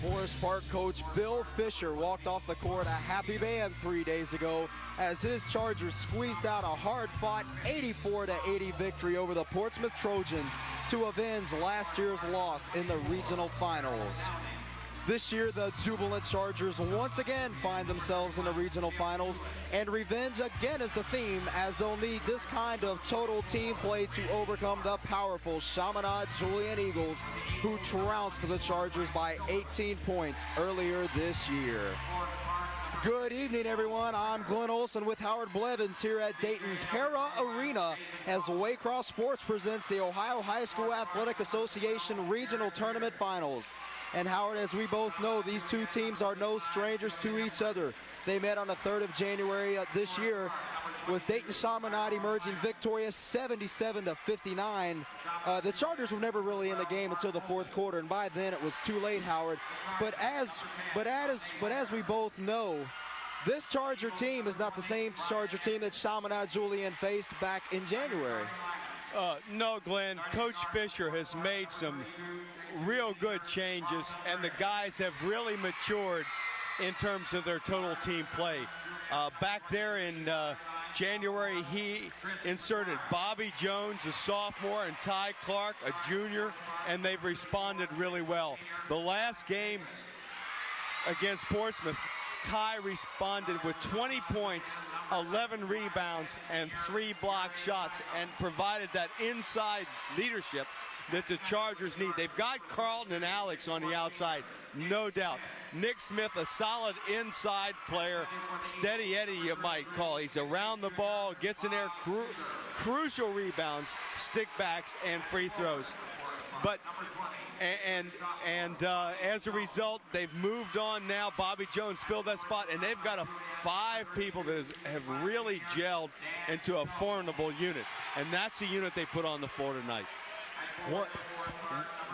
Forest Park coach Bill Fisher walked off the court a happy man 3 days ago as his Chargers squeezed out a hard-fought 84-80 victory over the Portsmouth Trojans to avenge last year's loss in the regional finals. This year, the jubilant Chargers once again find themselves in the regional finals, and revenge again is the theme, as they'll need this kind of total team play to overcome the powerful Chaminade-Julienne Eagles, who trounced the Chargers by 18 points earlier this year. Good evening, everyone. I'm Glenn Olson with Howard Blevins here at Dayton's Hera Arena as Waycross Sports presents the Ohio High School Athletic Association Regional Tournament Finals. And Howard, as we both know, these two teams are no strangers to each other. They met on the 3rd of January this year, with Dayton Chaminade emerging victorious 77-59. The Chargers were never really in the game until the 4th quarter, and by then it was too late, Howard. But as we both know, this Charger team is not the same Charger team that Chaminade-Julienne faced back in January. No, Glenn. Coach Fisher has made some real good changes, and the guys have really matured in terms of their total team play. Back there in January, he inserted Bobby Jones, a sophomore, and Ty Clark, a junior, and they've responded really well. The last game against Portsmouth, Ty responded with 20 points, 11 rebounds, and 3 block shots, and provided that inside leadership that the Chargers need. They've got Carlton and Alex on the outside, no doubt. Nick Smith, a solid inside player, steady Eddie you might call. He's around the ball, gets in there, crucial rebounds, stickbacks, and free throws. But as a result, they've moved on now. Bobby Jones filled that spot, and they've got 5 people that have really gelled into a formidable unit, and that's the unit they put on the floor tonight.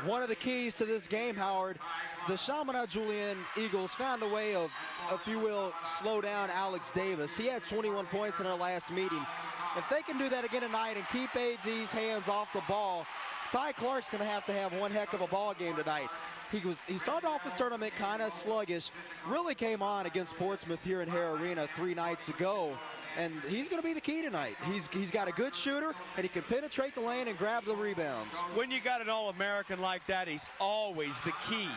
One of the keys to this game, Howard, the Chaminade-Julienne Eagles found a way of, if you will, slow down Alex Davis. He had 21 points in our last meeting. If they can do that again tonight and keep AG's hands off the ball, Ty Clark's going to have one heck of a ball game tonight. He started off his tournament kind of sluggish, really came on against Portsmouth here in Hare Arena 3 nights ago, and he's going to be the key tonight. He's got a good shooter, and he can penetrate the lane and grab the rebounds. When you got an All-American like that, he's always the key.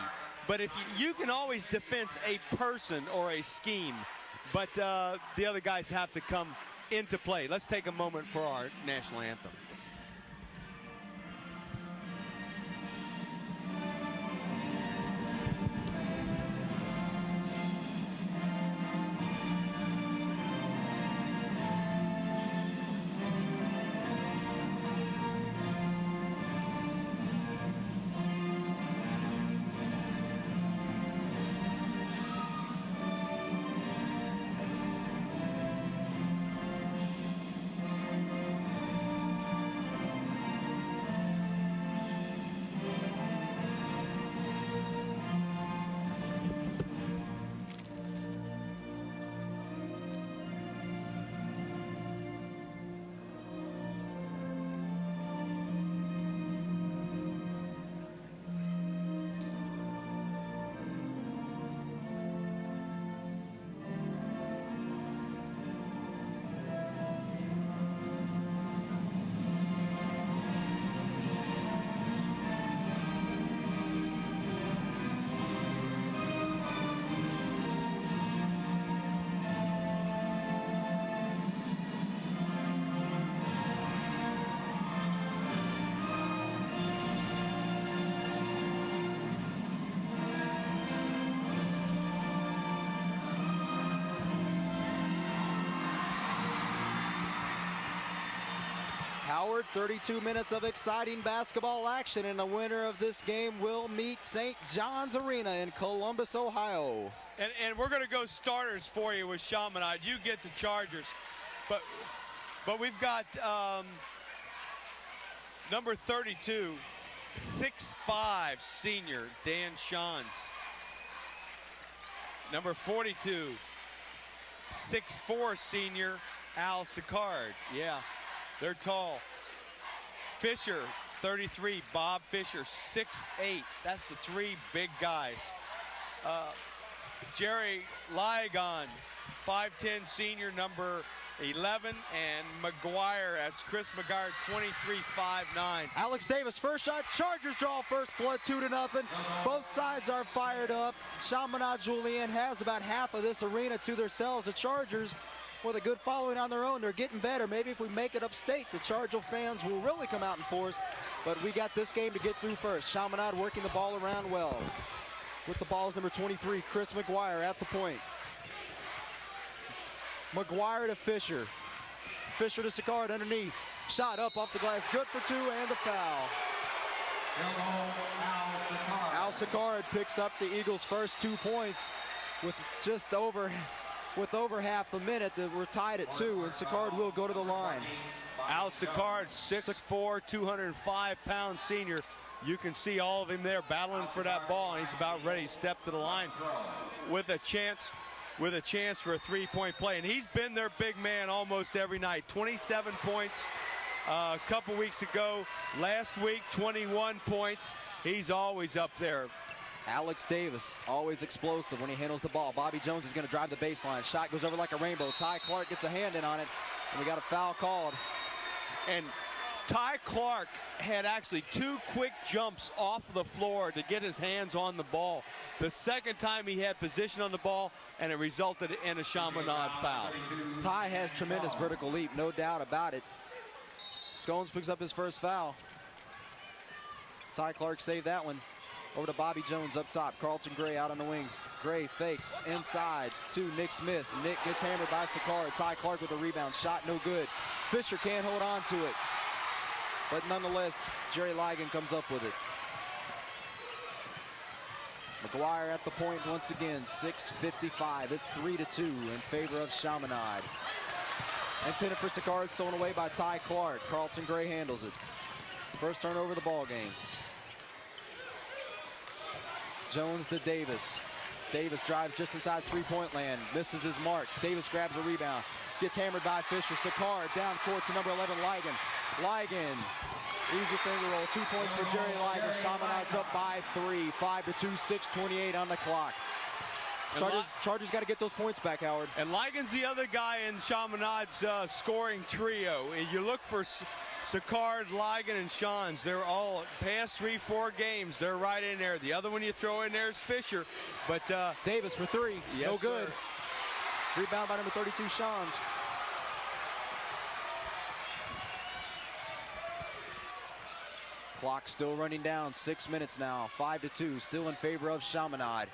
But if you can always defense a person or a scheme, but the other guys have to come into play. Let's take a moment for our national anthem. Howard, 32 minutes of exciting basketball action, and the winner of this game will meet St. John's Arena in Columbus, Ohio. And we're going to go starters for you with Chaminade. You get the Chargers. But we've got number 32, 6'5", senior, Dan Shans. Number 42, 6'4", senior, Al Sicard. Yeah, they're tall. Fisher, 33, Bob Fisher, 6'8". That's the 3 big guys. Jerry Ligon, 5'10", senior, number 11, and McGuire, that's Chris McGuire, 23-5'9". Alex Davis, first shot. Chargers draw first blood, 2-0. Both sides are fired up. Chaminade-Julienne has about half of this arena to themselves. The Chargers, with a good following on their own, they're getting better. Maybe if we make it upstate, the Charger fans will really come out in force. But we got this game to get through first. Chaminade working the ball around well. With the ball is number 23, Chris McGuire at the point. McGuire to Fisher. Fisher to Sicard underneath. Shot up off the glass, good for two, and the foul. Al Sicard picks up the Eagles' first 2 points with over half a minute. We're tied at 2, and Sicard will go to the line. Al Sicard, 6'4", 205-pound senior. You can see all of him there battling for that ball, and he's about ready to step to the line with a chance for a three-point play. And he's been their big man almost every night. 27 points a couple weeks ago. Last week, 21 points. He's always up there. Alex Davis, always explosive when he handles the ball. Bobby Jones is going to drive the baseline. Shot goes over like a rainbow. Ty Clark gets a hand in on it, and we got a foul called. And Ty Clark had actually 2 quick jumps off the floor to get his hands on the ball. The second time he had position on the ball, and it resulted in a Chaminade foul. Ty has tremendous vertical leap, no doubt about it. Scones picks up his first foul. Ty Clark saved that one. Over to Bobby Jones up top. Carlton Gray out on the wings. Gray fakes inside to Nick Smith. Nick gets hammered by Sicard. Ty Clark with a rebound. Shot no good. Fisher can't hold on to it. But nonetheless, Jerry Ligon comes up with it. McGuire at the point once again, 6:55. It's 3-2 in favor of Chaminade. Intended for Sicard, stolen away by Ty Clark. Carlton Gray handles it. First turnover of the ball game. Jones to Davis. Davis drives just inside three-point land, misses his mark. Davis grabs a rebound, gets hammered by Fisher. Sicard down court to number 11, Ligon. Ligon, easy finger roll, 2 points for Jerry Ligon. Chaminade's up by 3, 5-2, 6:28 on the clock. Chargers got to get those points back, Howard. And Ligon's the other guy in Chaminade's scoring trio. You look for Sicard, Ligon, and Shans. They're all past 3-4 games. They're right in there. The other one you throw in there is Fisher. But Davis for 3. Yes, no good. Sir. Rebound by number 32, Shans. Clock still running down. 6 minutes now. 5-2. Still in favor of Chaminade.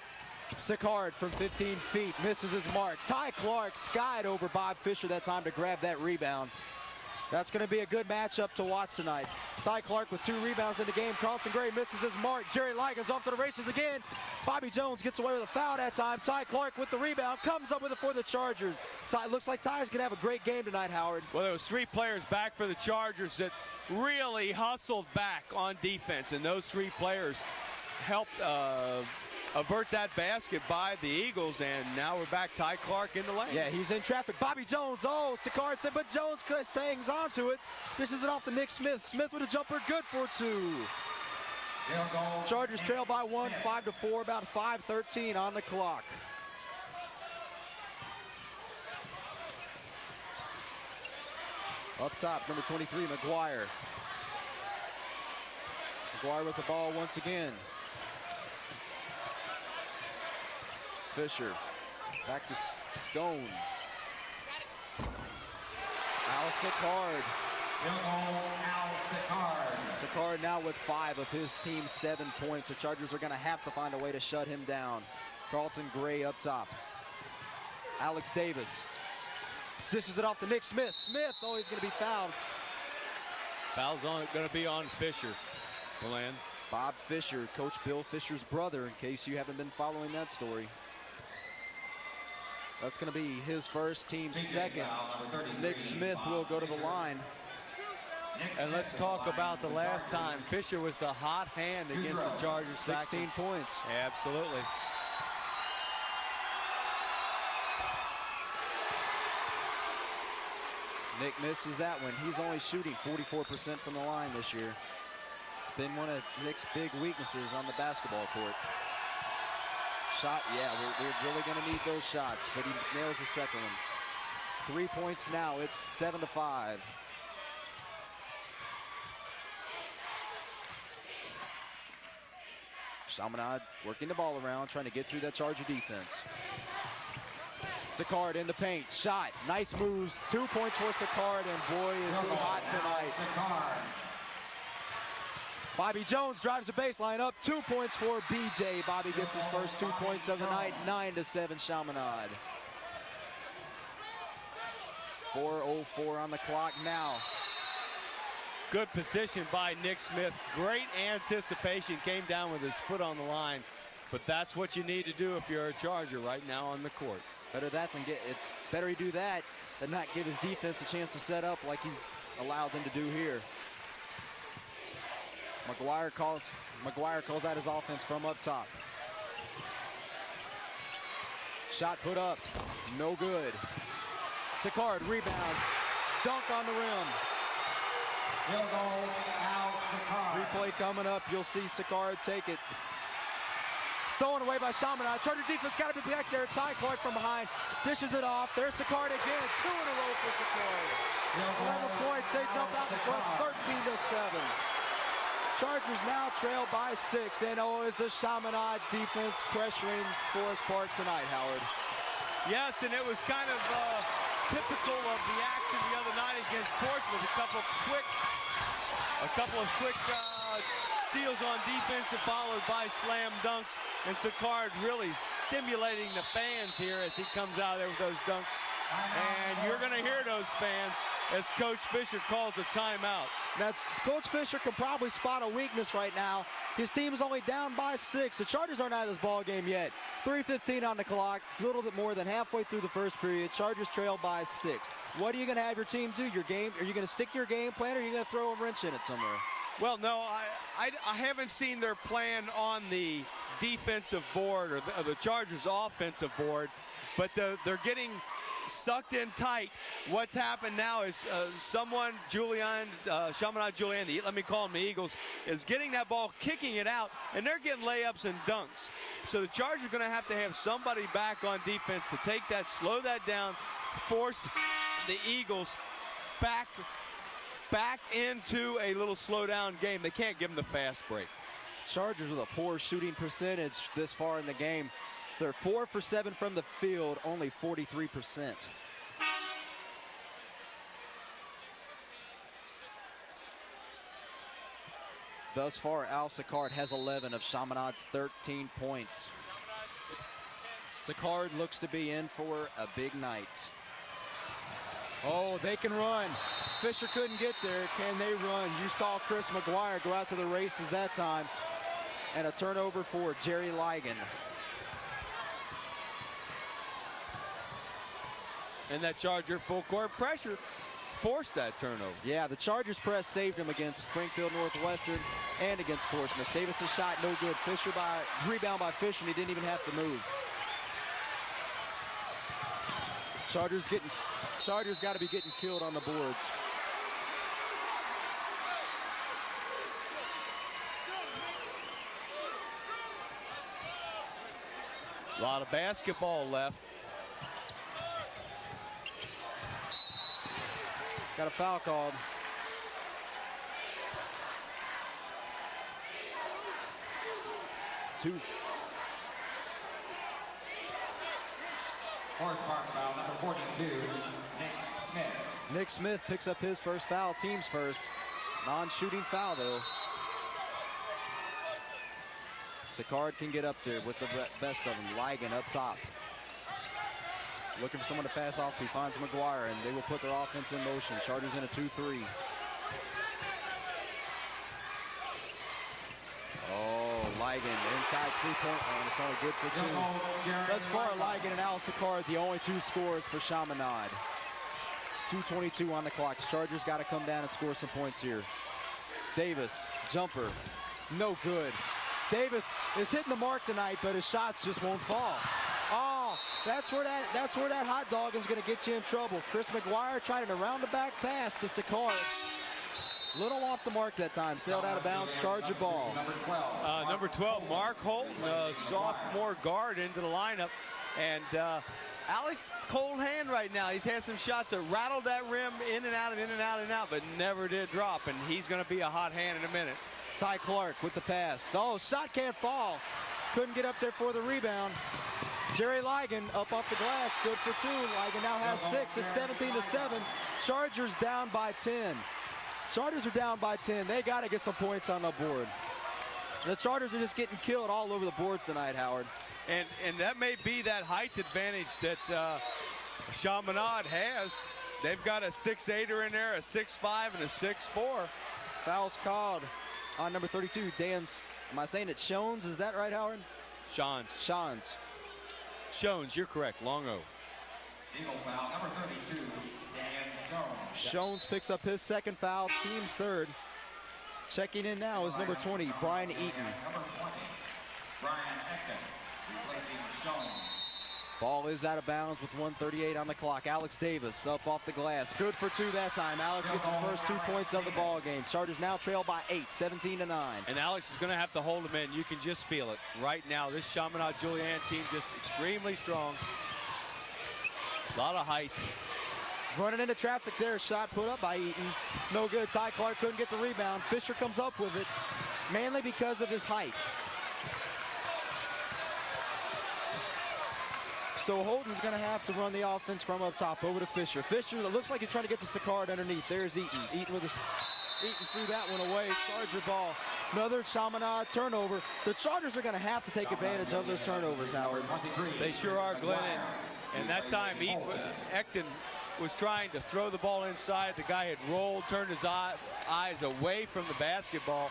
Sicard from 15 feet misses his mark. Ty Clark skied over Bob Fisher that time to grab that rebound. That's going to be a good matchup to watch tonight. Ty Clark with 2 rebounds in the game. Carlton Gray misses his mark. Jerry Ligon's off to the races again. Bobby Jones gets away with a foul that time. Ty Clark with the rebound, comes up with it for the Chargers. Looks like Ty's going to have a great game tonight, Howard. Well, there was 3 players back for the Chargers that really hustled back on defense, and those 3 players helped avert that basket by the Eagles, and now we're back. Ty Clark in the lane. Yeah, he's in traffic. Bobby Jones, Sicard said, but Jones hangs on to it. This isn't off to Nick Smith. Smith with a jumper, good for 2. Chargers trail by 1, 5-4, about 5:13 on the clock. Up top, number 23, McGuire. McGuire with the ball once again. Fisher, back to Scone. Al Sicard. Sicard now with 5 of his team's 7 points. The Chargers are going to have to find a way to shut him down. Carlton Gray up top. Alex Davis dishes it off to Nick Smith. Smith, he's going to be fouled. Foul's going to be on Fisher. Milan. Bob Fisher, Coach Bill Fisher's brother, in case you haven't been following that story. That's going to be his first, team's second. Nick Smith will go to the line. And let's talk about the last time Fisher was the hot hand against the Chargers. 16 points. Absolutely. Nick misses that one. He's only shooting 44% from the line this year. It's been one of Nick's big weaknesses on the basketball court. Shot, yeah, we're really going to need those shots, but he nails the second one. 3 points now, it's 7-5. Chaminade working the ball around, trying to get through that Charger defense. Sicard in the paint, shot, nice moves, 2 points for Sicard, and boy is he hot tonight. Bobby Jones drives the baseline up, 2 points for BJ. Bobby gets his first 2 points of the night, 9-7 Chaminade. 4:04 on the clock now. Good position by Nick Smith. Great anticipation, came down with his foot on the line. But that's what you need to do if you're a Charger right now on the court. Better that than it's better he do that than not give his defense a chance to set up like he's allowed them to do here. McGuire calls out his offense from up top. Shot put up, no good. Sicard rebound, dunk on the rim. Replay coming up, you'll see Sicard take it. Stolen away by Chaminade. Charger defense got to be back there. Ty Clark from behind, dishes it off. There's Sicard again, 2 in a row for Sicard. 11 points, they jump out in front, 13-7. Chargers now trail by 6, and is the Chaminade defense pressuring Forest Park tonight, Howard. Yes, and it was kind of typical of the action the other night against Portsmouth. A couple of quick steals on defense and followed by slam dunks, and Sicard really stimulating the fans here as he comes out there with those dunks. And you're going to hear those fans as Coach Fisher calls a timeout. Coach Fisher can probably spot a weakness right now. His team is only down by 6. The Chargers aren't out of this ball game yet. 3:15 on the clock, a little bit more than halfway through the first period. Chargers trail by 6. What are you going to have your team do? Are you going to stick to your game plan, or are you going to throw a wrench in it somewhere? Well, no, I haven't seen their plan on the defensive board or the Chargers' offensive board, but they're getting sucked in tight. What's happened now is Chaminade-Julienne, let me call them the Eagles, is getting that ball, kicking it out, and they're getting layups and dunks. So the Chargers are going to have somebody back on defense to take that, slow that down, force the Eagles back into a little slow-down game. They can't give them the fast break. Chargers with a poor shooting percentage this far in the game. They're 4 for 7 from the field, only 43%. Thus far, Al Sicard has 11 of Chaminade's 13 points. Sicard looks to be in for a big night. Oh, they can run. Fisher couldn't get there. Can they run? You saw Chris McGuire go out to the races that time. And a turnover for Jerry Ligon. And that Charger full court pressure forced that turnover. Yeah, the Chargers press saved him against Springfield Northwestern and against Portsmouth. Davis' shot no good. Rebound by Fisher, and he didn't even have to move. Chargers got to be getting killed on the boards. A lot of basketball left. Got a foul called. Two. Forest Park foul, number 42, Nick Smith. Nick Smith picks up his first foul, team's first. Non-shooting foul, though. Sicard can get up there with the best of them. Ligon up top. Looking for someone to pass off to. Finds McGuire, and they will put their offense in motion. Chargers in a 2-3. Oh, Ligon inside three-point line. It's only good for 2. Thus far, Ligon and Al Sicard, the only 2 scores for Chaminade. 2:22 on the clock. Chargers got to come down and score some points here. Davis, jumper, no good. Davis is hitting the mark tonight, but his shots just won't fall. Oh, that's where that hot dog is going to get you in trouble. Chris McGuire trying to round the back pass to Sicard. Little off the mark that time. Sailed out of bounds. Charger ball. Number 12, Mark Holton, sophomore guard into the lineup. And Alex, cold hand right now. He's had some shots that rattled that rim in and out and in and out and out, but never did drop. And he's going to be a hot hand in a minute. Ty Clark with the pass. Oh, shot can't fall. Couldn't get up there for the rebound. Jerry Ligon up off the glass. Good for 2. Ligon now has 6. It's 17-7. Chargers down by 10. Chargers are down by 10. They got to get some points on the board. The Chargers are just getting killed all over the boards tonight, Howard. And that may be that height advantage that Chaminade has. They've got a 6'8"er in there, a 6'5", and a 6'4". Fouls called on number 32, Dan's. Am I saying it's Shones? Is that right, Howard? Shons. Shons. Shones, you're correct. Long O. Eagle foul, number 32, Dan Jones. Shones picks up his second foul, team's third. Checking in now is number 20, Brian Eaton. Number 20, Brian Ecken, replacing Jones. Ball is out of bounds with 1:38 on the clock. Alex Davis up off the glass. Good for 2 that time. Alex gets his first 2 points of the ball game. Chargers now trail by 8, 17-9. And Alex is going to have to hold him in. You can just feel it right now. This Chaminade-Julienne team just extremely strong. A lot of height. Running into traffic there. Shot put up by Eaton. No good. Ty Clark couldn't get the rebound. Fisher comes up with it, mainly because of his height. So Holton's going to have to run the offense from up top over to Fisher. Fisher, it looks like he's trying to get to Sicard underneath. There's Eaton. Eaton threw that one away. Charger ball. Another Chaminade turnover. The Chargers are going to have to take advantage of those turnovers, Howard. They sure are, Glenn. And that time, Ecken was trying to throw the ball inside. The guy had rolled, turned his eyes away from the basketball,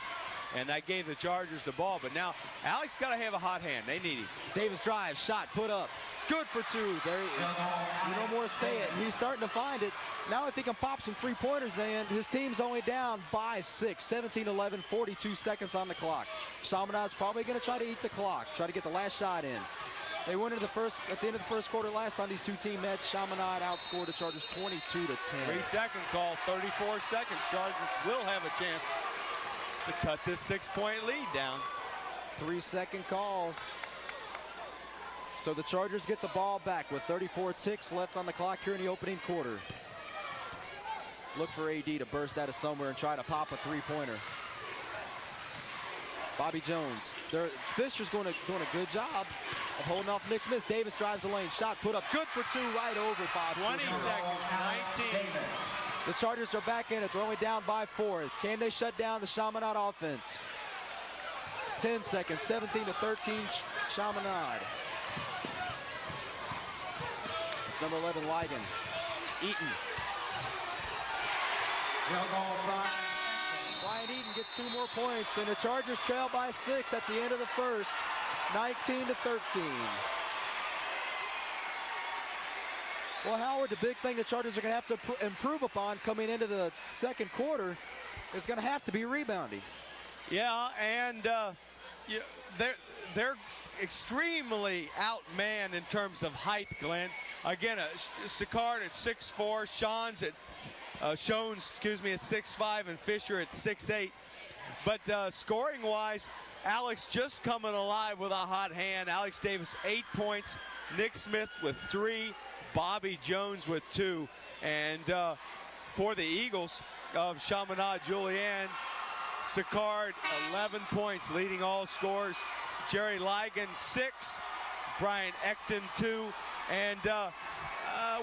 and that gave the Chargers the ball. But now, Alex got to have a hot hand. They need him. Davis drives, shot, put up. Good for 2. There, you no more say it. He's starting to find it. Now if he can pop some 3-pointers in, his team's only down by 6, 17-11, 42 seconds on the clock. Chaminade's probably going to try to eat the clock, try to get the last shot in. They went into at the end of the first quarter last time these 2 team met. Chaminade outscored the Chargers 22-10. 3-second call, 34 seconds. Chargers will have a chance to cut this 6-point lead down. 3-second call. So the Chargers get the ball back with 34 ticks left on the clock here in the opening quarter. Look for AD to burst out of somewhere and try to pop a 3-pointer. Bobby Jones. Fisher's doing a good job of holding off Nick Smith. Davis drives the lane. Shot put up. Good for 2 right over 5. 20 seconds, 19. The Chargers are back in it. They're only down by 4. Can they shut down the Chaminade offense? 10 seconds. 17-13 Chaminade. It's number 11, Ligon. Eaton. Brian Eaton gets 2 more points, and the Chargers trail by 6 at the end of the first, 19-13. Well, Howard, the big thing the Chargers are going to have to improve upon coming into the second quarter is going to have to be rebounding. Yeah, and they're extremely outmanned in terms of height, Glenn. Again, Sicard at 6'4", Shones at 6'5", and Fisher at 6'8". But scoring-wise, Alex just coming alive with a hot hand. Alex Davis 8 points, Nick Smith with 3, Bobby Jones with 2, and for the Eagles of Chaminade-Julienne, Sicard 11 points, leading all scores. Jerry Ligon 6, Brian Ecken 2, and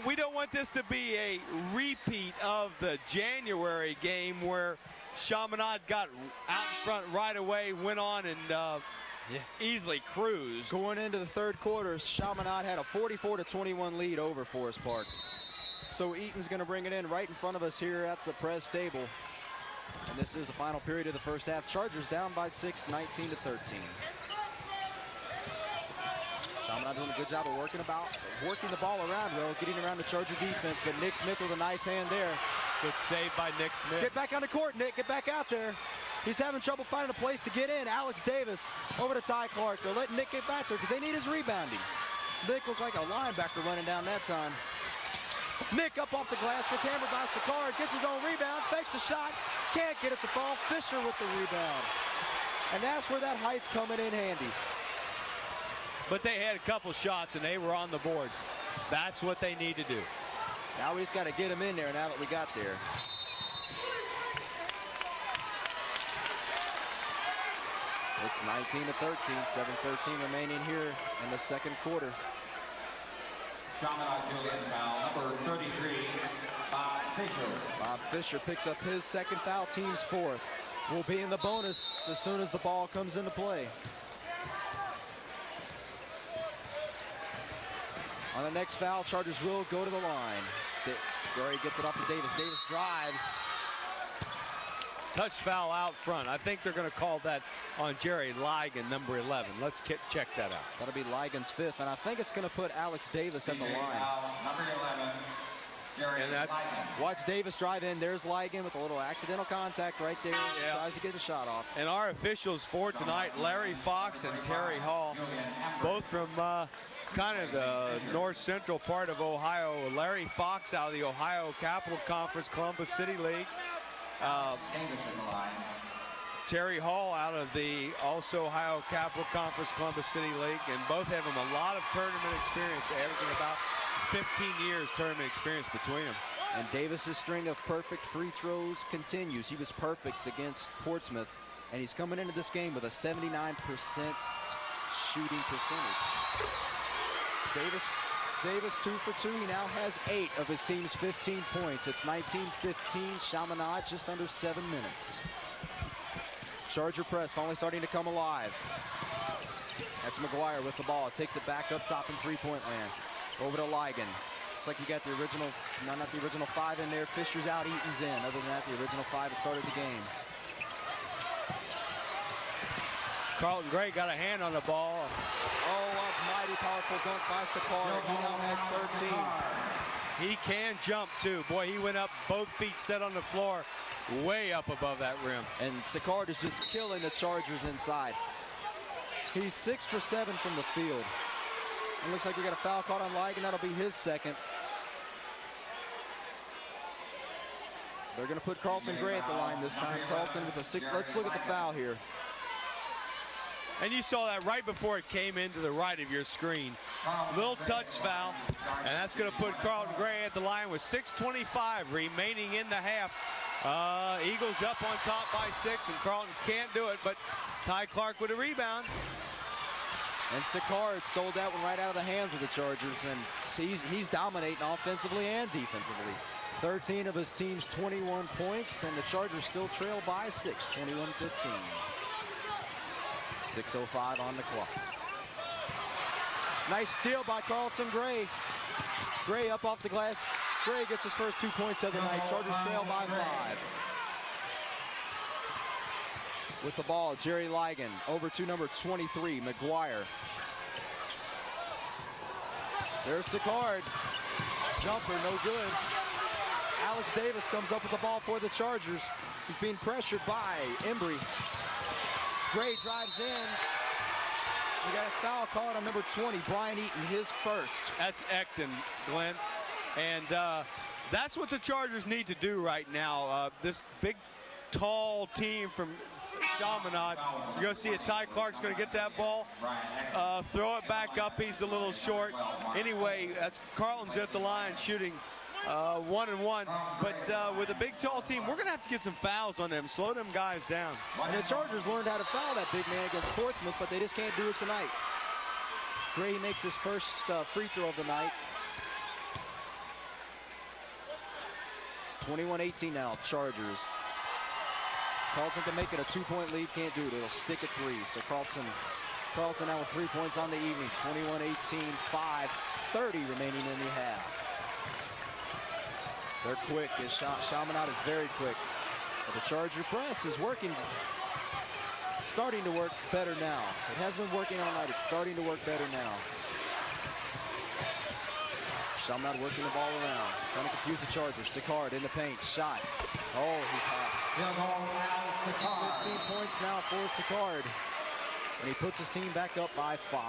we don't want this to be a repeat of the January game where Chaminade got out in front right away, went on and easily cruised. Going into the third quarter, Chaminade had a 44-21 lead over Forest Park. So Eaton's going to bring it in right in front of us here at the press table. And this is the final period of the first half. Chargers down by 6, 19-13. Chaminade doing a good job of working the ball around, well, getting around the Charger defense, but Nick Smith with a nice hand there. Good save by Nick Smith. Get back on the court, Nick. Get back out there. He's having trouble finding a place to get in. Alex Davis over to Ty Clark. They're letting Nick get back there because they need his rebounding. Nick looked like a linebacker running down that time. Nick up off the glass, gets hammered by Sicard, gets his own rebound, fakes the shot, Can't get it to fall. Fisher with the rebound. And that's where that height's coming in handy. But they had a couple shots, and they were on the boards. That's what they need to do. Now we just got to get him in there now that we got there. It's 19-13, 7:13 remaining here in the second quarter. Chaminade-Julienne foul, number 33, Bob Fisher. Bob Fisher picks up his second foul, team's fourth. Will be in the bonus as soon as the ball comes into play. On the next foul, Chargers will go to the line. Gray gets it off to Davis. Davis drives. Touch foul out front. I think they're going to call that on Jerry Ligon, number 11. Let's check that out. That'll be Ligon's fifth, and I think it's going to put Alex Davis at the line. Number 11, Jerry And that's Ligon. Watch Davis drive in. There's Ligon with a little accidental contact right there. Yeah. Tries to get the shot off. And our officials for tonight, Larry Fox and Terry Hall, both from kind of the north central part of Ohio. Larry Fox out of the Ohio Capital Conference, Columbus City League. Davis in the line. Terry Hall out of the also Ohio Capital Conference, Columbus City League, and both have them a lot of tournament experience, averaging about 15 years tournament experience between them. And Davis's string of perfect free throws continues. He was perfect against Portsmouth, and he's coming into this game with a 79% shooting percentage. Davis 2 for 2. He now has 8 of his team's 15 points. It's 19-15. Chaminade just under 7 minutes. Charger press finally starting to come alive. That's McGuire with the ball. Takes it back up top in three-point land. Over to Ligon. Looks like you got the original, not the original 5 in there. Fisher's out, Eaton's in. Other than that, the original 5 that started the game. Carlton Gray got a hand on the ball. Oh, a mighty powerful dunk by Sakar. He now has 13. He can jump too. Boy, he went up, both feet set on the floor, way up above that rim. And Sakar is just killing the Chargers inside. He's 6 for 7 from the field. It looks like we got a foul caught on Ligon. That'll be his second. They're going to put Carlton Gray at the line this time. Carlton with a 6. Let's look at the foul here. And you saw that right before it came into the right of your screen. Little touch foul, and that's going to put Carlton Gray at the line with 6:25 remaining in the half. Eagles up on top by 6, and Carlton can't do it, but Ty Clark with a rebound. And Sakar stole that one right out of the hands of the Chargers, and he's dominating offensively and defensively. 13 of his team's 21 points, and the Chargers still trail by 6, 21-15. 6:05 on the clock. Nice steal by Carlton Gray. Gray up off the glass. Gray gets his first 2 points of the night. Chargers trail by 5. With the ball, Jerry Ligon over to number 23, McGuire. There's Sakard. Jumper, no good. Alex Davis comes up with the ball for the Chargers. He's being pressured by Embry. Gray drives in. We got a foul called on number 20, Brian Eaton, his first. That's Ecton, Glenn. And that's what the Chargers need to do right now. This big, tall team from Chaminade. You're going to see it. Ty Clark's going to get that ball, throw it back up. He's a little short. Anyway, that's Carlton's at the line shooting 1-and-1. But with a big, tall team, we're going to have to get some fouls on them, slow them guys down. And the Chargers learned how to foul that big man against Portsmouth, but they just can't do it tonight. Gray makes his first free throw of the night. It's 21-18 now, Chargers. Carlton can make it a 2-point lead, can't do it. It'll stick at 3. So Carlton now with 3 points on the evening. 21-18, 5:30 remaining in the half. They're quick. Chaminade is very quick. But the Charger press is starting to work better now. It has been working all night. It's starting to work better now. Chaminade working the ball around. Trying to confuse the Chargers. Sakard in the paint. Shot. Oh, he's hot. 15 points now for Sakard. And he puts his team back up by 5.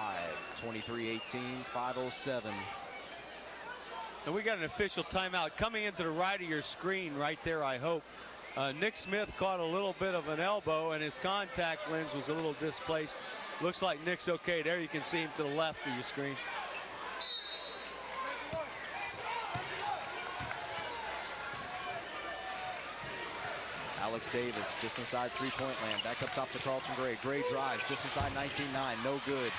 23-18, 5:07. And we got an official timeout coming into the right of your screen right there, I hope. Nick Smith caught a little bit of an elbow, and his contact lens was a little displaced. Looks like Nick's okay. There you can see him to the left of your screen. Alex Davis just inside three-point land. Back up top to Carlton Gray. Gray drives just inside 19-9. No good.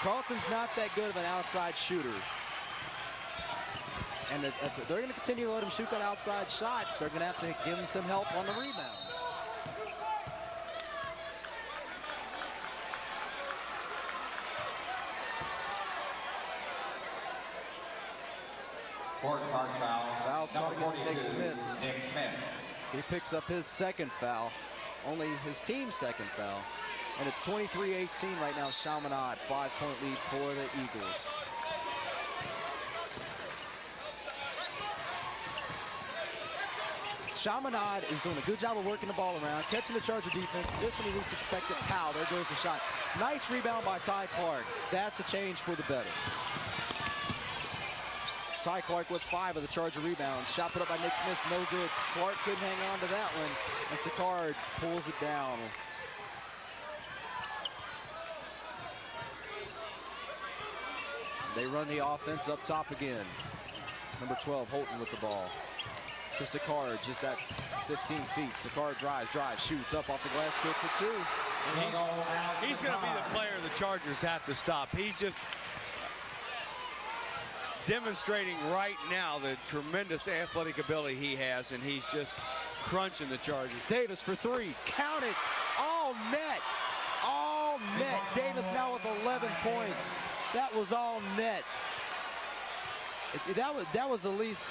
Carlton's not that good of an outside shooter. And if they're going to continue to let him shoot that outside shot, they're going to have to give him some help on the rebounds. Fourth card foul. Foul's called against Nick Smith. Nick Smith. He picks up his second foul, only his team's second foul. And it's 23-18 right now. Chaminade, 5-point lead for the Eagles. Chaminade is doing a good job of working the ball around, catching the Charger defense. Just when you least expect it, pow, there goes the shot. Nice rebound by Ty Clark. That's a change for the better. Ty Clark with 5 of the Charger rebounds. Shot put up by Nick Smith, no good. Clark couldn't hang on to that one, and Sicard pulls it down. They run the offense up top again. Number 12, Holton with the ball. To Sicard, just at 15 feet. Sicard drives, shoots up off the glass, good for 2. And he's going to be the player the Chargers have to stop. He's just demonstrating right now the tremendous athletic ability he has, and he's just crunching the Chargers. Davis for 3, count it, all net, all net. Davis now with 11 points. That was all net. That was at least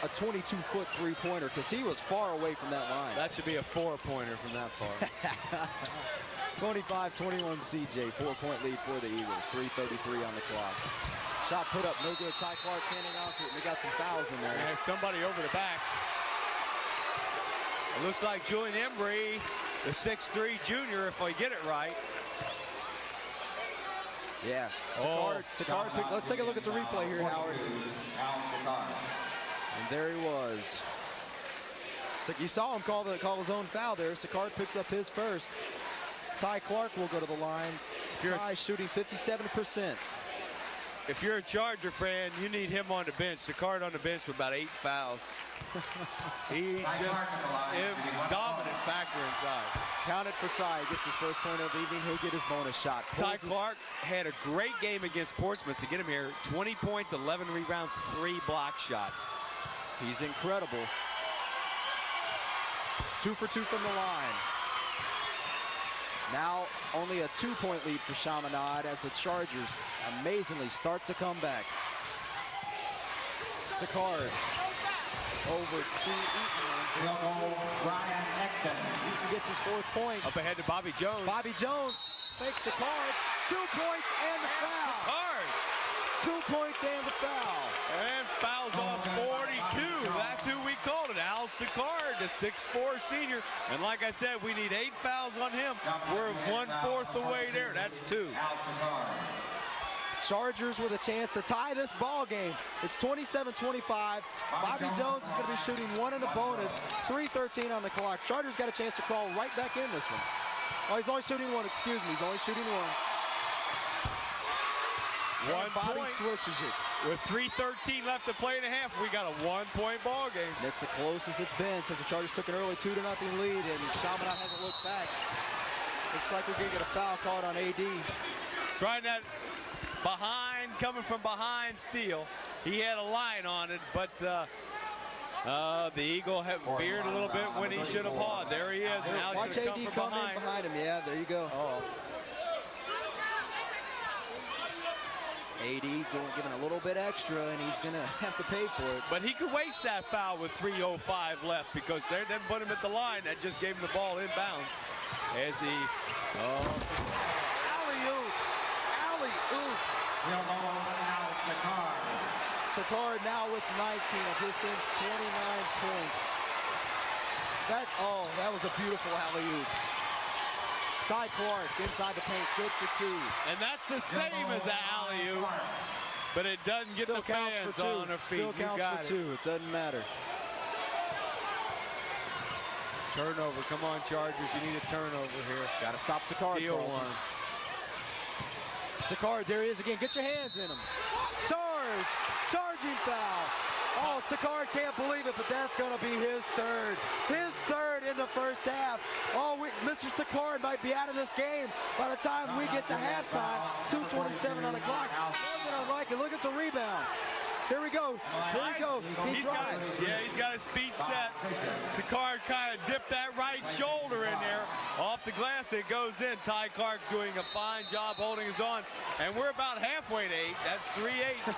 a 22-foot three-pointer, because he was far away from that line. That should be a 4-pointer from that far. 25-21 CJ, 4-point lead for the Eagles, 3:33 on the clock. Shot put up, no good. Ty Clark can't hang on to it. We got some fouls in there. Yeah, somebody over the back. It looks like Julian Embry, the 6'3" junior, if I get it right. Yeah, Sicard, let's take a look at the replay here, Howard. And there he was. So you saw him call his own foul there. Sicard picks up his first. Ty Clark will go to the line. Ty shooting 57%. If you're a Charger fan, you need him on the bench. Sicard on the bench with about 8 fouls. He's just a dominant factor inside. Count it for Ty. Gets his first point of the evening. He'll get his bonus shot. Ty Clark had a great game against Portsmouth to get him here. 20 points, 11 rebounds, 3 block shots. He's incredible. 2 for 2 from the line. Now only a 2-point lead for Chaminade as the Chargers amazingly start to come back. Sicard over to Eaton. Brian Eckton. Eaton gets his 4th point. Up ahead to Bobby Jones. Bobby Jones fakes Sicard. 2 points and the foul. Sicard. 2 points and the foul. And fouls on 42. That's who we called it. Al Sicard, the 6'4" senior. And like I said, we need 8 fouls on him. We're 1/4 the way there. That's 2. Chargers with a chance to tie this ball game. It's 27-25. Bobby Jones is going to be shooting 1 in the bonus. 3:13 on the clock. Chargers got a chance to crawl right back in this one. Oh, he's only shooting 1. Excuse me. He's only shooting 1. Bobby swishes it. With 3:13 left to play in a half, we got a 1-point ball game. That's the closest it's been since the Chargers took an early 2-0 lead, and Chaminade hasn't looked back. Looks like we're going to get a foul called on AD. Trying that coming from behind steal. He had a line on it, but the Eagle had veered a little bit when he should have pawed. There he is. Now watch AD come in behind him. Yeah, there you go. Oh. AD giving a little bit extra, and he's going to have to pay for it. But he could waste that foul with 3:05 left, because they didn't put him at the line. That just gave him the ball inbounds. As he, alley-oop. Sicard now with 19 of his team's 29 points. That was a beautiful alley-oop. Ty Clark inside the paint, good for 2. And that's the same as the alley-oop, but it doesn't get the fans on their feet. Still counts for 2. It doesn't matter. Turnover. Come on, Chargers. You need a turnover here. Got to stop Sakard. Steal one. Sakard, there he is again. Get your hands in him. Charge! Charging foul. Oh, Sakard can't believe it, but that's going to be his third. His third in the first half. Oh, Mr. Sakard might be out of this game by the time we get to halftime. 2:27 on the clock. More than I like it. Look at the rebound. Here we go. Here we go. He's got his feet set. Sakard kind of dipped that right shoulder in there. Off the glass, it goes in. Ty Clark doing a fine job holding his on. And we're about halfway to 8. That's 3-8.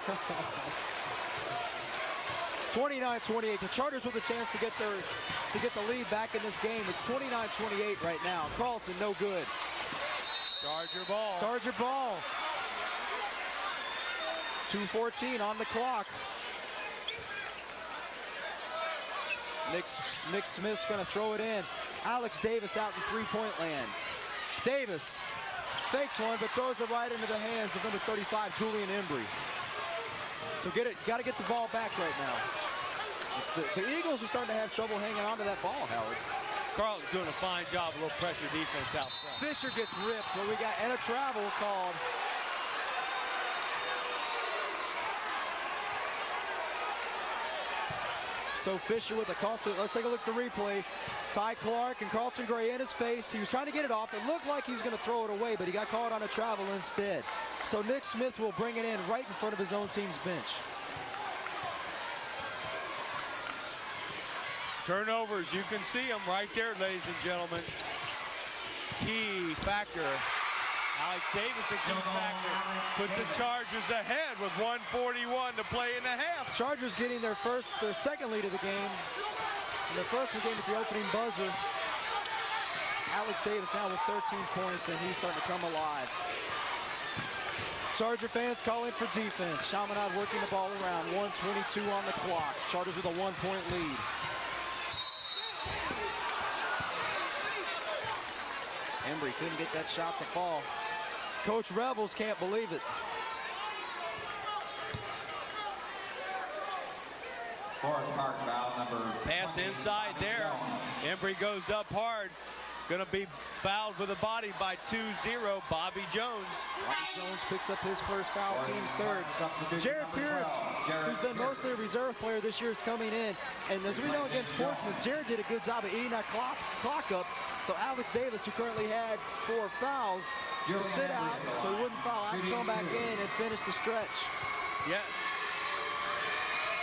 29-28. The Chargers with a chance to get the lead back in this game. It's 29-28 right now. Carlton no good. Charger ball. Charger ball. 2:14 on the clock. Nick Smith's going to throw it in. Alex Davis out in three-point land. Davis fakes one, but throws it right into the hands of number 35, Julian Embry. So got to get the ball back right now. The Eagles are starting to have trouble hanging on to that ball, Howard. Carlton's doing a fine job, a little pressure defense out front. Fisher gets ripped, but we got a travel called. So Fisher with a call. So let's take a look at the replay. Ty Clark and Carlton Gray in his face. He was trying to get it off. It looked like he was going to throw it away, but he got caught on a travel instead. So Nick Smith will bring it in right in front of his own team's bench. Turnovers, you can see them right there, ladies and gentlemen. Key factor. Alex Davis, a key factor, puts the Chargers ahead with 1:41 to play in the half. Chargers getting their second lead of the game. And their first one came at the opening buzzer. Alex Davis now with 13 points, and he's starting to come alive. Charger fans calling for defense. Chaminade working the ball around. 1:22 on the clock. Chargers with a 1-point lead. Embry couldn't get that shot to fall. Coach Rebels can't believe it. Forest Park foul number. Pass inside there. Embry goes up hard. Going to be fouled with a body by 2-0, Bobby Jones. Bobby Jones picks up his first foul, team's third. Jared Pierce, who's been mostly a reserve player this year, is coming in. And as we know against Portsmouth, Jared did a good job of eating that clock up. So Alex Davis, who currently had 4 fouls, would sit out so he wouldn't foul out, come back in and finish the stretch. Yeah.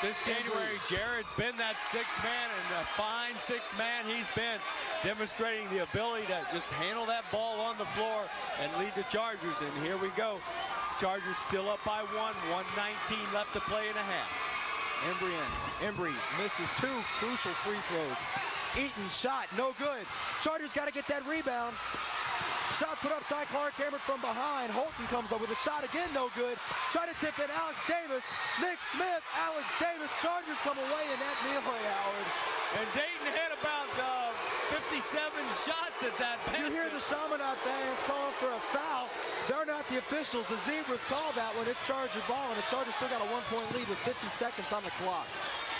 Since January, Jared's been that sixth man, and a fine sixth man he's been, demonstrating the ability to just handle that ball on the floor and lead the Chargers. And here we go. Chargers still up by 1:19 left to play in a half. Embry misses 2 crucial free throws. Eaton shot, no good. Chargers got to get that rebound. Shot put up, Ty Clark hammered from behind. Holton comes up with a shot again, no good. Try to tip in Alex Davis. Nick Smith, Alex Davis. Chargers come away in that melee, Howard. And Dayton had about 57 shots at that basket. You hear the Chaminade fans calling for a foul. They're not the officials. The Zebras called that when it's Charger ball, and the Chargers still got a 1-point lead with 50 seconds on the clock.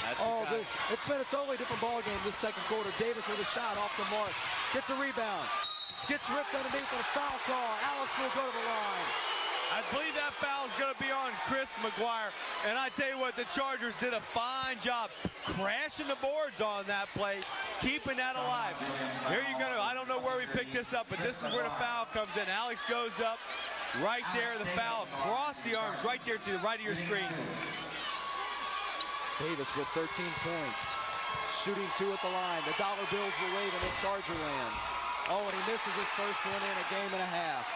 It's been a totally different ball game this second quarter. Davis with a shot off the mark. Gets a rebound. Gets ripped underneath and a foul call. Alex will go to the line. I believe that foul is going to be on Chris McGuire. And I tell you what, the Chargers did a fine job crashing the boards on that play, keeping that alive. Here you're going to, I don't know where we picked this up, but this is where the foul comes in. Alex goes up right there, the foul across the arms, right there to the right of your screen. Davis with 13 points. Shooting 2 at the line. The dollar bills were waving in Charger land. Oh, and he misses his first one in a game and a half.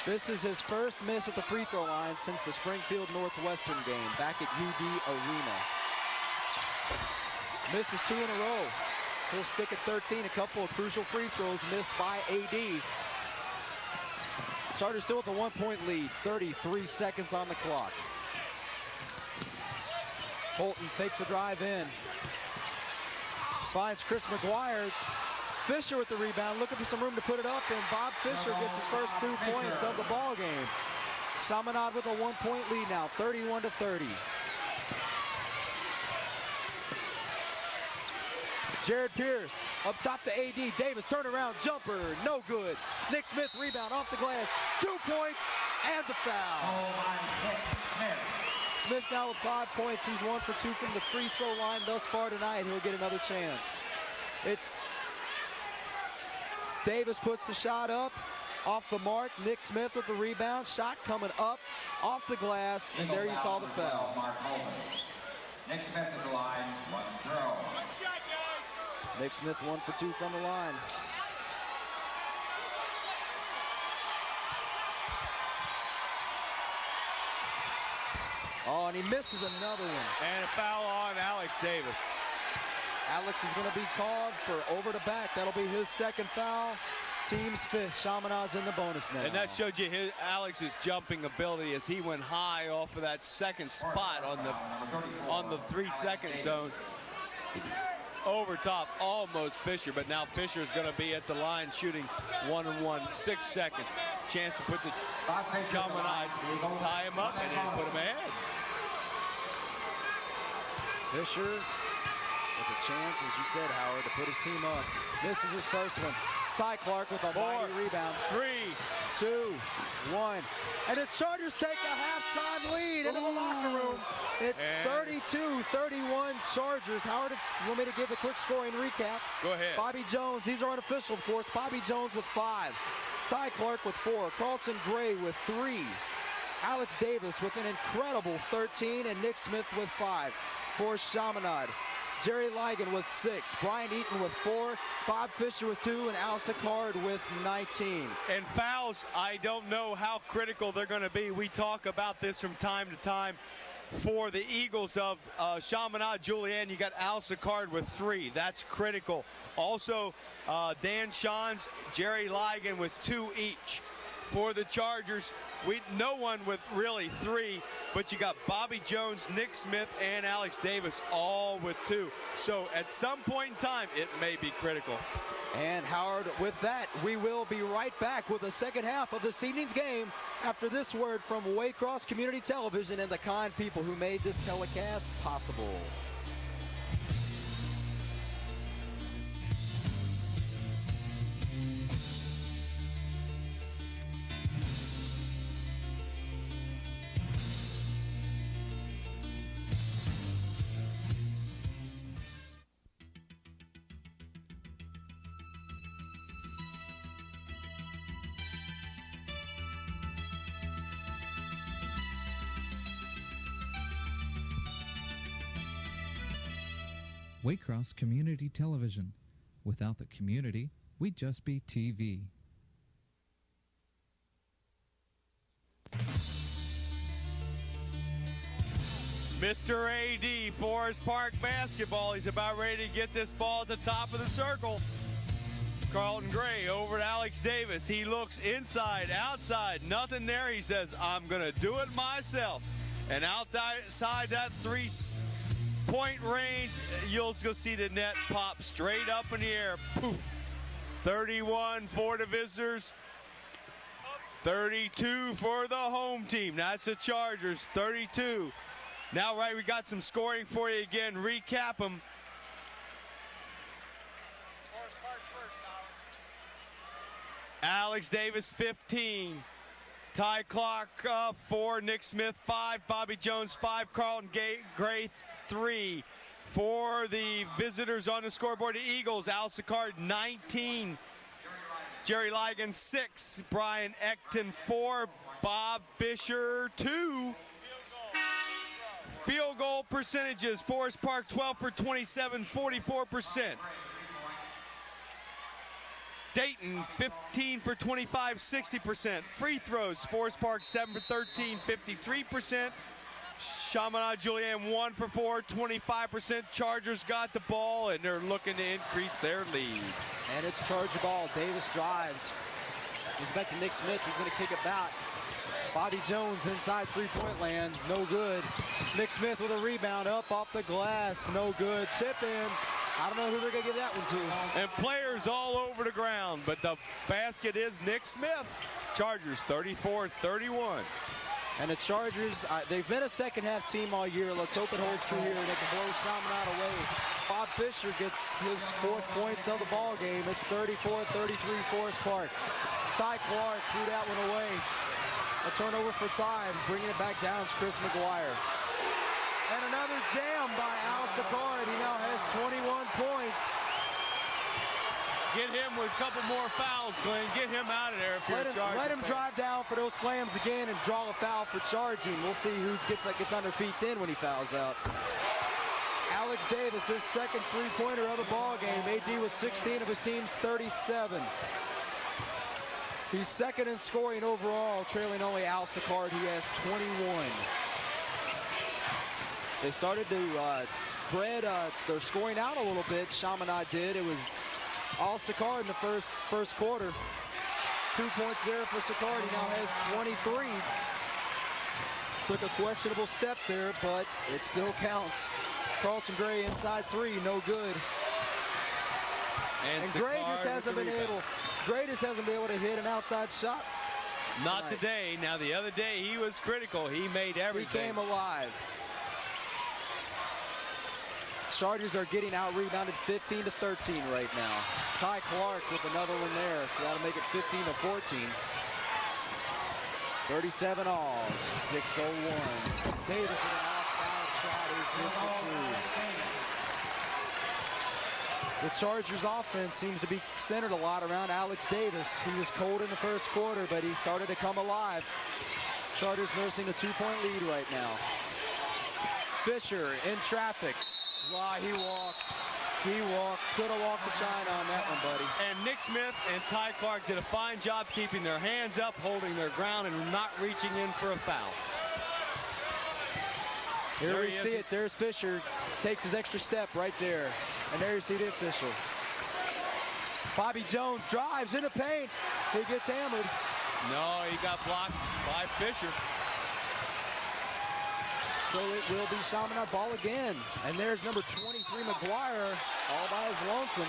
This is his first miss at the free throw line since the Springfield Northwestern game back at UD Arena. Misses 2 in a row. He'll stick at 13. A couple of crucial free throws missed by AD. Chargers still with a 1-point lead. 33 seconds on the clock. Holton fakes a drive in. Finds Chris McGuire. Fisher with the rebound, looking for some room to put it up, and Bob Fisher gets his first 2 points of the ball game. Chaminade with a 1-point lead now, 31-30. Jared Pierce up top to AD. Davis, turnaround jumper, no good. Nick Smith rebound off the glass, 2 points and the foul. Smith now with 5 points. He's 1 for 2 from the free throw line thus far tonight. He'll get another chance. It's Davis puts the shot up, off the mark. Nick Smith with the rebound. Shot coming up, off the glass, and there you saw the foul. Nick Smith at the line, 1 throw. Nick Smith 1 for 2 from the line. Oh, and he misses another one. And a foul on Alex Davis. Alex is going to be called for over the back. That'll be his second foul. Team's 5th. Chaminade's in the bonus now. And that showed you Alex's jumping ability as he went high off of that second spot on the 3-second zone. Over top, almost Fisher, but now Fisher's going to be at the line shooting 1-on-1, 6 seconds. Chance to put the Chaminade, tie him up and then put him ahead. Fisher with a chance, as you said, Howard, to put his team up. Misses his first one. Ty Clark with a mighty rebound. 3, 2, 1. And the Chargers take a halftime lead into the locker room. It's 32-31 Chargers. Howard, you want me to give a quick scoring recap? Go ahead. Bobby Jones, these are unofficial, of course. Bobby Jones with 5. Ty Clark with 4. Carlton Gray with 3. Alex Davis with an incredible 13. And Nick Smith with 5 for Chaminade. Jerry Ligon with 6, Brian Eaton with 4, Bob Fisher with 2, and Al Sicard with 19. And fouls, I don't know how critical they're going to be. We talk about this from time to time. For the Eagles of Chaminade-Julienne, you got Al Sicard with 3. That's critical. Also, Dan Shans, Jerry Ligon with 2 each. For the Chargers, no one with really 3, but you got Bobby Jones, Nick Smith, and Alex Davis all with 2. So at some point in time, it may be critical. And Howard, with that, we will be right back with the second half of this evening's game after this word from Waycross Community Television and the kind people who made this telecast possible. Waycross Community Television. Without the community, we'd just be TV. Mr. AD, Forest Park basketball. He's about ready to get this ball at the top of the circle. Carlton Gray over to Alex Davis. He looks inside, outside, nothing there. He says, I'm going to do it myself. And outside that 3-point range, you'll see the net pop straight up in the air. Poof. 31 for the visitors. 32 for the home team. That's the Chargers, 32. Now, right, we got some scoring for you again. Recap them. Alex Davis, 15. Ty Clark, 4. Nick Smith, 5. Bobby Jones, 5. Carlton Gray, 3. For the visitors on the scoreboard, the Eagles, Al Sicard, 19. Jerry Ligon, 6. Brian Eckton, 4. Bob Fisher, 2. Field goal percentages, Forest Park 12 for 27, 44%. Dayton 15 for 25, 60%. Free throws, Forest Park 7 for 13, 53%. Chaminade-Julienne 1 for 4, 25%. Chargers got the ball and they're looking to increase their lead. And it's Charger ball. Davis drives. He's back to Nick Smith. He's going to kick it back. Bobby Jones inside three-point land, no good. Nick Smith with a rebound up off the glass, no good. Tip in. I don't know who they're going to give that one to. And players all over the ground, but the basket is Nick Smith. Chargers 34-31. And the Chargers, they've been a second-half team all year. Let's hope it holds true here. They can blow Chaminade away. Bob Fisher gets his 4th points of the ball game. It's 34-33 Forest Park. Ty Clark threw that one away. A turnover for Ty. Bringing it back down is Chris McGuire. And another jam by Al Sicard. He now has 21 points. Get him with a couple more fouls, Glenn. Get him out of there if you're a Charger Let him fan. drive down for those slams again and draw a foul for charging. We'll see who gets on their feet then when he fouls out. Alex Davis, his 2nd three-pointer of the ball game. AD was 16 of his team's 37. He's 2nd in scoring overall, trailing only Al Sicard. He has 21. They started to spread their scoring out a little bit. Chaminade did. It was all Sicard in the first quarter. 2 points there for Sicard. He now has 23. Took a questionable step there, but it still counts. Carlton Gray inside 3, no good. And Gray just hasn't been able. Gray just hasn't been able to hit an outside shot. Not today. Now the other day he was critical. He made everything. He came alive. Chargers are getting out-rebounded 15-13 right now. Ty Clark with another one there, so that'll make it 15-14. 37 all, 6:01. Davis with an off-balance shot is good for 2. The Chargers offense seems to be centered a lot around Alex Davis. He was cold in the first quarter, but he started to come alive. Chargers nursing a 2-point lead right now. Fisher in traffic. Wow, he walked. Could have walked to China on that one, buddy. And Nick Smith and Ty Clark did a fine job keeping their hands up, holding their ground, and not reaching in for a foul. Here we see it. There's Fisher. Takes his extra step right there. And there you see the official. Bobby Jones drives in the paint. He gets hammered. No, he got blocked by Fisher. So it will be Chaminade ball again. And there's number 23, McGuire, all by his lonesome.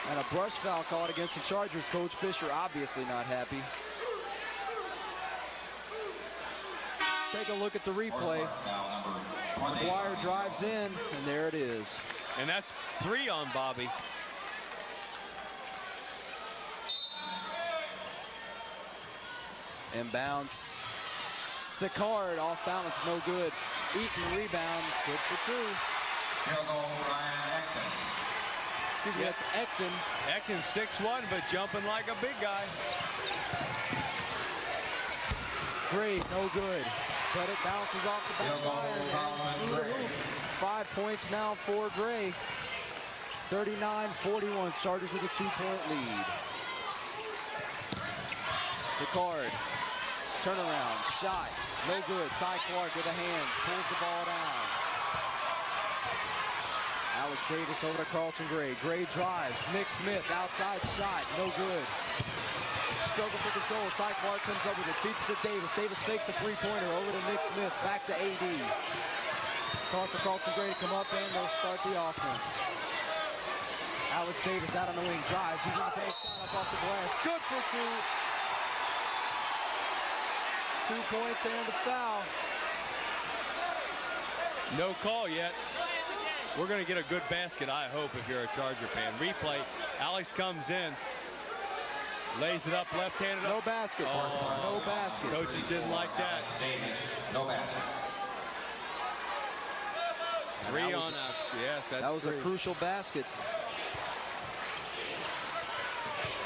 And a brush foul called against the Chargers. Coach Fisher obviously not happy. Take a look at the replay. McGuire drives in, and there it is. And that's 3 on Bobby. Inbounds. Sicard off balance, no good. Eaton rebound, good for 2. Field goal, Ryan Acton. Excuse me, that's Acton. Acton's 6'1", but jumping like a big guy. Gray, no good. But it bounces off the back wire. 5 points now for Gray. 39-41, Chargers with a 2-point lead. Sicard, turnaround, shot, no good. Ty Clark with a hand, pulls the ball down. Alex Davis over to Carlton Gray. Gray drives, Nick Smith, outside shot, no good. Struggle for control, Ty Clark comes over with it, feeds to Davis. Davis fakes a 3-pointer over to Nick Smith, back to AD. Call for Carlton Gray to come up and they'll start the offense. Alex Davis out on the wing, drives, he's in the paint, shot up off the glass, good for 2. 2 points and a foul. No call yet. We're going to get a good basket, I hope, if you're a Charger fan. Replay. Alex comes in. Lays it up left-handed. No basket. No basket. Coaches didn't like that. No basket. 3 on outs. Yes, that's that was 3. a crucial basket.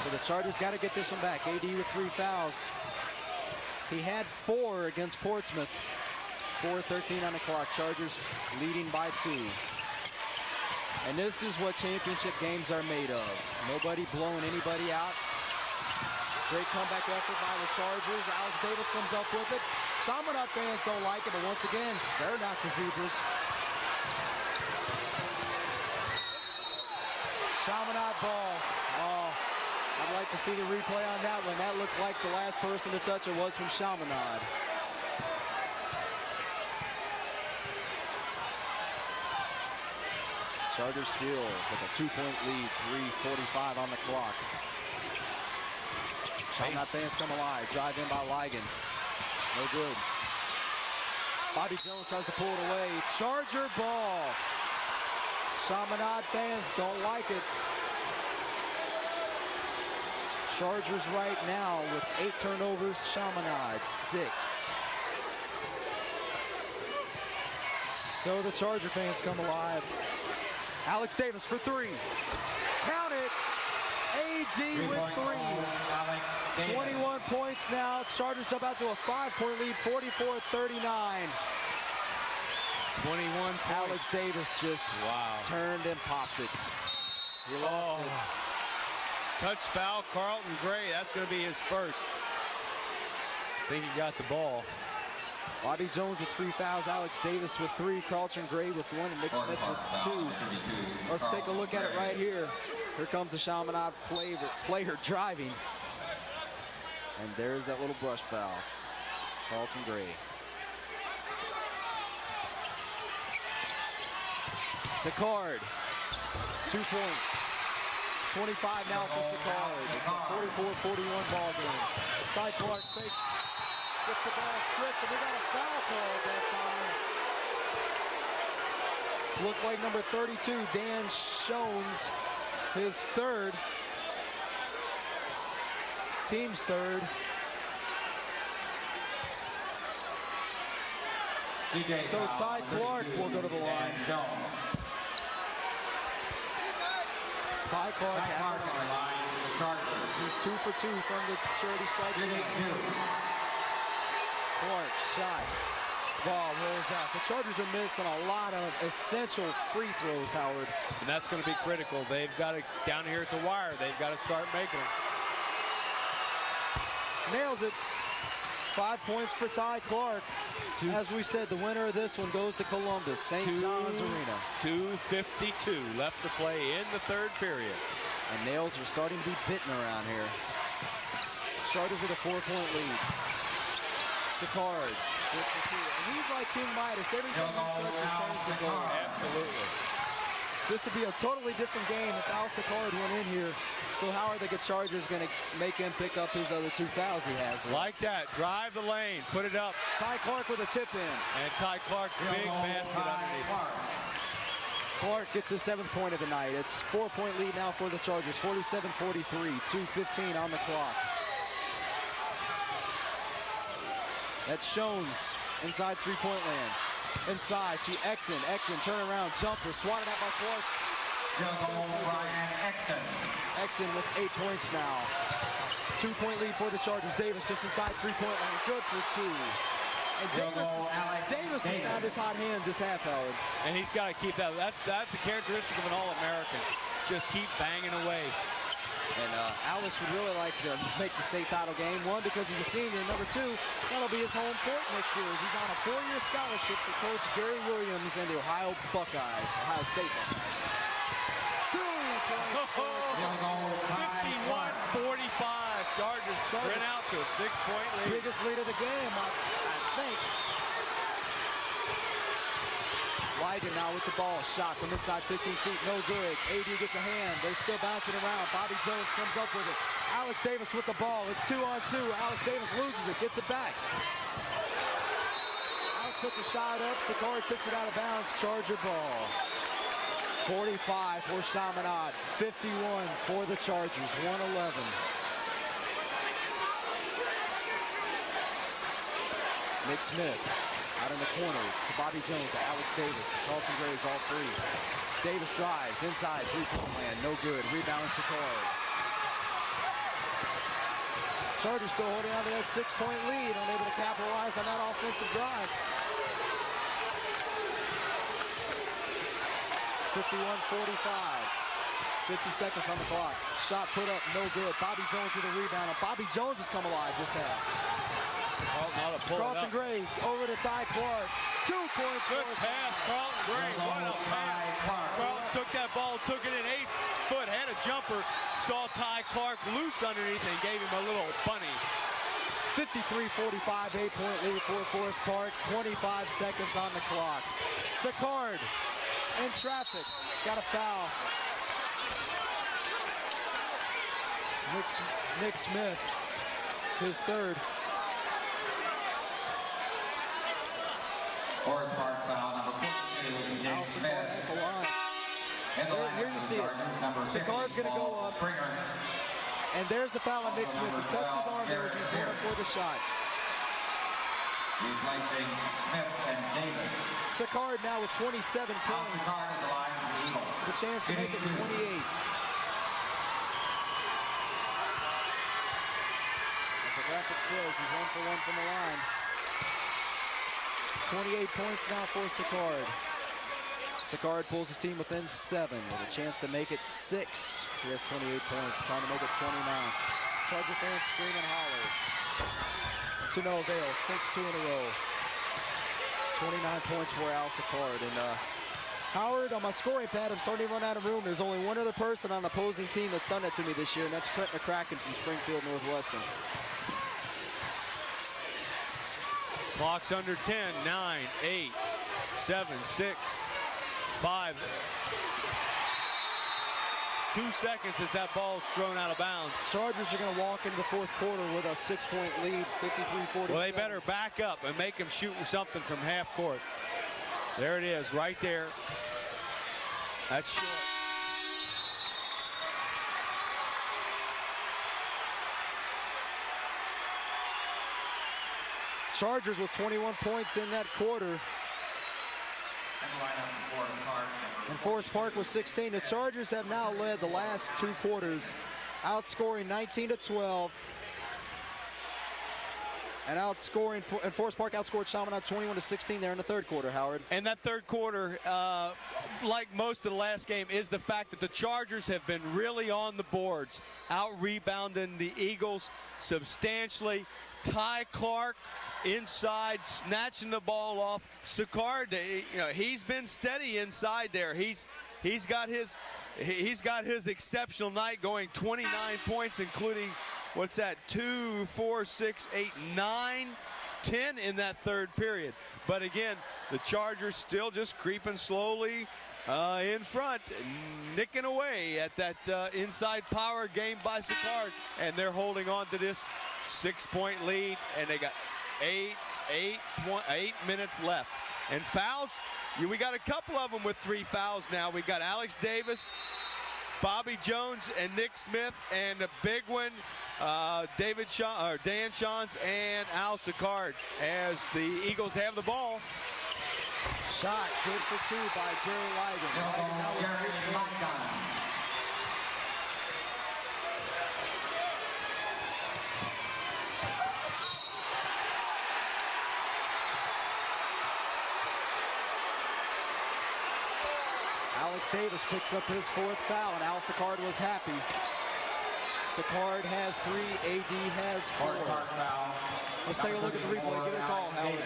So the Chargers got to get this one back. AD with 3 fouls. He had 4 against Portsmouth. 4:13 on the clock. Chargers leading by 2. And this is what championship games are made of. Nobody blowing anybody out. Great comeback effort by the Chargers. Alex Davis comes up with it. Chaminade fans don't like it, but once again, they're not the Zebras. Chaminade ball. Oh, I'd like to see the replay on that one. That looked like the last person to touch it was from Chaminade. Chargers still with a 2-point lead, 3:45 on the clock. Chaminade fans come alive. Drive in by Ligon. No good. Bobby Jones tries to pull it away. Charger ball. Chaminade fans don't like it. Chargers right now with 8 turnovers. Chaminade 6. So the Charger fans come alive. Alex Davis for 3. Count it. AD with 3. 21 points now. Chargers jump out to a 5-point lead, 44-39. 21 points. Alex Davis just turned and popped it. He lost it. Touch foul, Carlton Gray. That's going to be his first. I think he got the ball. Bobby Jones with 3 fouls, Alex Davis with 3, Carlton Gray with 1, and Nick Smith with 2. Let's take a look at it right here. Here comes the Chaminade player driving. And there's that little brush foul. Carlton Gray. Sicard, 2 points. 25 now for Sicard. It's a 44-41 ball game. Ty Clark fakes. Gets the ball stripped, and we got a foul call that time. Looked like number 32, Dan Shones, his 3rd. Team's 3rd. So Ty Clark will go to the line. Ty Clark, he's 2 for 2 from the charity stripe. Clark shot. Ball rolls out. The Chargers are missing a lot of essential free throws, Howard. And that's going to be critical. They've got to, down here at the wire, they've got to start making them. Nails it. 5 points for Ty Clark. As we said, the winner of this one goes to Columbus, St. John's Arena. 2:52 left to play in the 3rd period. And nails are starting to be bitten around here. Chargers with a 4-point lead. Sicard, and he's like King Midas. Every time he touches turns to gold. Absolutely. This would be a totally different game if Al Sicard went in here. So how are the Chargers going to make him pick up his other 2 fouls he has? Like that. Drive the lane. Put it up. Ty Clark with a tip in. And Ty Clark's big basket underneath. Clark gets his 7th point of the night. It's 4-point lead now for the Chargers. 47-43. 2:15 on the clock. That's Shones inside 3-point land. Inside to Ekton. Ekton turn around jumper swatted out by Clark. Ekton with 8 points now. 2-point lead for the Chargers. Davis just inside 3-point line. Good for 2. And Davis has found his hot hand this half, Howard. And he's got to keep that. That's a characteristic of an All-American. Just keep banging away. And Alex would really like to make the state title game. 1, because he's a senior. Number 2, that'll be his home court next year. He's on a 4-year scholarship for Coach Gary Williams and the Ohio Buckeyes, Ohio State Buckeyes. 2 points. 51-45. Chargers sprint out to a 6-point lead. Biggest lead of the game, I think. Ligon now with the ball. Shot from inside 15 feet. No good. AD gets a hand. They're still bouncing around. Bobby Jones comes up with it. Alex Davis with the ball. It's 2-on-2. Alex Davis loses it. Gets it back. Alex puts a shot up. Sicard takes it out of bounds. Charger ball. 45 for Chaminade. 51 for the Chargers. 111. Nick Smith. Out in the corner to Bobby Jones, to Alex Davis. Carlton Gray is all 3. Davis drives inside 3-point land. No good. Rebound Sicard. Chargers still holding on to that 6-point lead. Unable to capitalize on that offensive drive. 51-45. 50 seconds on the clock. Shot put up, no good. Bobby Jones with a rebound. Bobby Jones has come alive this half. Carlton Gray over to Ty Clark. 2 points. Good pass, Carlton Gray. What a pass. Carlton took that ball, took it in 8 foot, had a jumper, saw Ty Clark loose underneath and gave him a little bunny. 53-45, 8-point lead for Forest Park. 25 seconds on the clock. Sicard in traffic. Got a foul. Nick Smith his third. Forest Park foul number 42, Nick Al Sicard Smith. at the line. In the line Here you see it. Sicard's going to go up. Springer. And there's the foul on Nick Smith. He touched his arm there as he's going up for the shot. Replacing Smith and Davis. Sicard now with 27 Al points. Sicard is the line for the Eagles. The chance to make it 28. As the graphic shows, he's 1 for 1 from the line. 28 points now for Sicard. Sicard pulls his team within 7 with a chance to make it 6. He has 28 points, trying to make it 29. Charger fans scream and holler. To no avail, 6-2 in a row. 29 points for Al Sicard. And Howard, on my scoring pad, I'm starting to run out of room. There's only one other person on the opposing team that's done that to me this year, and that's Trent McCracken from Springfield Northwestern. Clock's under 10, 9, 8, 7, 6, 5. 2 seconds as that ball's thrown out of bounds. Chargers are going to walk into the fourth quarter with a 6-point lead, 53-47. Well, they better back up and make him shoot something from half court. There it is, right there. That's short. Chargers with 21 points in that quarter. And Forest Park with 16. The Chargers have now led the last 2 quarters, outscoring 19-12. And outscoring, and Forest Park outscored Chaminade 21-16 there in the third quarter, Howard. And that third quarter, like most of the last game, is the fact that the Chargers have been really on the boards, out-rebounding the Eagles substantially. Ty Clark inside, snatching the ball off. Sicard, he's been steady inside there. He's got his exceptional night, going 29 points, including, what's that, 2, 4, 6, 8, 9, 10 in that third period. But again, the Chargers still just creeping slowly in front, nicking away at that inside power game by Sicard, and they're holding on to this 6-point lead, and they got 8 minutes left. And fouls, we got a couple of them with 3 fouls now. We got Alex Davis, Bobby Jones, and Nick Smith, and a big one, Dan Shans and Al Sicard, as the Eagles have the ball. Shot good for 2 by Jerry Ligon. Alex Davis picks up his 4th foul, and Al Sicard was happy. Sicard has 3, AD has 4. Let's take a look at the replay. Give it a call, Howard.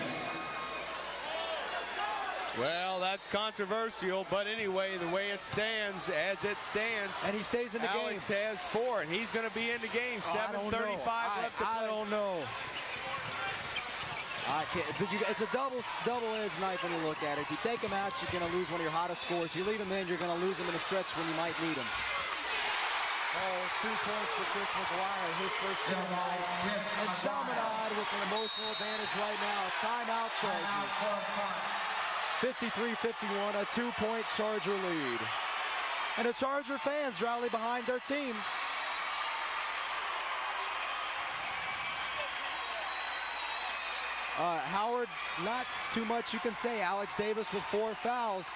Well, that's controversial, but anyway, the way it stands, as it stands, and he stays in the game. Alex has 4, and he's going to be in the game. 7:35 left to play. I don't know. I can't. It's a double-edged knife when you look at it. If you take him out, you're going to lose one of your hottest scores. If you leave him in, you're going to lose him in a stretch when you might need him. Oh, 2 points for Chris McGuire, his first game of the night. And Chaminade with an emotional advantage right now. Timeout Chargers. 53-51, a 2-point Charger lead. And the Charger fans rally behind their team. Howard, not too much you can say. Alex Davis with 4 fouls.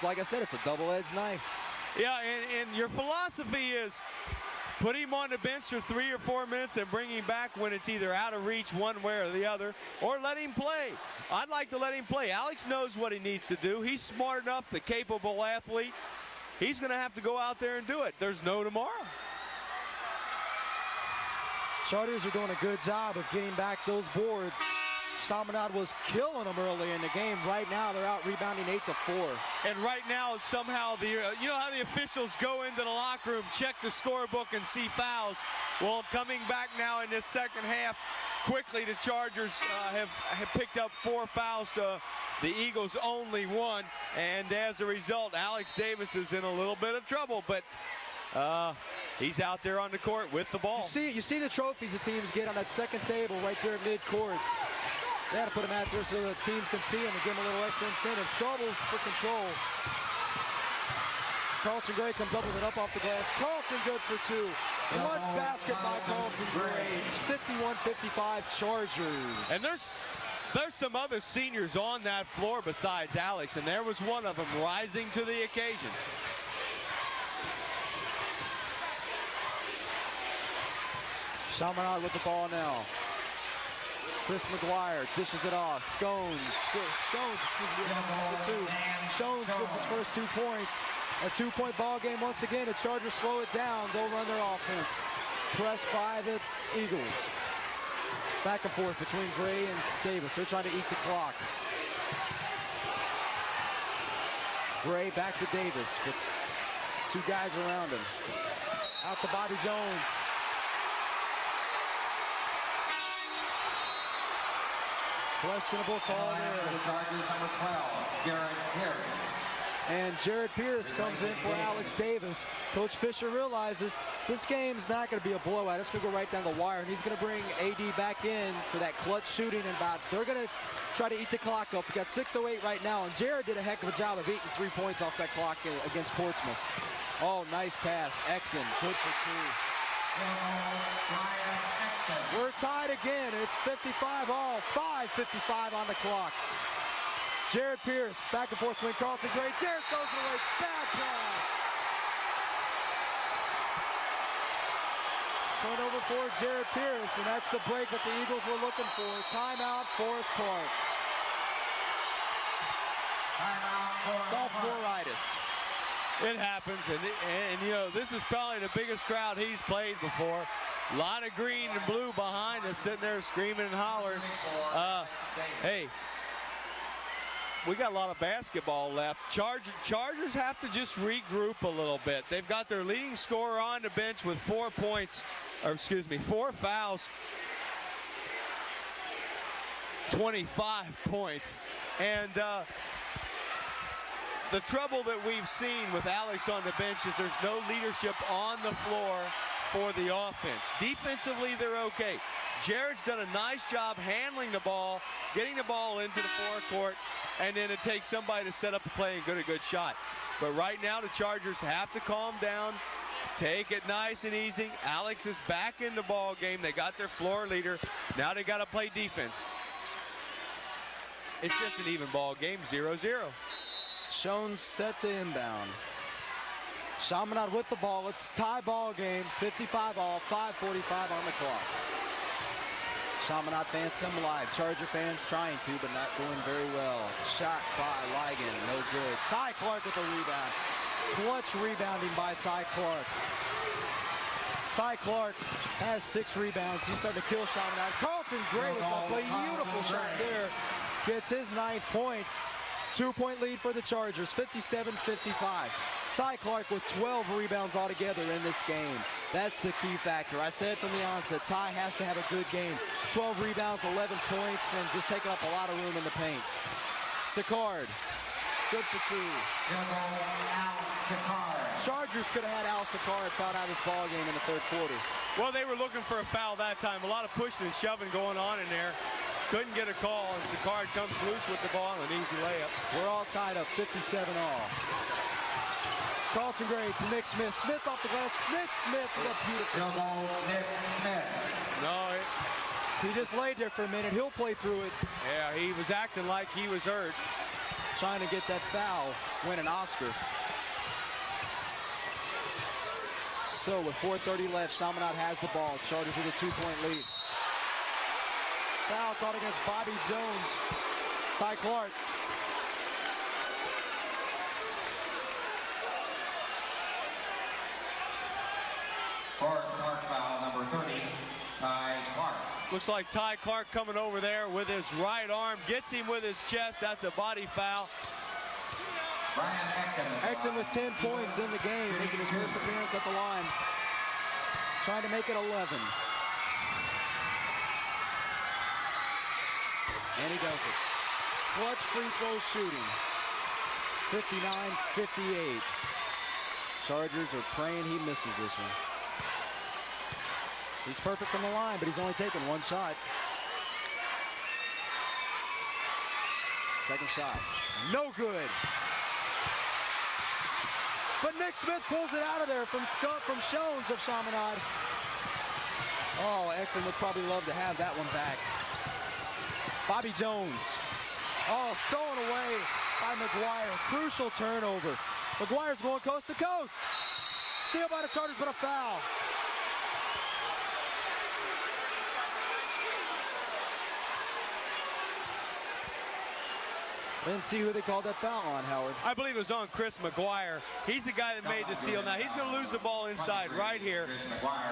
Like I said, it's a double-edged knife. Yeah, and your philosophy is put him on the bench for 3 or 4 minutes and bring him back when it's either out of reach one way or the other, or let him play. I'd like to let him play. Alex knows what he needs to do. He's smart enough, the capable athlete. He's going to have to go out there and do it. There's no tomorrow. Chargers are doing a good job of getting back those boards. Chaminade was killing them early in the game. Right now, they're out rebounding 8-4. And right now, somehow, you know how the officials go into the locker room, check the scorebook, and see fouls? Well, coming back now in this second half, quickly the Chargers have picked up 4 fouls to the Eagles only 1. And as a result, Alex Davis is in a little bit of trouble. But he's out there on the court with the ball. You see the trophies the teams get on that second table right there at midcourt. They had to put them out there so the teams can see them and give them a little extra incentive. Troubles for control. Carlton Gray comes up with it up off the glass. Carlton good for two. Clutch basket by Carlton Gray. It's 51-55 Chargers. And there's some other seniors on that floor besides Alex, and there was one of them rising to the occasion. Chaminade with the ball now. Chris McGuire dishes it off. Schones gets his first 2 points. A 2-point ball game once again. The Chargers slow it down. They'll run their offense. Pressed by the Eagles. Back and forth between Gray and Davis. They're trying to eat the clock. Gray back to Davis with 2 guys around him. Out to Bobby Jones. Questionable call there. Chargers number 12, Jared Pierce. And Jared Pierce comes in for Alex Davis. Coach Fisher realizes this game's not going to be a blowout. It's going to go right down the wire, and he's going to bring AD back in for that clutch shooting. And they're going to try to eat the clock up. We got 6:08 right now, and Jared did a heck of a job of eating 3 points off that clock against Portsmouth. Oh, nice pass. Exton, good for 2. We're tied again. It's 55 all. 5:55 on the clock. Jared Pierce back and forth between Carlton Gray. Jared goes away. Bad pass. Turnover for Jared Pierce, and that's the break that the Eagles were looking for. Timeout, Forest Park. Sophomore-itis. It happens, and you know, this is probably the biggest crowd he's played before. A lot of green and blue behind us sitting there screaming and hollering. Hey, we got a lot of basketball left. Chargers have to just regroup a little bit. They've got their leading scorer on the bench with 4 fouls, 25 points. And the trouble that we've seen with Alex on the bench is there's no leadership on the floor for the offense. Defensively, they're okay. Jared's done a nice job handling the ball, getting the ball into the forecourt, and then it takes somebody to set up the play and get a good shot. But right now, the Chargers have to calm down, take it nice and easy. Alex is back in the ball game. They got their floor leader. Now they got to play defense. It's just an even ball game, 0-0. Schoen set to inbound. Chaminade with the ball. It's tie ball game. 55 all. 5:45 on the clock. Chaminade fans come alive. Charger fans trying to, but not doing very well. Shot by Ligon, no good. Ty Clark with a rebound. Clutch rebounding by Ty Clark. Ty Clark has 6 rebounds. He's starting to kill Chaminade. Carlton Gray with a beautiful shot there. Gets his 9th point. 2-point lead for the Chargers, 57-55. Ty Clark with 12 rebounds altogether in this game. That's the key factor. I said from the onset, Ty has to have a good game. 12 rebounds, 11 points, and just taking up a lot of room in the paint. Sicard, good for 2. Chargers could have had Al Sicard fouled out of this ball game in the 3rd quarter. Well, they were looking for a foul that time. A lot of pushing and shoving going on in there. Couldn't get a call, and Sicard comes loose with the ball, an easy layup. We're all tied up, 57 all. Carlton Gray to Nick Smith. Smith off the glass. Nick Smith with a beautiful. No, he just laid there for a minute. He'll play through it. Yeah, he was acting like he was hurt. Trying to get that foul, win an Oscar. So with 4:30 left, Chaminade has the ball. Chargers with a 2-point lead. Foul called against Bobby Jones. Ty Clark. Forest Park foul number 30, Ty Clark. Looks like Ty Clark coming over there with his right arm. Gets him with his chest. That's a body foul. Brian Exton with 10 points in the game, making his first appearance at the line. Trying to make it 11. And he does it. Clutch free throw shooting. 59-58. Chargers are praying he misses this one. He's perfect from the line, but he's only taken one shot. Second shot, no good. But Nick Smith pulls it out of there from Shones of Chaminade. Oh, Ekman would probably love to have that one back. Bobby Jones. Oh, stolen away by McGuire. Crucial turnover. McGuire's going coast to coast. Steal by the Chargers, but a foul. Didn't see who they called that foul on, Howard. I believe it was on Chris McGuire. He's the guy that made the steal. Now, he's going to lose the ball inside right here.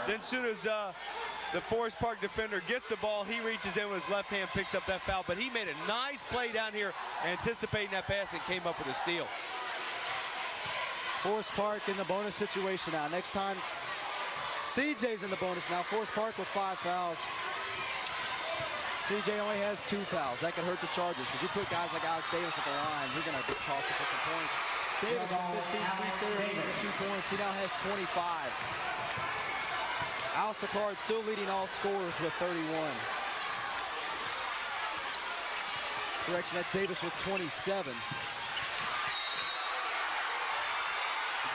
Then as soon as the Forest Park defender gets the ball, he reaches in with his left hand, picks up that foul. But he made a nice play down here, anticipating that pass, and came up with a steal. Forest Park in the bonus situation now. Next time, CJ's in the bonus now. Forest Park with 5 fouls. CJ only has 2 fouls. That could hurt the Chargers. If you put guys like Alex Davis at the line, you're going to get caught for some points. Davis with 15 free throws and 2 points. He now has 25. Al Sicard still leading all scorers with 31. Correction, that's Davis with 27.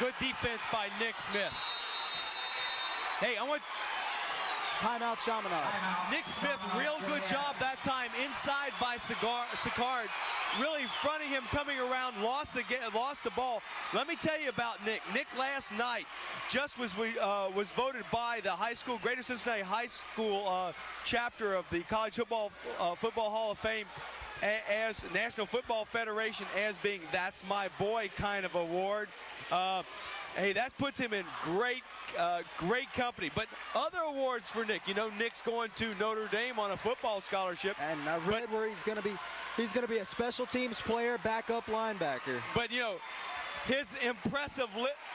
Good defense by Nick Smith. Hey, I want... Timeout, Chaminade. Nick Smith, real good job that time inside by Sicard. Really fronting him, coming around, lost the ball. Let me tell you about Nick. Nick last night just was voted by the high school, Greater Cincinnati High School chapter of the College Football Hall of Fame as National Football Federation as being "That's My Boy" kind of award. Hey, that puts him in great company. But other awards for Nick. You know, Nick's going to Notre Dame on a football scholarship. And I read where he's going to be a special teams player, backup linebacker. But, you know, his impressive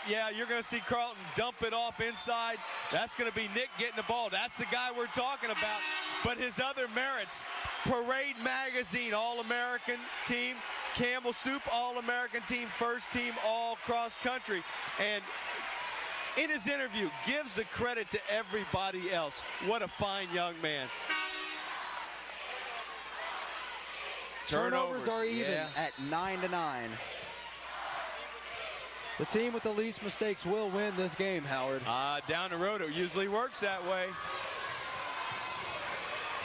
yeah, you're going to see Carlton dump it off inside. That's going to be Nick getting the ball. That's the guy we're talking about. But his other merits, Parade Magazine All-American team, Campbell Soup All-American team, first team all cross country. And in his interview, gives the credit to everybody else. What a fine young man. Turnovers are even at 9-9. The team with the least mistakes will win this game, Howard. Down the road, it usually works that way.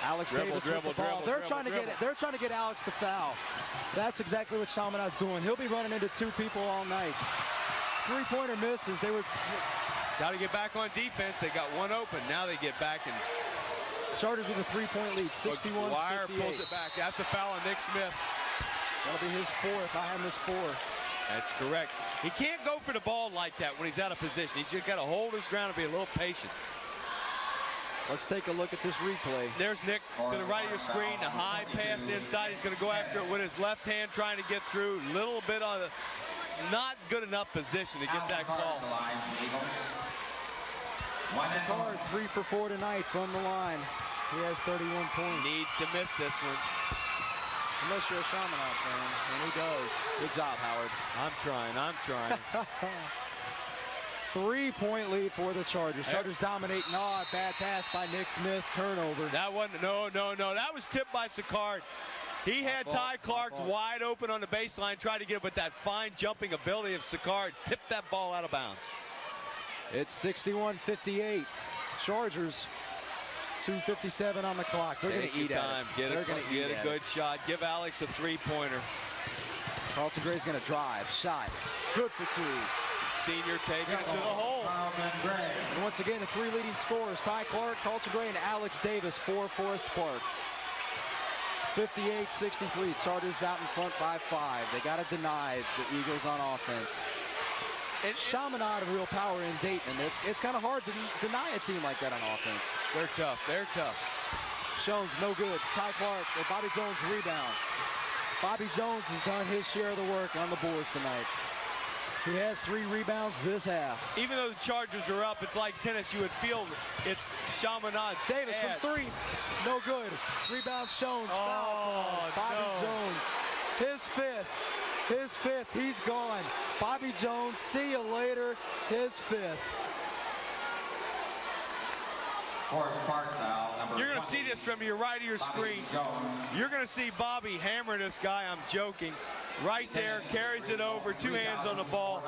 Alex Davis with the ball. They're trying to get Alex to foul. That's exactly what Chaminade's doing. He'll be running into 2 people all night. 3-pointer misses. They would got to get back on defense. They got one open. Now they get back and Chargers with a 3-point lead, 61-58. Wire pulls it back. That's a foul on Nick Smith. That'll be his 4th. I have his 4. That's correct. He can't go for the ball like that when he's out of position. He's just got to hold his ground and be a little patient. Let's take a look at this replay. There's Nick to the right of your screen, a high pass inside. He's going to go after it with his left hand, trying to get through. Little bit on a not good enough position to get that ball. Sicard 3 for 4 tonight from the line. He has 31 points. Needs to miss this one. Unless you're a Chaminade fan, and he does. Good job, Howard. I'm trying. 3-point lead for the Chargers. Chargers dominating. Oh, bad pass by Nick Smith. Turnover. That one, no. That was tipped by Sicard. He had Ty Clark wide open on the baseline, tried to get it, but that fine jumping ability of Sicard tipped that ball out of bounds. It's 61-58. Chargers, 2:57 on the clock. They're going to eat time. Get a good shot. Give Alex a 3-pointer. Carlton Gray's going to drive. Shot. Good for 2. Senior taking it to the hole. And once again, the 3 leading scorers, Ty Clark, Carlton Gray, and Alex Davis for Forest Park. 58-63. Chargers out in front by 5. They got to deny the Eagles on offense. And Chaminade, real power in Dayton. It's kind of hard to deny a team like that on offense. They're tough. Jones, no good. Ty Clark, or Bobby Jones rebound. Bobby Jones has done his share of the work on the boards tonight. He has 3 rebounds this half. Even though the Chargers are up, it's like tennis. You would feel it's Chaminade's. Davis from 3, no good. Rebound Jones. Bobby Jones, his 5th. He's gone. Bobby Jones, see you later. His 5th. Forest Park foul, number You're going to see 20. this from your right of your screen. Jones. You're going to see Bobby hammer this guy. I'm joking. Right there, carries it over, 2 hands on the ball.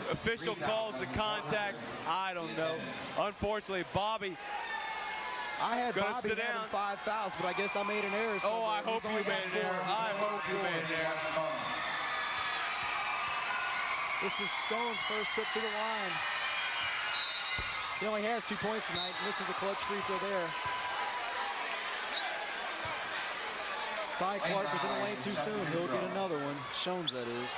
Official calls the contact. I don't know. Unfortunately, Bobby I had gonna Bobby sit having down. 5 fouls, but I guess I made an error. Oh, I somewhere. hope He's you only got made an error. 4. I hope you made an error. This is Stone's first trip to the line. He only has 2 points tonight, and this is a clutch free throw there. Ty Clark was in the lane too soon. He'll get another one. Shones, that is.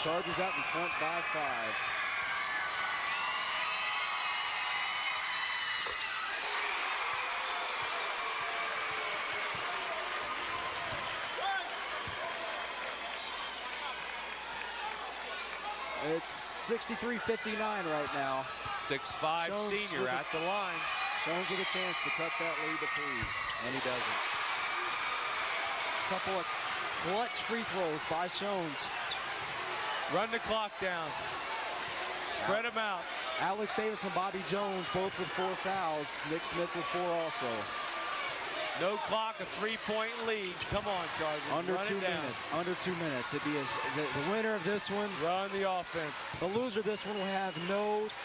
Chargers out in front by 5. It's 63-59 right now. 6'5" Jones senior with at the line. Jones with a chance to cut that lead to 3, and he doesn't. Couple of clutch free throws by Jones. Run the clock down. Spread them out. Alex Davis and Bobby Jones both with 4 fouls. Nick Smith with 4 also. No clock, a 3-point lead. Come on, Chargers. Under Run 2 it down. minutes. Under 2 minutes. It'd be the winner of this one. Run the offense. The loser of this one will have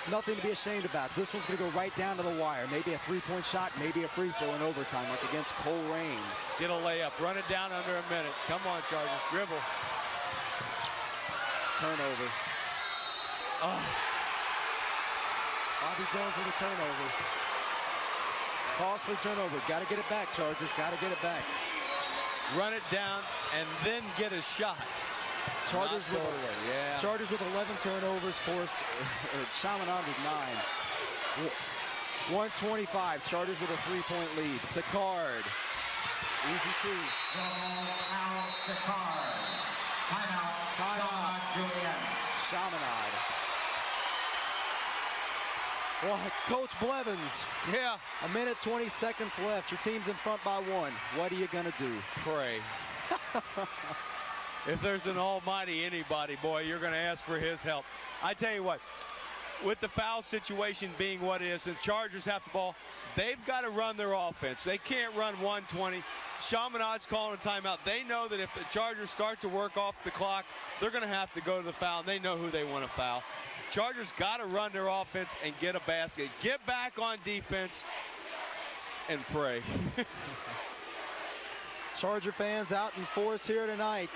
nothing to be ashamed about. This one's going to go right down to the wire. Maybe a 3-point shot, maybe a free throw in overtime, like against Cole Rain. Get a layup. Run it down under a minute. Come on, Chargers. Dribble. Turnover. Oh. Bobby Jones with a turnover. Costly turnover. Got to get it back, Chargers. Got to get it back. Run it down and then get a shot. Chargers Not throw away. Yeah. Chargers with 11 turnovers. Chaminade with 9. 125. Chargers with a 3-point lead. Sicard. Easy 2. Timeout. Julienne. Chaminade. Well, Coach Blevins. Yeah. A minute 20 seconds left. Your team's in front by 1. What are you going to do? Pray. If there's an almighty anybody, boy, you're going to ask for his help. I tell you what, with the foul situation being what it is, and Chargers have the ball, they've got to run their offense. They can't run 120. Chaminade's calling a timeout. They know that if the Chargers start to work off the clock, they're going to have to go to the foul. They know who they want to foul. Chargers got to run their offense and get a basket. Get back on defense and pray. Charger fans out in force here tonight,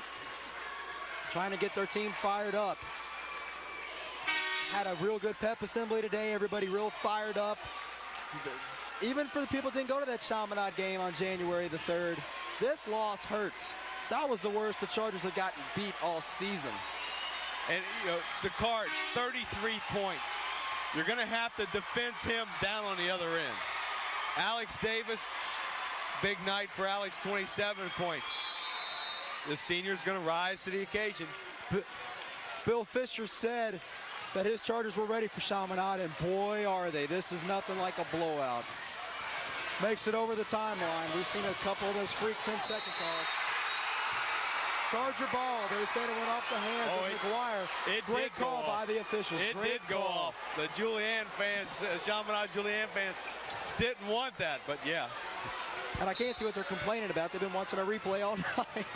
trying to get their team fired up. Had a real good pep assembly today. Everybody real fired up. Even for the people who didn't go to that Chaminade game on January the 3rd, this loss hurts. That was the worst the Chargers have gotten beat all season. And, you know, Sicard, 33 points. You're going to have to defense him down on the other end. Alex Davis, big night for Alex, 27 points. The senior's going to rise to the occasion. Bill Fisher said that his Chargers were ready for Chaminade, and boy, are they. This is nothing like a blowout. Makes it over the timeline. We've seen a couple of those freak 10-second calls. Charger ball. They said it went off the hands of McGuire. Great call by the officials. It did go off. The Julienne fans, Chaminade-Julienne fans, didn't want that, but yeah. And I can't see what they're complaining about. They've been watching a replay all night.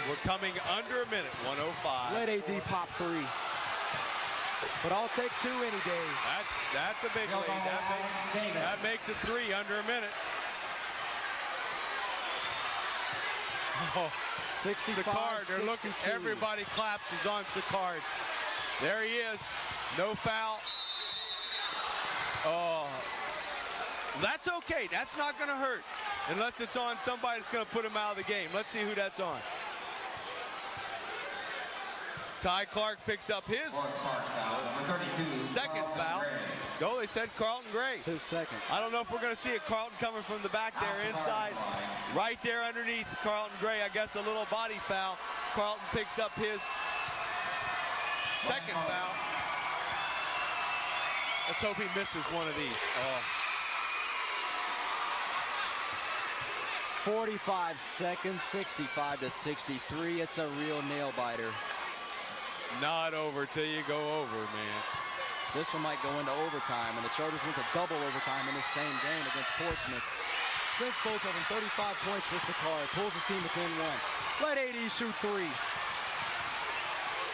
We're coming under a minute, 105. Let AD pop 3. But I'll take 2 any day. That's a big lead. That makes it 3 under a minute. Oh, 65, Sicard, they're looking, 62. everybody claps is on Sicard. There he is, no foul. Oh, that's okay, that's not gonna hurt unless it's on somebody that's gonna put him out of the game. Let's see who that's on. Ty Clark picks up his second foul. No, they said Carlton Gray. It's his second. I don't know if we're going to see a Carlton coming from the back there inside. Right there underneath Carlton Gray, I guess a little body foul. Carlton picks up his second foul. Let's hope he misses one of these. Oh. 45 seconds, 65 to 63. It's a real nail biter. Not over till you go over, man. This one might go into overtime, and the Chargers went to double overtime in this same game against Portsmouth. Since both of them, 35 points for Sakari. Pulls his team within one. Let AD shoot three.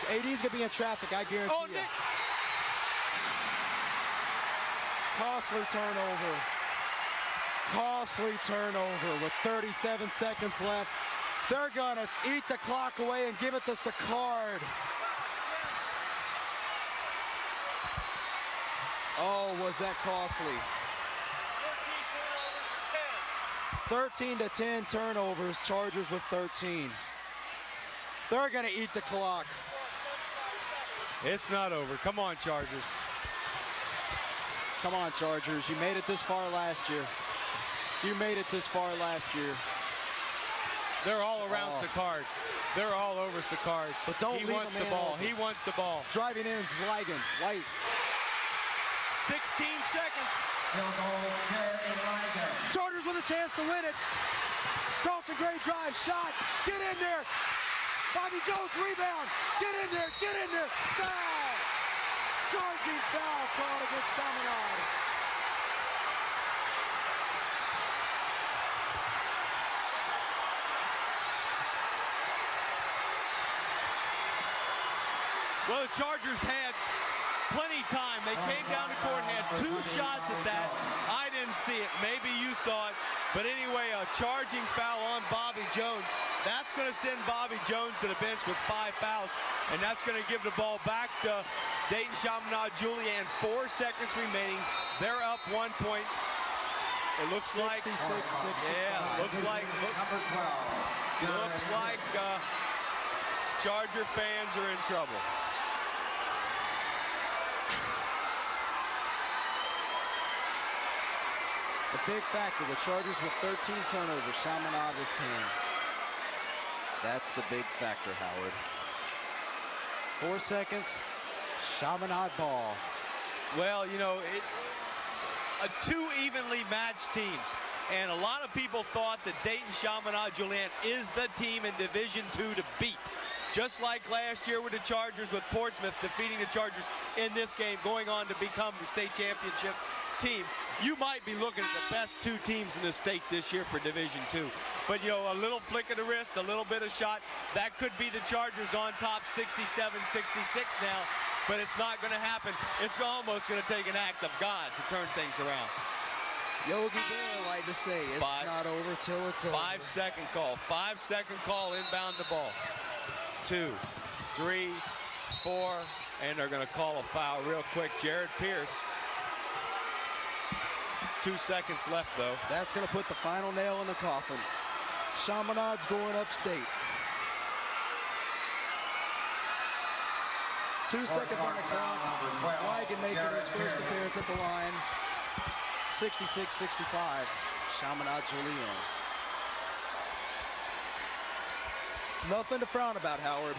AD's going to be in traffic, I guarantee you. Costly turnover. Costly turnover with 37 seconds left. They're going to eat the clock away and give it to Sakari. Oh, was that costly? 13 to 10 turnovers, Chargers with 13. They're going to eat the clock. It's not over. Come on, Chargers. Come on, Chargers. You made it this far last year. You made it this far last year. They're all around Sakari. They're all over Sakari. But don't he leave wants him the ball. He wants the ball. Driving in is Ligon. White. 16 seconds. Chargers with a chance to win it. Carlton Gray drive, shot. Get in there. Bobby Jones rebound. Get in there. Get in there. Foul. Charging foul called against Chaminade. Well, the Chargers had plenty of time. They came down the court, had 2 shots at that. I didn't see it. Maybe you saw it. But anyway, a charging foul on Bobby Jones. That's going to send Bobby Jones to the bench with 5 fouls. And that's going to give the ball back to Dayton Chaminade-Julienne. 4 seconds remaining. They're up 1 point. It looks 66, like, 65. yeah, looks like Charger fans are in trouble. The big factor, the Chargers with 13 turnovers, Chaminade with 10. That's the big factor, Howard. 4 seconds, Chaminade ball. Well, you know, two evenly matched teams. And a lot of people thought that Dayton Chaminade-Julienne is the team in Division II to beat. Just like last year with the Chargers, with Portsmouth defeating the Chargers in this game, going on to become the state championship team. You might be looking at the best 2 teams in the state this year for Division II. But, you know, a little flick of the wrist, a little bit of shot, that could be the Chargers on top 67-66 now. But it's not going to happen. It's almost going to take an act of God to turn things around. Yogi Bear like to say, it's not over till it's over. 5-second call. 5-second call, inbound the ball. 2, 3, 4, and they're going to call a foul real quick. Jared Pierce. 2 seconds left, though. That's going to put the final nail in the coffin. Chaminade's going upstate. 2 seconds on the clock. Ligon making his first appearance at the line. 66-65, Chaminade-Julienne. Nothing to frown about, Howard.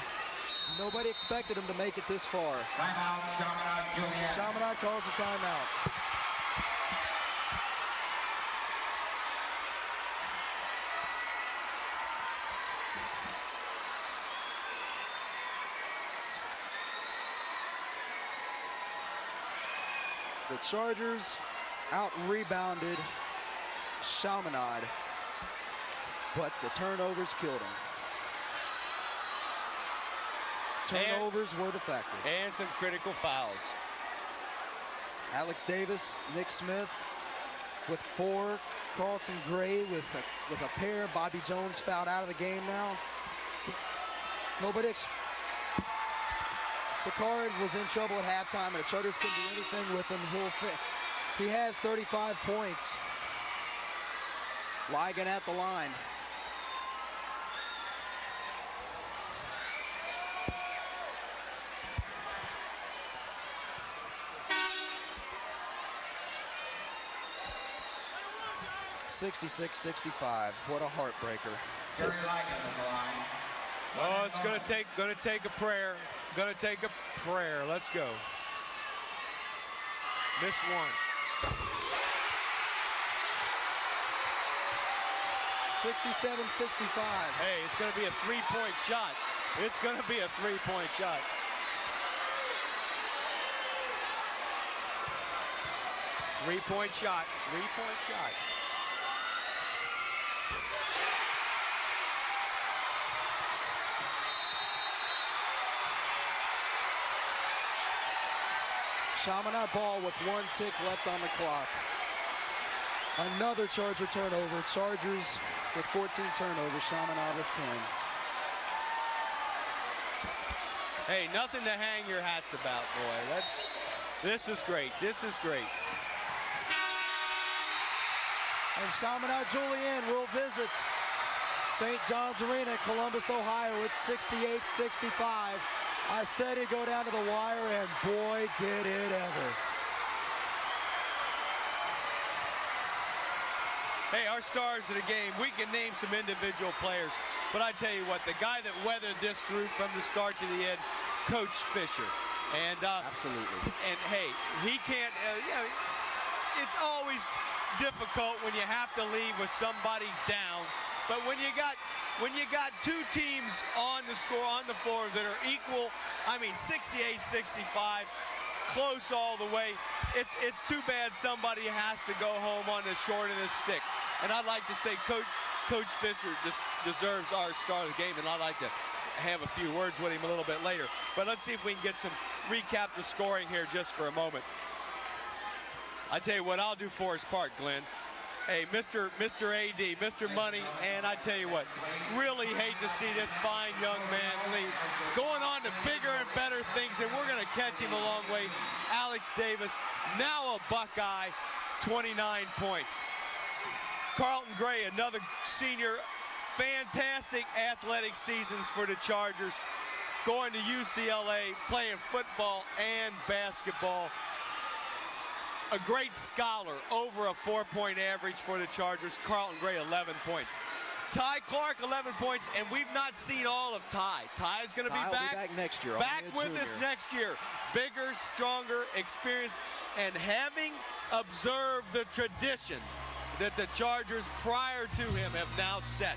Nobody expected him to make it this far. Timeout, Chaminade-Julienne. Chaminade calls the timeout. The Chargers out-rebounded Chaminade, but the turnovers killed them. Turnovers were the factor. And some critical fouls. Alex Davis, Nick Smith with 4. Carlton Gray with a pair. Bobby Jones fouled out of the game now. Nobody. Sakari was in trouble at halftime, and the Chargers couldn't do anything with him. He has 35 points. Ligon at the line. (66-65). What a heartbreaker. Very Ligon on the line. Oh, it's gonna take a prayer. Gonna take a prayer. Let's go. Missed one. 67-65. Hey, it's gonna be a 3-point shot. It's gonna be a 3-point shot. Three-point shot. Three-point shot. Chaminade ball with 1 tick left on the clock. Another Charger turnover. Chargers with 14 turnovers. Chaminade with 10. Hey, nothing to hang your hats about, boy. This is great. This is great. And Chaminade-Julienne will visit St. John's Arena in Columbus, Ohio. It's 68-65. I said it'd go down to the wire, and boy, did it ever. Hey, our stars of the game, we can name some individual players, but I tell you what, the guy that weathered this through from the start to the end, Coach Fisher. And absolutely. And hey, he can't, it's always difficult when you have to leave with somebody down, but when you got two teams on the floor that are equal, I mean 68-65, close all the way, it's too bad somebody has to go home on the short of the stick. And I'd like to say Coach Fisher deserves our star of the game, and I'd like to have a few words with him a little bit later. But let's see if we can get some recap the scoring here just for a moment. I tell you what, I'll do Forest Park, Glenn. Hey, Mr. AD, Mr. Money, and I tell you what, really hate to see this fine young man leave. Going on to bigger and better things, and we're going to catch him a long way. Alex Davis, now a Buckeye, 29 points. Carlton Gray, another senior, fantastic athletic seasons for the Chargers. Going to UCLA, playing football and basketball. A great scholar, over a 4-point average for the Chargers. Carlton Gray, 11 points. Ty Clark, 11 points, and we've not seen all of Ty. Ty is going to be back next year. Back with us next year. Bigger, stronger, experienced, and having observed the tradition that the Chargers prior to him have now set.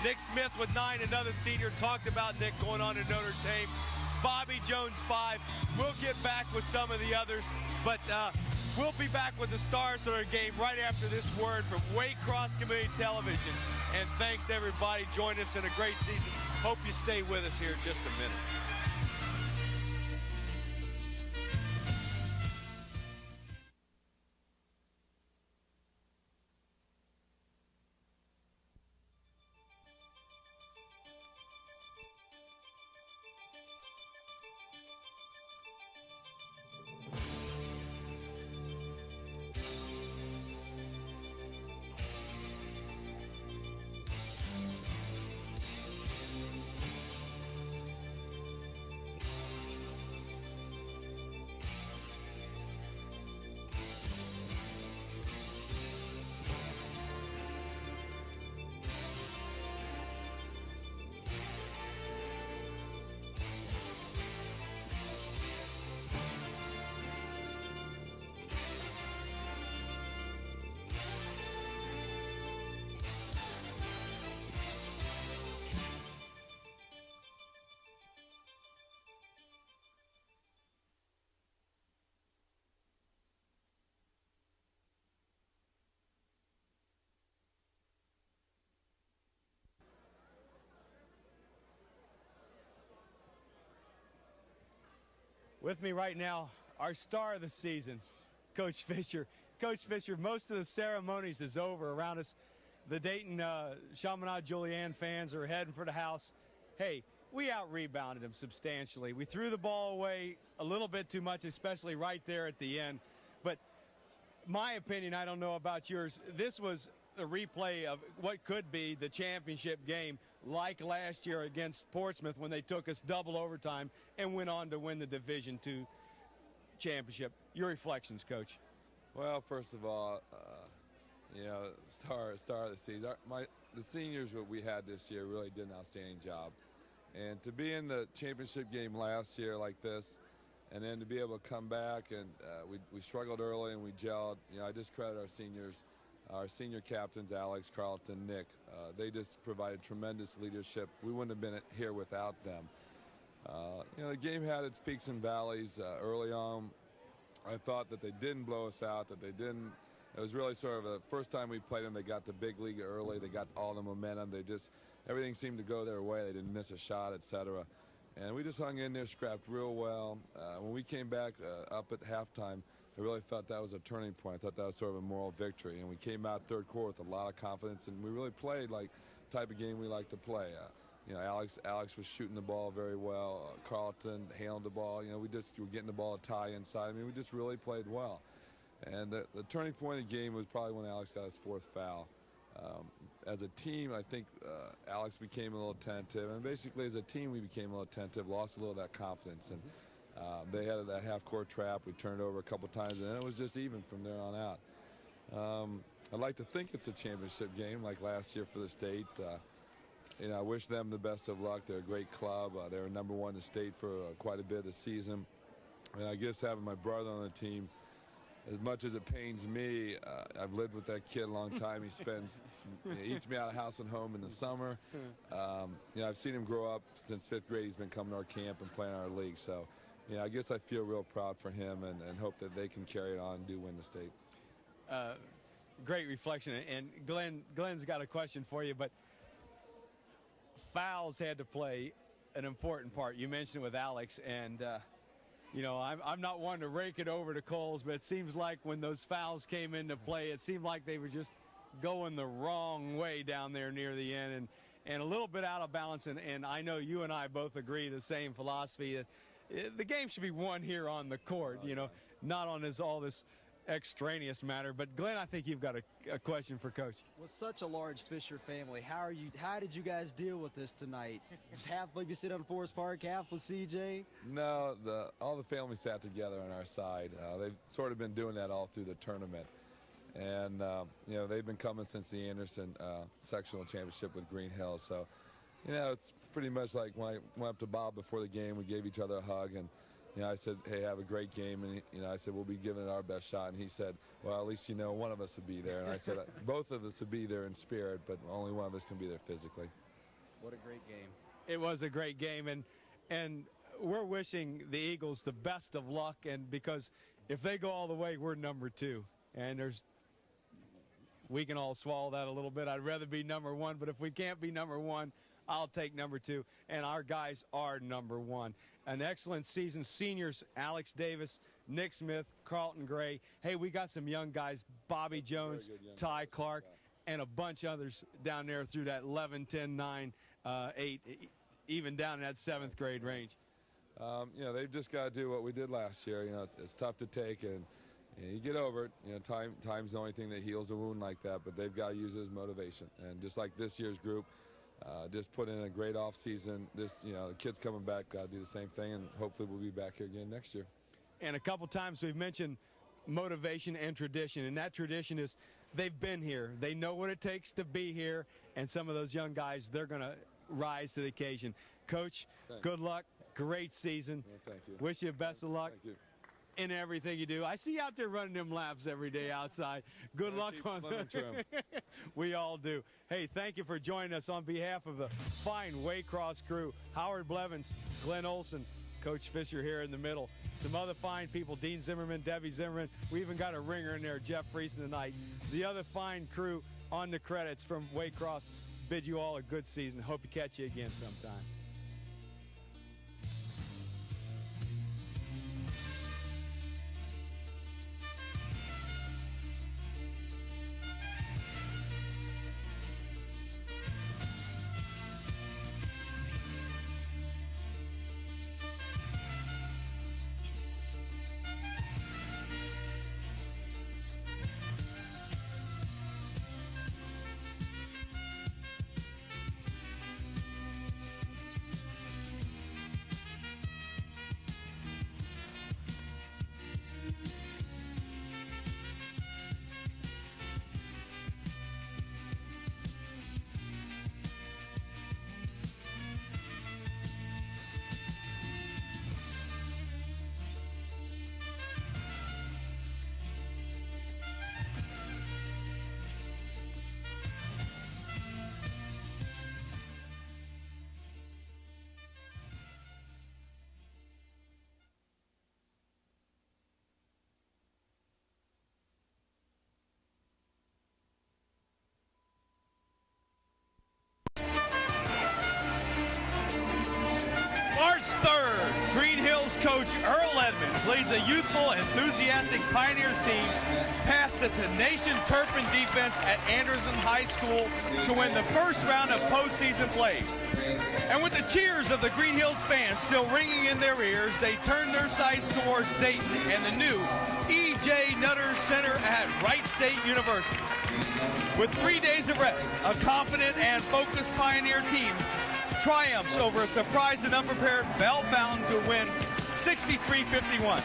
Nick Smith with 9, another senior. Talked about Nick going on to Notre Dame. Bobby Jones, 5. We'll get back with some of the others, but we'll be back with the stars of our game right after this word from Waycross Community Television. And thanks, everybody. Join us in a great season. Hope you stay with us here in just a minute. With me right now, our star of the season, Coach Fisher. Coach Fisher, most of the ceremonies is over around us. The Dayton Chaminade-Julienne fans are heading for the house. Hey, we out-rebounded them substantially. We threw the ball away a little bit too much, especially right there at the end. But my opinion, I don't know about yours, this was a replay of what could be the championship game, like last year against Portsmouth when they took us double overtime and went on to win the Division II championship. Your reflections, Coach? Well, first of all, you know, star of the season. The seniors that we had this year really did an outstanding job. And to be in the championship game last year like this, and then to be able to come back, and we struggled early and we gelled. You know, I just credit our seniors, our senior captains, Alex, Carlton, Nick. They just provided tremendous leadership. We wouldn't have been here without them. You know, the game had its peaks and valleys early on. I thought that they didn't blow us out, that they didn't. It was really sort of the first time we played them. They got the big league early. They got all the momentum. Everything seemed to go their way. They didn't miss a shot, etc. And we just hung in there, scrapped real well. When we came back up at halftime, I really felt that was a turning point. I thought that was sort of a moral victory. And we came out third quarter with a lot of confidence, and we really played like the type of game we like to play. Alex was shooting the ball very well. Carlton handled the ball. We were getting the ball to tie inside. I mean, we just really played well. And the turning point of the game was probably when Alex got his fourth foul. As a team, I think Alex became a little tentative. And basically, as a team, we became a little tentative, lost a little of that confidence. And they had that half-court trap. We turned over a couple times, and then it was just even from there on out. I'd like to think it's a championship game like last year for the state. I wish them the best of luck. They're a great club. They were #1 in the state for quite a bit of the season. And I guess having my brother on the team, as much as it pains me, I've lived with that kid a long time. He eats me out of house and home in the summer. I've seen him grow up since 5th grade. He's been coming to our camp and playing our league. So, I guess I feel real proud for him and hope that they can carry it on and do win the state. Great reflection. And Glenn's got a question for you, but fouls had to play an important part. You mentioned it with Alex, and I'm not one to rake it over to Coles, but it seems like when those fouls came into play, it seemed like they were just going the wrong way down there near the end and a little bit out of balance. And I know you and I both agree the same philosophy. The game should be won here on the court, not on all this extraneous matter. But Glenn, I think you've got a question for Coach. With such a large Fisher family, how did you guys deal with this tonight? Just half maybe sit on Forest Park, half with CJ? No, all the family sat together on our side. They've sort of been doing that all through the tournament. And, they've been coming since the Anderson sectional championship with Greenhills. So, it's pretty much like when I went up to Bob before the game, we gave each other a hug. And, I said, hey, have a great game. And, I said, we'll be giving it our best shot. And he said, well, at least one of us would be there. And I said, both of us would be there in spirit, but only one of us can be there physically. What a great game. It was a great game. And we're wishing the Eagles the best of luck. And because if they go all the way, we're #2. And we can all swallow that a little bit. I'd rather be #1, but if we can't be #1, I'll take #2, and our guys are #1. An excellent season. Seniors, Alex Davis, Nick Smith, Carlton Gray. Hey, we got some young guys, Bobby Jones, Ty Clark, and a bunch of others down there through that 11, 10, 9, 8, even down in that 7th grade range. They've just got to do what we did last year. It's tough to take, and you get over it. Time's the only thing that heals a wound like that, but they've got to use it as motivation. And just like this year's group, just put in a great off season. The kids coming back got to do the same thing, and hopefully we'll be back here again next year. And a couple times we've mentioned motivation and tradition, and that tradition is they've been here. They know what it takes to be here, and some of those young guys, they're going to rise to the occasion. Coach, good luck. Great season. Well, thank you. Wish you the best of luck. Thank you. In everything you do. I see you out there running them laps every day outside. Good luck on that. We all do. Hey, thank you for joining us on behalf of the fine Waycross crew. Howard Blevins, Glenn Olson, Coach Fisher here in the middle. Some other fine people, Dean Zimmerman, Debbie Zimmerman. We even got a ringer in there, Jeff Friesen tonight. The other fine crew on the credits from Waycross bid you all a good season. Hope to catch you again sometime. Greenhills coach Earl Edmonds leads a youthful, enthusiastic Pioneers team past the Tenacious Turpin defense at Anderson High School to win the first round of postseason play. And with the cheers of the Greenhills fans still ringing in their ears, they turn their sights towards Dayton and the new E.J. Nutter Center at Wright State University. With 3 days of rest, a confident and focused Pioneer team triumphs over a surprise and unprepared Bell Fountain to win 63-51.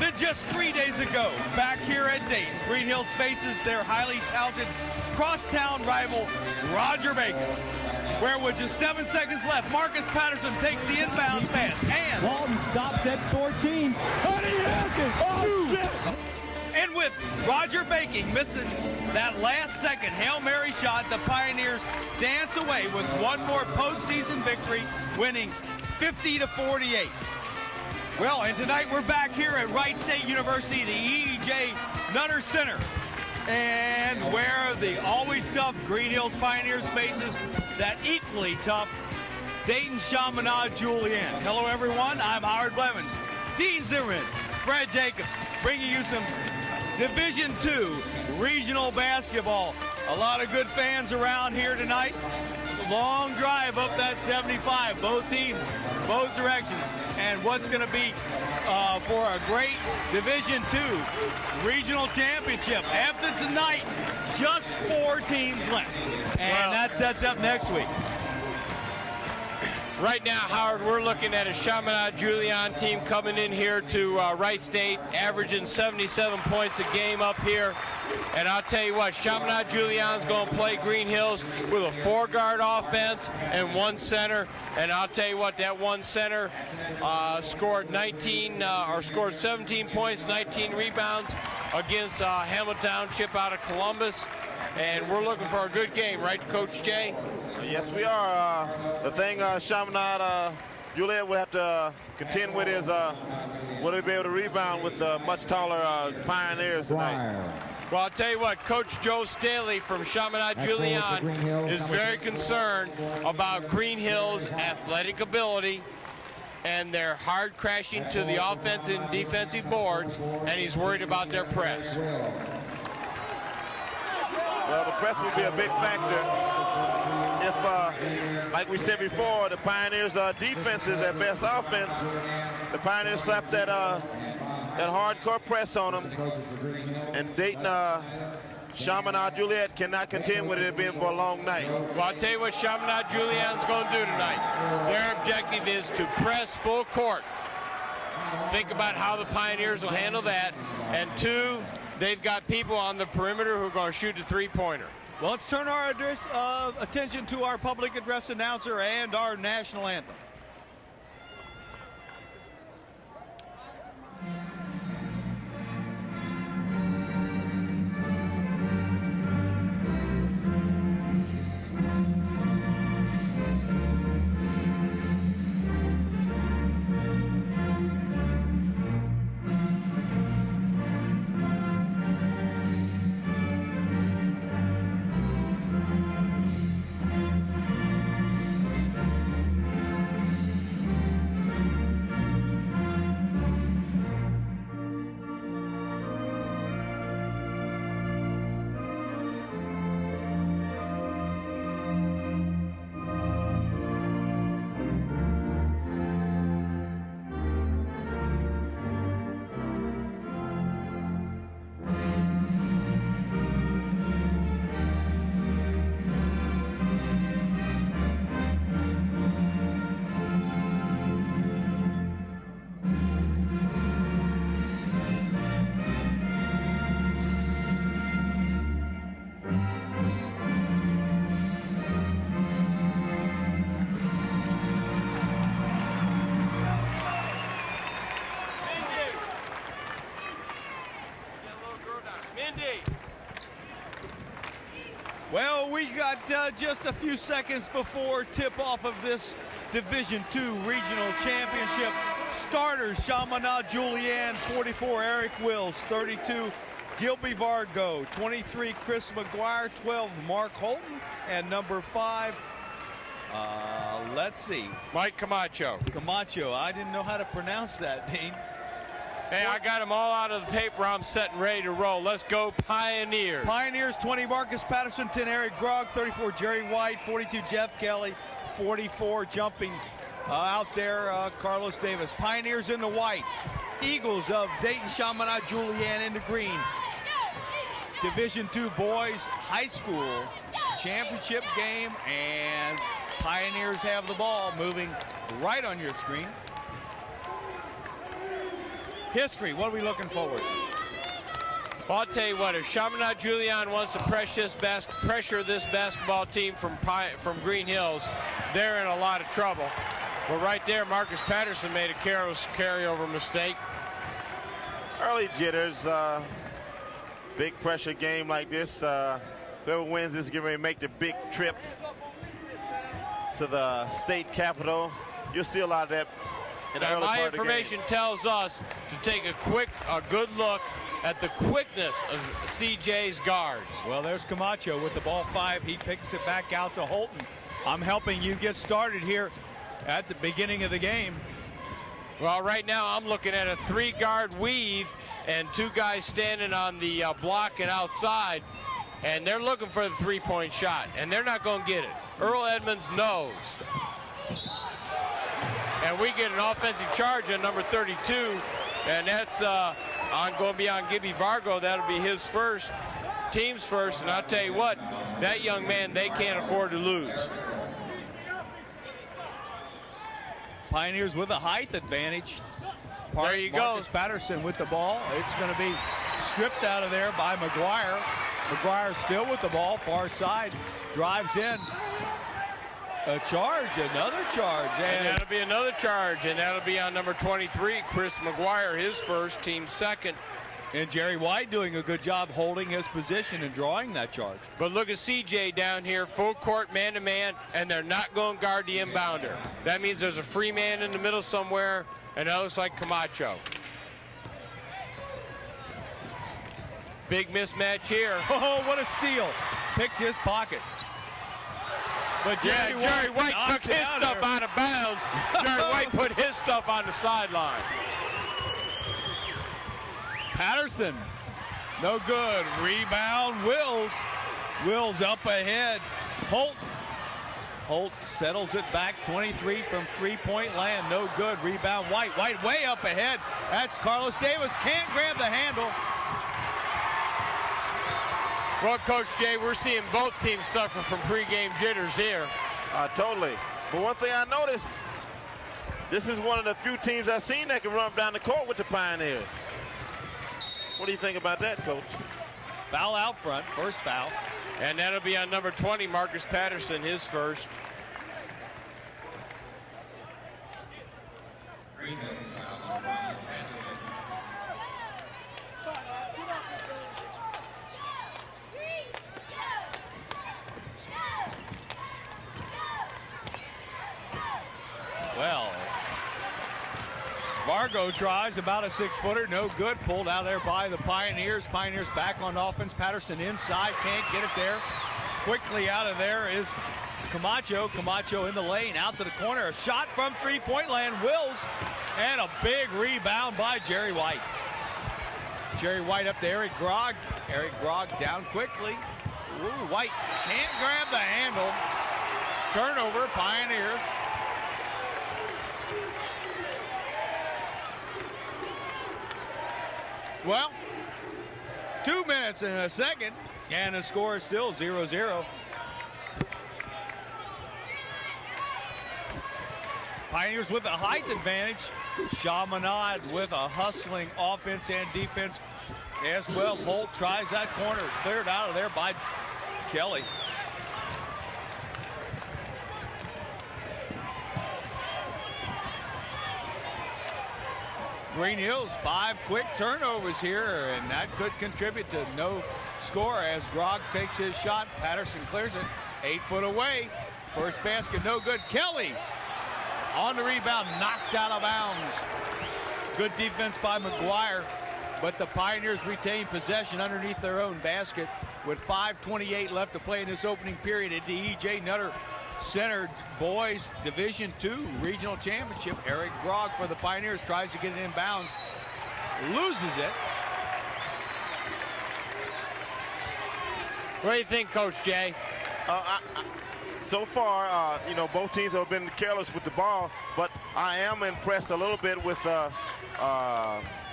Then just 3 days ago, back here at Dayton, Greenhills faces their highly talented crosstown rival, Roger Bacon. Where with just 7 seconds left, Marcus Patterson takes the inbound pass and Walton stops at 14. And he has it! Oh, shit! And with Roger Baking missing that last second Hail Mary shot, the Pioneers dance away with one more postseason victory, winning 50-48. Well, and tonight we're back here at Wright State University, the E.J. Nutter Center, and where the always tough Greenhills Pioneers faces that equally tough Dayton Chaminade-Julienne. Hello, everyone. I'm Howard Blevins. Dean Zimmerman, Fred Jacobs, bringing you some Division II regional basketball. A lot of good fans around here tonight. Long drive up that 75, both teams, both directions. And what's going to be for a great Division II regional championship. After tonight, just 4 teams left. And that sets up next week. Right now, Howard, we're looking at a Chaminade-Julienne team coming in here to Wright State, averaging 77 points a game up here. And I'll tell you what, Chaminade-Julienne's going to play Greenhills with a 4-guard offense and 1 center. And I'll tell you what, that 1 center scored 17 points, 19 rebounds against Hamilton Township out of Columbus. And we're looking for a good game, right, Coach Jay? Yes, we are. The thing Chaminade-Julienne would have to contend with is will they be able to rebound with much taller Pioneers tonight? Well, I'll tell you what, Coach Joe Staley from Chaminade-Julienne is very concerned about Greenhills' athletic ability and their hard crashing to the offensive and defensive boards, and he's worried about their press. Well, the press will be a big factor. If, like we said before, the Pioneers' defense is their best offense, the Pioneers slap that hardcore press on them, and Dayton Chaminade-Julienne cannot contend with it being for a long night. Well, I'll tell you what Chaminade-Julienne's going to do tonight. Their objective is to press full court. Think about how the Pioneers will handle that. And 2, they've got people on the perimeter who are going to shoot a 3-pointer. Well, let's turn our attention to our public address announcer and our national anthem. Well, we got just a few seconds before tip-off of this Division II Regional Championship. Starters, Chaminade-Julienne, 44, Eric Wills, 32, Gilby Vargo, 23, Chris McGuire, 12, Mark Holton, and number 5, Let's see. Mike Camacho. Camacho. I didn't know how to pronounce that, Dean. Hey, I got them all out of the paper. I'm set and ready to roll. Let's go Pioneers. Pioneers 20, Marcus Patterson, 10, Eric Grogg, 34, Jerry White, 42, Jeff Kelly, 44, jumping out there, Carlos Davis. Pioneers in the white. Eagles of Dayton Chaminade-Julienne in the green. Division II boys high school championship game, and Pioneers have the ball, moving right on your screen. History, what are we looking forward? Well, I'll tell you what, if Chaminade-Julienne wants to pressure this basketball team from Greenhills, they're in a lot of trouble. But right there, Marcus Patterson made a carryover mistake. Early jitters, big pressure game like this. Whoever wins this is getting ready to make the big trip to the state capitol. You'll see a lot of that in the early part of the game. My information tells us to take a good look at the quickness of CJ's guards. Well, there's Camacho with the ball 5. He picks it back out to Holton. I'm helping you get started here at the beginning of the game. Well, right now I'm looking at a 3-guard weave and 2 guys standing on the block and outside, and they're looking for the 3-point shot, and they're not going to get it. Earl Edmonds knows. And we get an offensive charge on number 32, and that's going to be on Gibby Vargo. That'll be his first, team's first, and I'll tell you what, that young man, they can't afford to lose. Pioneers with a height advantage. There you go. Marcus Patterson with the ball. It's going to be stripped out of there by McGuire. McGuire still with the ball, far side, drives in. A charge, another charge. And that'll be another charge, and that'll be on number 23, Chris McGuire, his first, team second. And Jerry White doing a good job holding his position and drawing that charge. But look at CJ down here, full court, man-to-man, and they're not going to guard the inbounder. That means there's a free man in the middle somewhere, and that looks like Camacho. Big mismatch here. Oh, what a steal. Picked his pocket. But Jerry White took his stuff out of bounds. Jerry White put his stuff on the sideline. Patterson, no good. Rebound, Wills. Wills up ahead. Holt settles it back, 23 from 3-point land, no good. Rebound, White way up ahead. That's Carlos Davis, can't grab the handle. Well, Coach Jay, we're seeing both teams suffer from pregame jitters here. Totally. But one thing I noticed, this is one of the few teams I've seen that can run down the court with the Pioneers. What do you think about that, Coach? Foul out front, first foul. And that'll be on number 20, Marcus Patterson, his first. Well, Vargo tries about a 6-footer, no good. Pulled out there by the Pioneers. Pioneers back on offense. Patterson inside, can't get it there. Quickly out of there is Camacho. Camacho in the lane, out to the corner. A shot from 3-point land, Wills, and a big rebound by Jerry White. Jerry White up to Eric Grogg. Eric Grogg down quickly. Ooh, White can't grab the handle. Turnover, Pioneers. Well, 2 minutes and a second, and the score is still 0-0. Pioneers with a height advantage. Chaminade with a hustling offense and defense as well. Holt tries that corner, cleared out of there by Kelly. Greenhills, 5 quick turnovers here, and that could contribute to no score as Grogg takes his shot. Patterson clears it, 8 foot away. First basket, no good. Kelly on the rebound, knocked out of bounds. Good defense by McGuire, but the Pioneers retain possession underneath their own basket with 5:28 left to play in this opening period. And E.J. Nutter Center Boys Division II Regional Championship. Eric Grog for the Pioneers tries to get it inbounds, loses it. What do you think, Coach Jay? So far, you know, both teams have been careless with the ball, but I am impressed a little bit with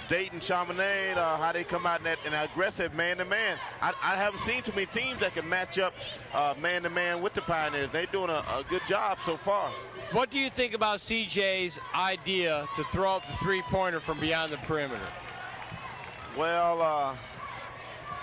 Dayton Chaminade, how they come out in that aggressive man-to-man. I haven't seen too many teams that can match up man-to-man with the Pioneers. They're doing a good job so far. What do you think about CJ's idea to throw up the three-pointer from beyond the perimeter? Well,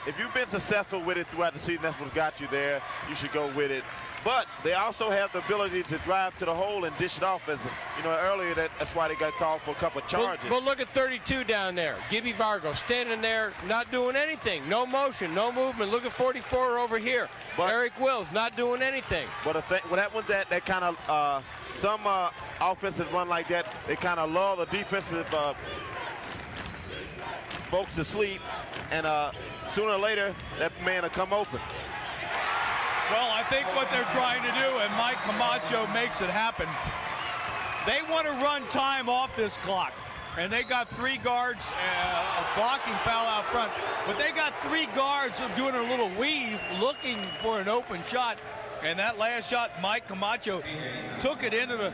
if you've been successful with it throughout the season, that's what got you there. You should go with it. But they also have the ability to drive to the hole and dish it off. As you know, earlier that's why they got called for a couple of charges. But look at 32 down there. Gibby Vargo standing there, not doing anything. No motion, no movement. Look at 44 over here. But Eric Wills not doing anything. But what happens that kind of some offensive run like that, they kind of lull the defensive folks to sleep, and sooner or later that man will come open. Well, I think what they're trying to do, and Mike Camacho makes it happen, they want to run time off this clock. And they got 3 guards, a blocking foul out front. But they got 3 guards doing a little weave, looking for an open shot. And that last shot, Mike Camacho took it into the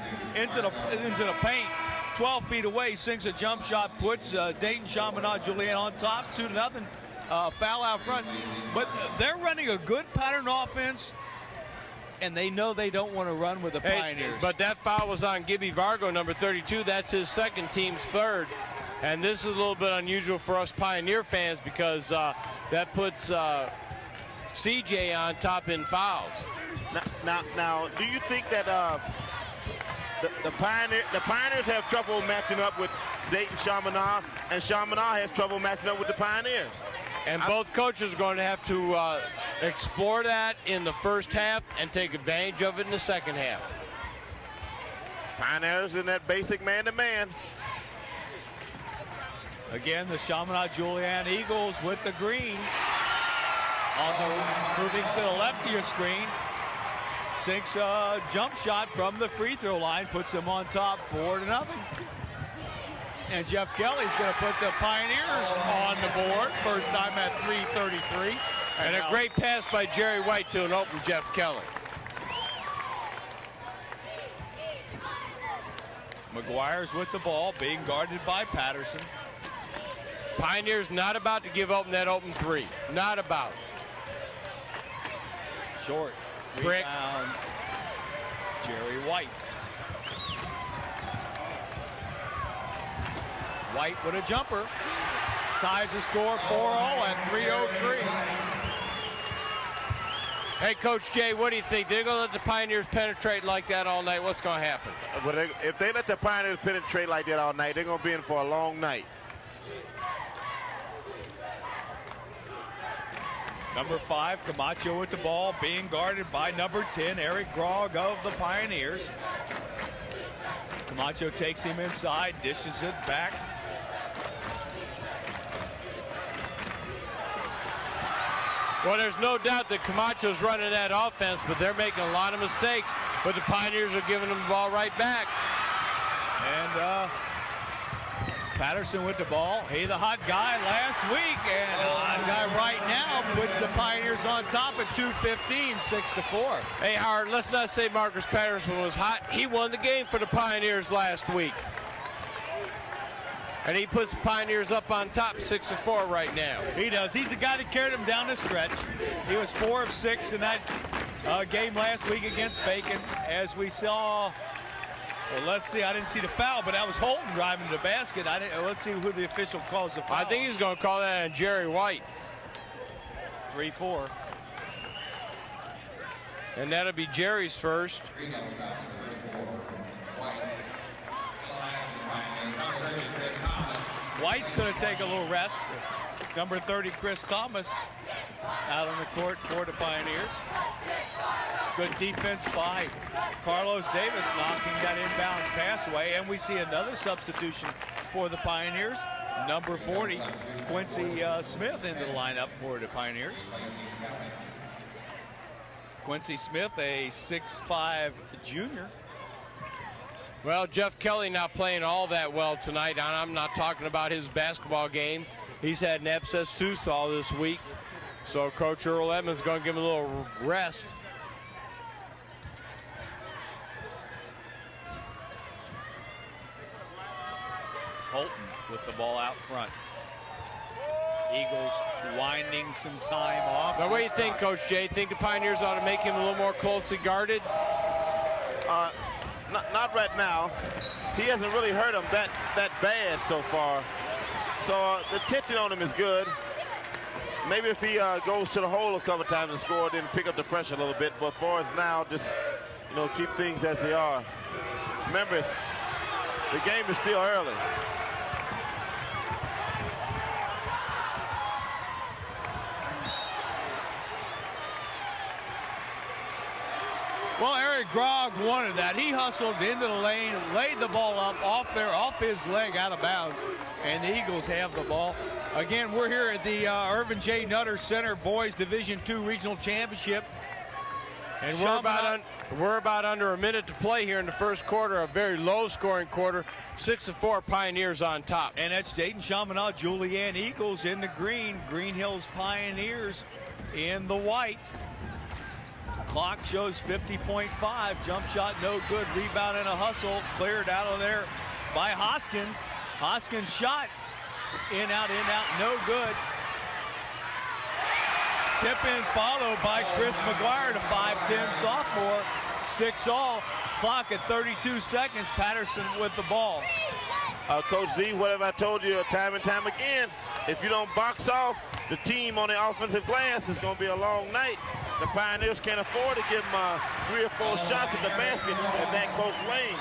paint, 12 feet away, sinks a jump shot, puts Dayton Chaminade-Julienne on top, 2-0. Foul out front, but they're running a good pattern offense, and they know they don't want to run with the Pioneers. But that foul was on Gibby Vargo, number 32. That's his second, team's third. And this is a little bit unusual for us Pioneer fans because that puts CJ on top in fouls. Now, do you think that the Pioneers have trouble matching up with Dayton Chaminade, and Chaminade has trouble matching up with the Pioneers? And both coaches are going to have to explore that in the first half and take advantage of it in the second half. Pioneers in that basic man-to-man. Again, the Chaminade-Julienne Eagles with the green. Moving to the left of your screen. Sinks a jump shot from the free throw line, puts them on top 4-0. And Jeff Kelly's going to put the Pioneers on the board. First time at 3:33. And a great pass by Jerry White to an open Jeff Kelly. McGuire's with the ball, being guarded by Patterson. Pioneers not about to give open that open 3. Not about. Short. Brick. Rebound. Jerry White. White with a jumper. Ties the score 4-0 at 3:03. Hey, Coach Jay, what do you think? They're going to let the Pioneers penetrate like that all night. What's going to happen? But if they let the Pioneers penetrate like that all night, they're going to be in for a long night. Number 5, Camacho with the ball, being guarded by number 10, Eric Grog of the Pioneers. Camacho takes him inside, dishes it back. Well, there's no doubt that Camacho's running that offense, but they're making a lot of mistakes. But the Pioneers are giving them the ball right back. And Patterson with the ball. He the hot guy last week, and the hot guy right now puts the Pioneers on top at 2:15, 6-4. Hey, Howard, let's not say Marcus Patterson was hot. He won the game for the Pioneers last week. And he puts the Pioneers up on top 6-4 right now. He does. He's the guy that carried them down the stretch. He was 4 of 6 in that game last week against Bacon. As we saw, well, let's see, I didn't see the foul, but that was Holton driving to the basket. Let's see who the official calls the foul. I think he's going to call that on Jerry White. 3-4. And that'll be Jerry's first. White's going to take a little rest. Number 30, Chris Thomas, out on the court for the Pioneers. Good defense by Carlos Davis, knocking that inbounds pass away. And we see another substitution for the Pioneers. Number 40, Quincy Smith into the lineup for the Pioneers. Quincy Smith, a 6'5" junior. Well, Jeff Kelly not playing all that well tonight, and I'm not talking about his basketball game. He's had an abscess tooth all this week, so Coach Earl Edmonds is going to give him a little rest. Holton with the ball out front. Eagles winding some time off. Now, what do you think, Coach Jay? Think the Pioneers ought to make him a little more closely guarded? Not right now. He hasn't really hurt him that bad so far. So the tension on him is good. Maybe if he goes to the hole a couple times and score, then pick up the pressure a little bit. But for us now, just keep things as they are. Remember, the game is still early. Well, Eric Grogg wanted that. He hustled into the lane, laid the ball up off his leg out of bounds, and the Eagles have the ball. Again, we're here at the Irvin J. Nutter Center Boys Division II Regional Championship. And we're about under a minute to play here in the first quarter, a very low-scoring quarter. 6-4 Pioneers on top. And that's Dayton Chaminade-Julienne Eagles in the green, Greenhills Pioneers in the white. Clock shows 50.5. Jump shot no good. Rebound and a hustle. Cleared out of there by Hoskins. Hoskins shot. In, out, no good. Tip in followed by Chris McGuire, the 5'10 sophomore. 6-all. Clock at 32 seconds. Patterson with the ball. Coach Z, what have I told you time and time again? If you don't box off the team on the offensive glass, it's going to be a long night. The Pioneers can't afford to give them 3 or 4 shots at the basket at that close range.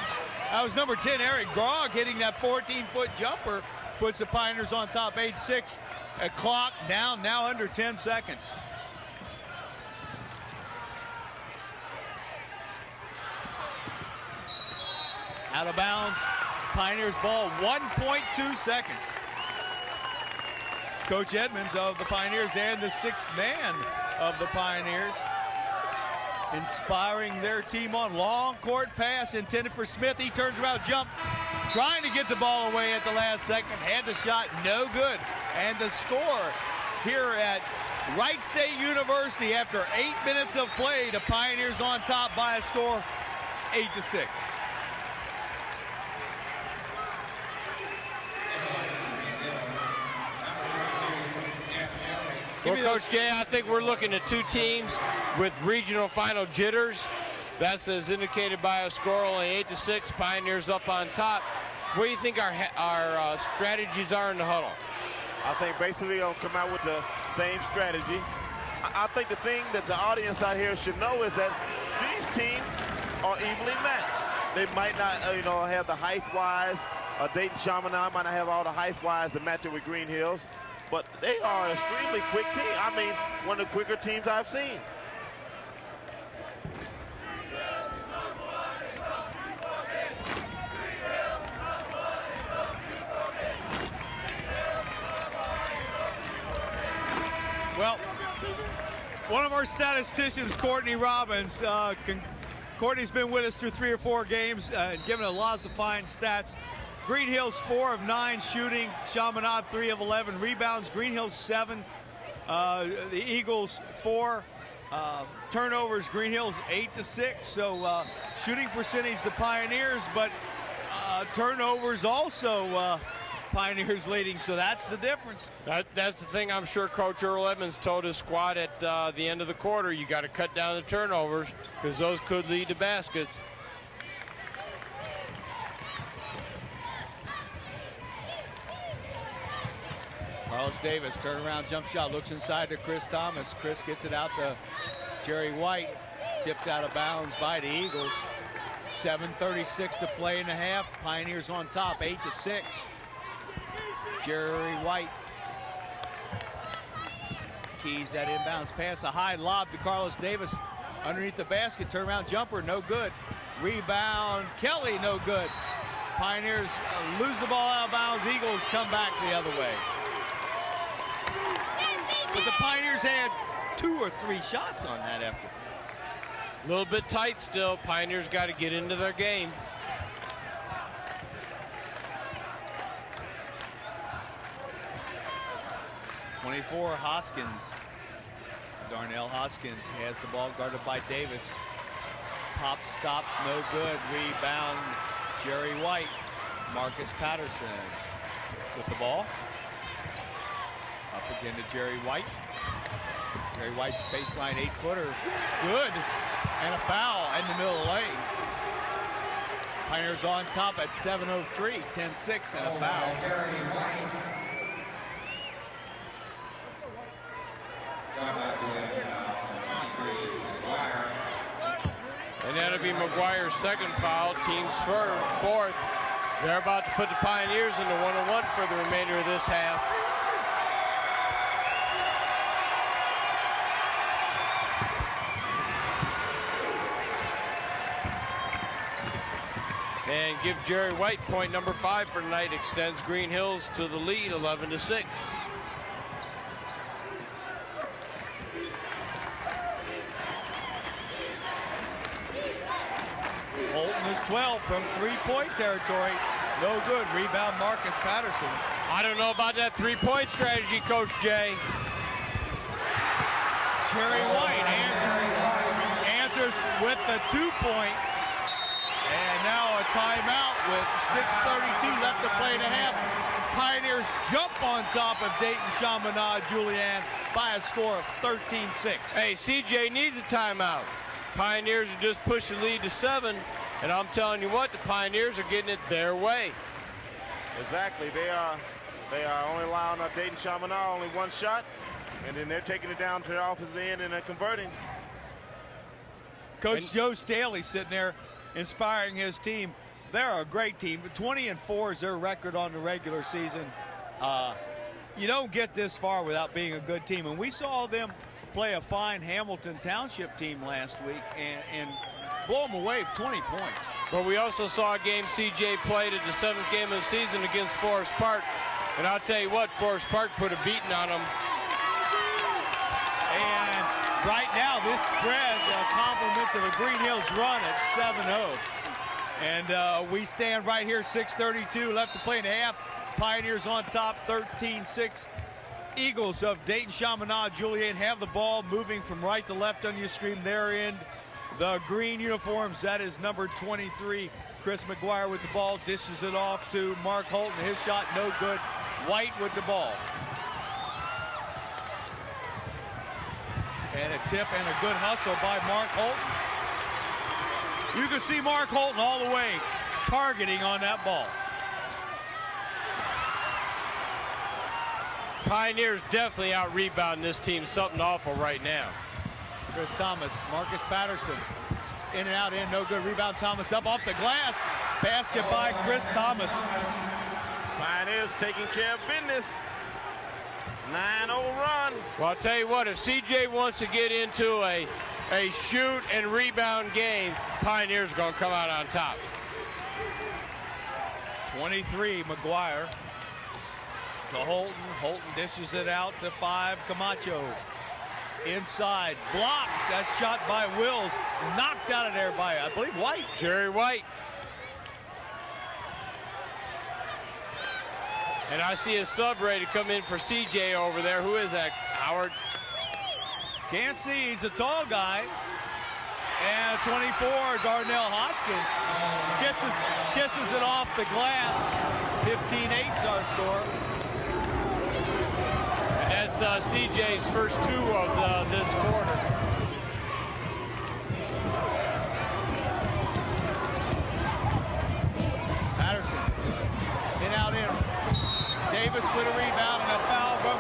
That was number 10, Eric Grogg, hitting that 14-foot jumper. Puts the Pioneers on top, 8-6. A clock down, now under 10 seconds. Out of bounds, Pioneers ball, 1.2 seconds. Coach Edmonds of the Pioneers and the 6th man of the Pioneers inspiring their team on. Long court pass intended for Smith. He turns around, jump, trying to get the ball away at the last second. Had the shot, no good. And the score here at Wright State University after 8 minutes of play, the Pioneers on top by a score 8-6. Well, Coach Jay, I think we're looking at 2 teams with regional final jitters. That's as indicated by a score, only 8-6. Pioneers up on top. What do you think our strategies are in the huddle? I think basically they'll come out with the same strategy. I think the thing that the audience out here should know is that these teams are evenly matched. They might not, have the height-wise. Dayton Chaminade might not have all the height-wise to match it with Greenhills. But they are an extremely quick team. I mean, one of the quicker teams I've seen. Well, one of our statisticians, Courtney Robbins, Courtney's been with us through 3 or 4 games, giving a lot of fine stats. Greenhills 4 of 9 shooting, Chaminade 3 of 11 rebounds, Greenhills 7, the Eagles 4 turnovers, Greenhills 8-6. So shooting percentage the Pioneers, but turnovers also Pioneers leading, so that's the difference. That's the thing I'm sure Coach Earl Edmonds told his squad at the end of the quarter. You got to cut down the turnovers because those could lead to baskets. Carlos Davis, turnaround jump shot, looks inside to Chris Thomas. Chris gets it out to Jerry White, dipped out of bounds by the Eagles. 7:36 to play in the half. Pioneers on top, 8-6. Jerry White keys that inbounds pass, a high lob to Carlos Davis underneath the basket. Turnaround jumper, no good. Rebound, Kelly, no good. Pioneers lose the ball out of bounds. Eagles come back the other way. But the Pioneers had 2 or 3 shots on that effort. A little bit tight still. Pioneers got to get into their game. #24, Hoskins. Darnell Hoskins has the ball, guarded by Davis. Pop stops, no good. Rebound, Jerry White. Marcus Patterson with the ball. Up again to Jerry White. Jerry White, baseline 8-footer. Good. And a foul in the middle of the lane. Pioneers on top at 7:03, 10-6, and a foul. And that'll be McGuire's second foul, team's fourth. They're about to put the Pioneers into 1-on-1 for the remainder of this half. And give Jerry White point number 5 for tonight. Extends Greenhills to the lead, 11-6. Holton is 12 from three-point territory. No good. Rebound, Marcus Patterson. I don't know about that three-point strategy, Coach Jay. Jerry White answers with the 2-point. And now a timeout with 6:32 left to play and a half. Pioneers jump on top of Dayton Chaminade-Julienne by a score of 13-6. Hey, CJ needs a timeout. Pioneers are just pushing the lead to 7, and I'm telling you what, the Pioneers are getting it their way. Exactly. They are only allowing Dayton Chaminade only one shot, and then they're taking it down to the offensive end and they're converting. Coach Joe Staley sitting there inspiring his team. They're a great team. 20-4 is their record on the regular season. You don't get this far without being a good team. And we saw them play a fine Hamilton Township team last week and blow them away with 20 points. But we also saw a game CJ played at the 7th game of the season against Forest Park. And I'll tell you what, Forest Park put a beating on them. And right now, this spread compliments of a Greenhills run at 7-0. And we stand right here, 6:32 left to play and a half. Pioneers on top, 13-6. Eagles of Dayton Chaminade-Julienne have the ball, moving from right to left on your screen. They're in the green uniforms. That is number 23, Chris McGuire with the ball. Dishes it off to Mark Holton. His shot no good. White with the ball. And a tip and a good hustle by Mark Holton. You can see Mark Holton all the way targeting on that ball. Pioneers definitely out-rebounding this team. Something awful right now. Chris Thomas, Marcus Patterson. In and out, in, no good. Rebound, Thomas up off the glass. Basket by Chris Thomas. Pioneers taking care of business. 9-0 run. Well, I'll tell you what, if CJ wants to get into a shoot and rebound game, Pioneers are going to come out on top. 23, McGuire. To Holton. Holton dishes it out to 5, Camacho. Inside, blocked. That shot by Wills. Knocked out of there by, I believe, White. Jerry White. And I see a sub ready to come in for CJ over there. Who is that, Howard? Can't see, he's a tall guy. And 24, Darnell Hoskins. Kisses it off the glass. 15-8's our score. And that's CJ's first 2 of this quarter. Patterson. In, out, in. Davis with a rebound and a foul from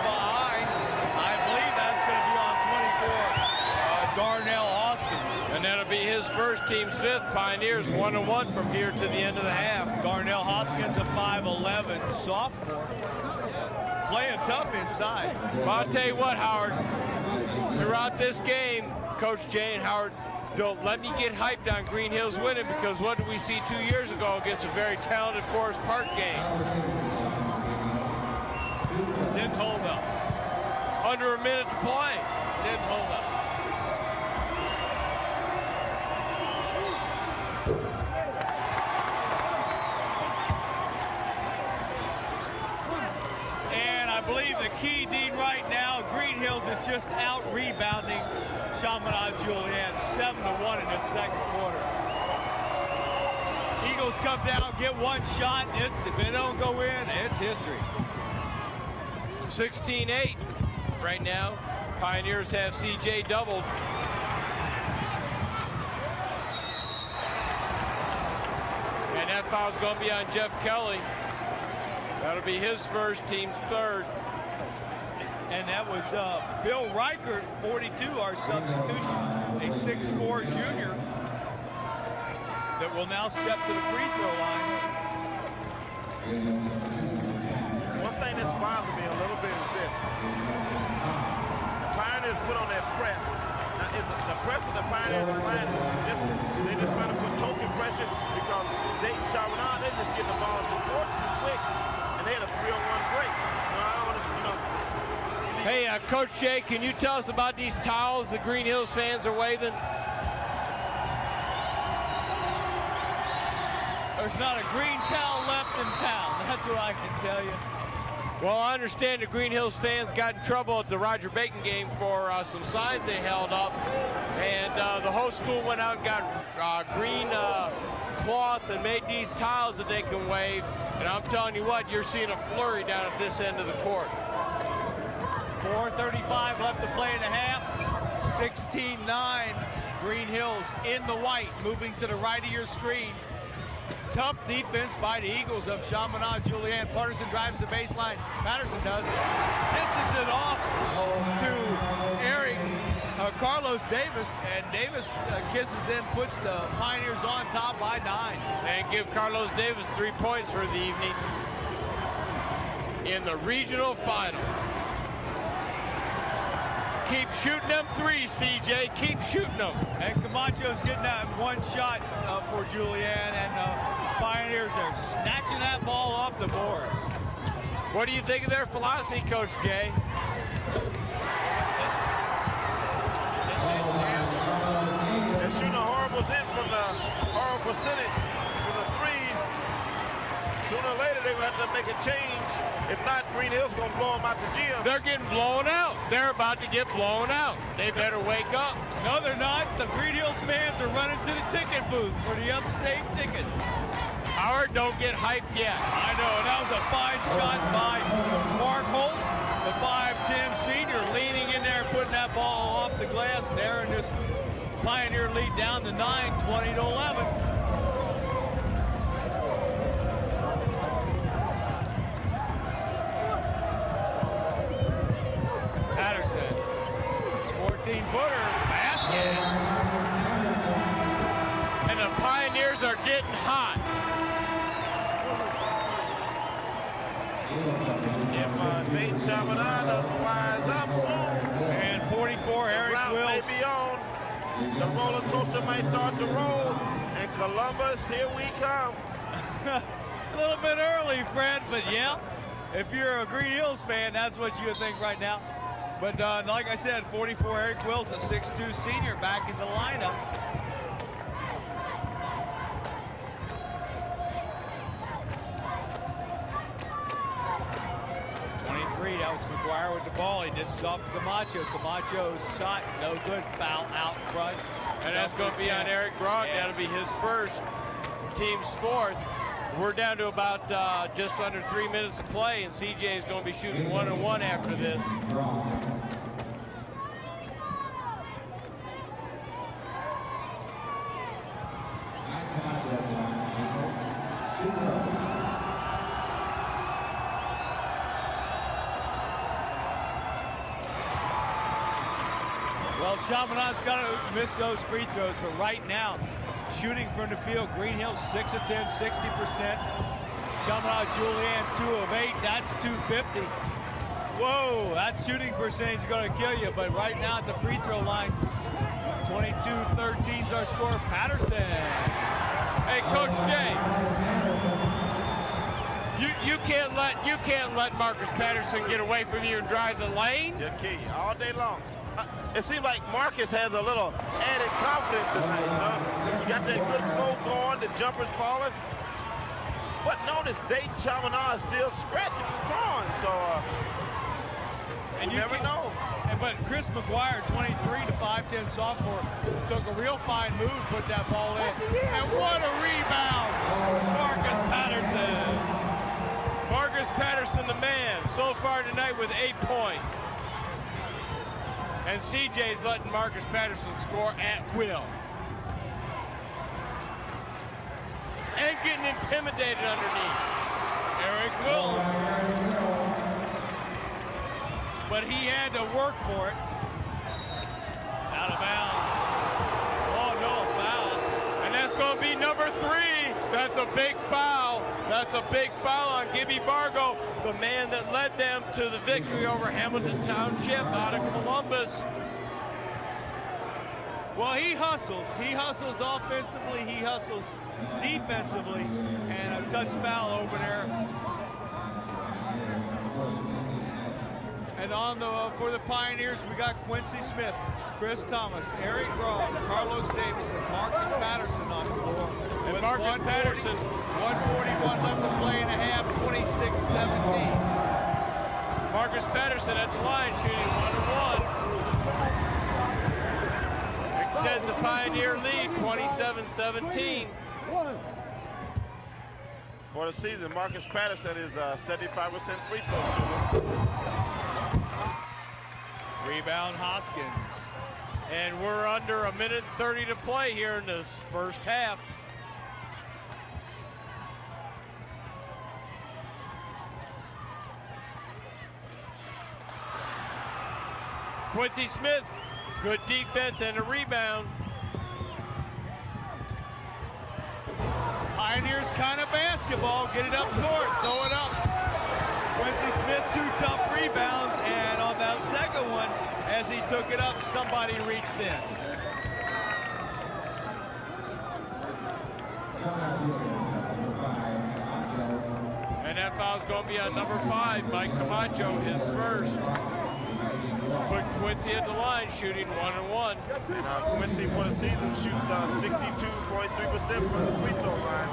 behind. I believe that's going to be on 24, Darnell Hoskins. And that'll be his first, team's 5th. Pioneers 1-1 from here to the end of the half. Darnell Hoskins, a 5'11" sophomore. Playing tough inside. Well, I'll tell you what, Howard, throughout this game, Coach Jay and Howard, don't let me get hyped on Greenhills winning, because what did we see 2 years ago against a very talented Forest Park game? Didn't hold up. Under a minute to play. Didn't hold up. I believe the key, Dean, right now, Greenhills is just out rebounding Chaminade-Julienne 7-1 in the second quarter. Eagles come down, get one shot. If they don't go in, it's history. 16-8 right now. Pioneers have CJ doubled. And that foul's going to be on Jeff Kelly. That'll be his first, team's third. And that was Bill Reichert, 42, our substitution, a 6'4" junior that will now step to the free throw line. One thing that's bothered me a little bit is this. The Pioneers put on their press. Now, the press of the Pioneers applying they're just trying to put token pressure because Chaminade, they just get the ball to the court too quick, and they had a 3-on-1 break. I don't understand. Hey, Coach Jay, can you tell us about these towels the Greenhills fans are waving? There's not a green towel left in town. That's what I can tell you. Well, I understand the Greenhills fans got in trouble at the Roger Bacon game for some signs they held up, and the whole school went out and got green cloth and made these towels that they can wave. And I'm telling you what, you're seeing a flurry down at this end of the court. 4:35 left to play in the half. 16-9. Greenhills in the white, moving to the right of your screen. Tough defense by the Eagles of Chaminade-Julienne. Patterson drives the baseline. Patterson does it. Dishes it off to Eric Carlos Davis, and Davis kisses in, puts the Pioneers on top by 9. And give Carlos Davis 3 points for the evening in the regional finals. Keep shooting them threes, CJ. Keep shooting them. And Camacho's getting that one shot for Julienne, and Pioneers are snatching that ball off the boards. What do you think of their philosophy, Coach Jay? They're shooting a horrible from the horrible percentage from the threes. Sooner or later, they're going to have to make a change. If not, Greenhills going to blow them out the gym. They're getting blown out. They're about to get blown out. They better wake up. No, they're not. The Greenhills fans are running to the ticket booth for the upstate tickets. Howard, don't get hyped yet. I know, and that was a fine shot by Mark Holt, the 5'10" senior, leaning in there, putting that ball off the glass, narrowing this Pioneer lead down to 9, 20-11. Patterson, 14-footer, basket. And the Pioneers are getting hot. If Nate Chaminade doesn't wise up soon, and 44, Eric Wills. May be on. The roller coaster might start to roll, and Columbus, here we come. A little bit early, Fred, but yeah, if you're a Greenhills fan, that's what you would think right now. But like I said, 44, Eric Wills, a 6'2" senior, back in the lineup. That was McGuire with the ball. He dishes off to Camacho. Camacho's shot, no good. Foul out front. And that's going to be on Eric Gronk. Yes. That'll be his first, team's fourth. We're down to about just under 3 minutes to play, and CJ is going to be shooting 1-on-1 after this. Well, Chaminade's got to miss those free throws, but right now, shooting from the field, Greenhills 6 of 10, 60%. Chaminade-Julienne 2 of 8, that's 250. Whoa, that shooting percentage is going to kill you, but right now at the free throw line, 22-13's our score. Patterson. Hey, Coach Jay, you can't let Marcus Patterson get away from you and drive the lane. Your key all day long. It seems like Marcus has a little added confidence tonight, you know? He got that good flow going, the jumper's falling. But notice Chaminade is still scratching and drawing, so And you never know. But Chris McGuire, 23, the 5'10 sophomore, took a real fine move, put that ball in. And what a rebound! Marcus Patterson. Marcus Patterson, the man, so far tonight with 8 points. And CJ's letting Marcus Patterson score at will. And getting intimidated underneath. Eric Wills. But he had to work for it. Out of bounds. Oh, no, foul. And that's going to be number 3. That's a big foul. That's a big foul on Gibby Vargo, the man that led them to the victory over Hamilton Township out of Columbus. Well, he hustles. He hustles offensively. He hustles defensively. And a touch foul over there. And on the for the Pioneers, we got Quincy Smith, Chris Thomas, Eric Braun, Carlos Davis, and Marcus Patterson on the floor. And Marcus Patterson. 141 left to play in a half, 26-17. Marcus Patterson at the line shooting 1-1. Extends the Pioneer lead, 27-17. For the season, Marcus Patterson is 75% free throw shooter. Rebound Hoskins. And we're under 1:30 to play here in this first half. Quincy Smith, good defense and a rebound. Pioneers kind of basketball, get it up court, throw it up. Quincy Smith, 2 tough rebounds, and on that second one, as he took it up, somebody reached in. And that foul's going to be on number 5, Mike Camacho, his first. Put Quincy at the line, shooting 1-1. And Quincy for the season shoots 62.3% from the free throw line.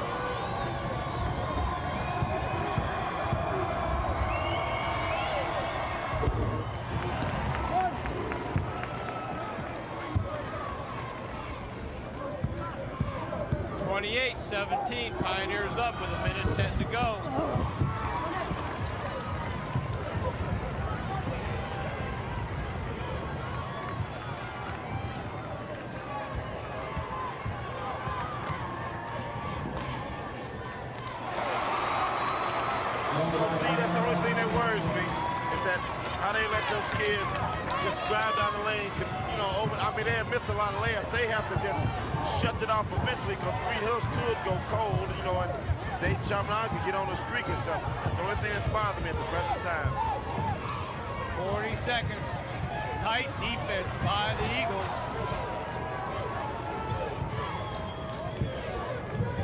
(28-17). Pioneers up with 1:10 to go. That's the only thing that worries me is that how they let those kids just drive down the lane. You know, they have missed a lot of layups. They have to just shut it off eventually because Greenhills could go cold, you know, and Chaminade could get on the streak and stuff. That's the only thing that's bothering me at the present time. 40 seconds. Tight defense by the Eagles.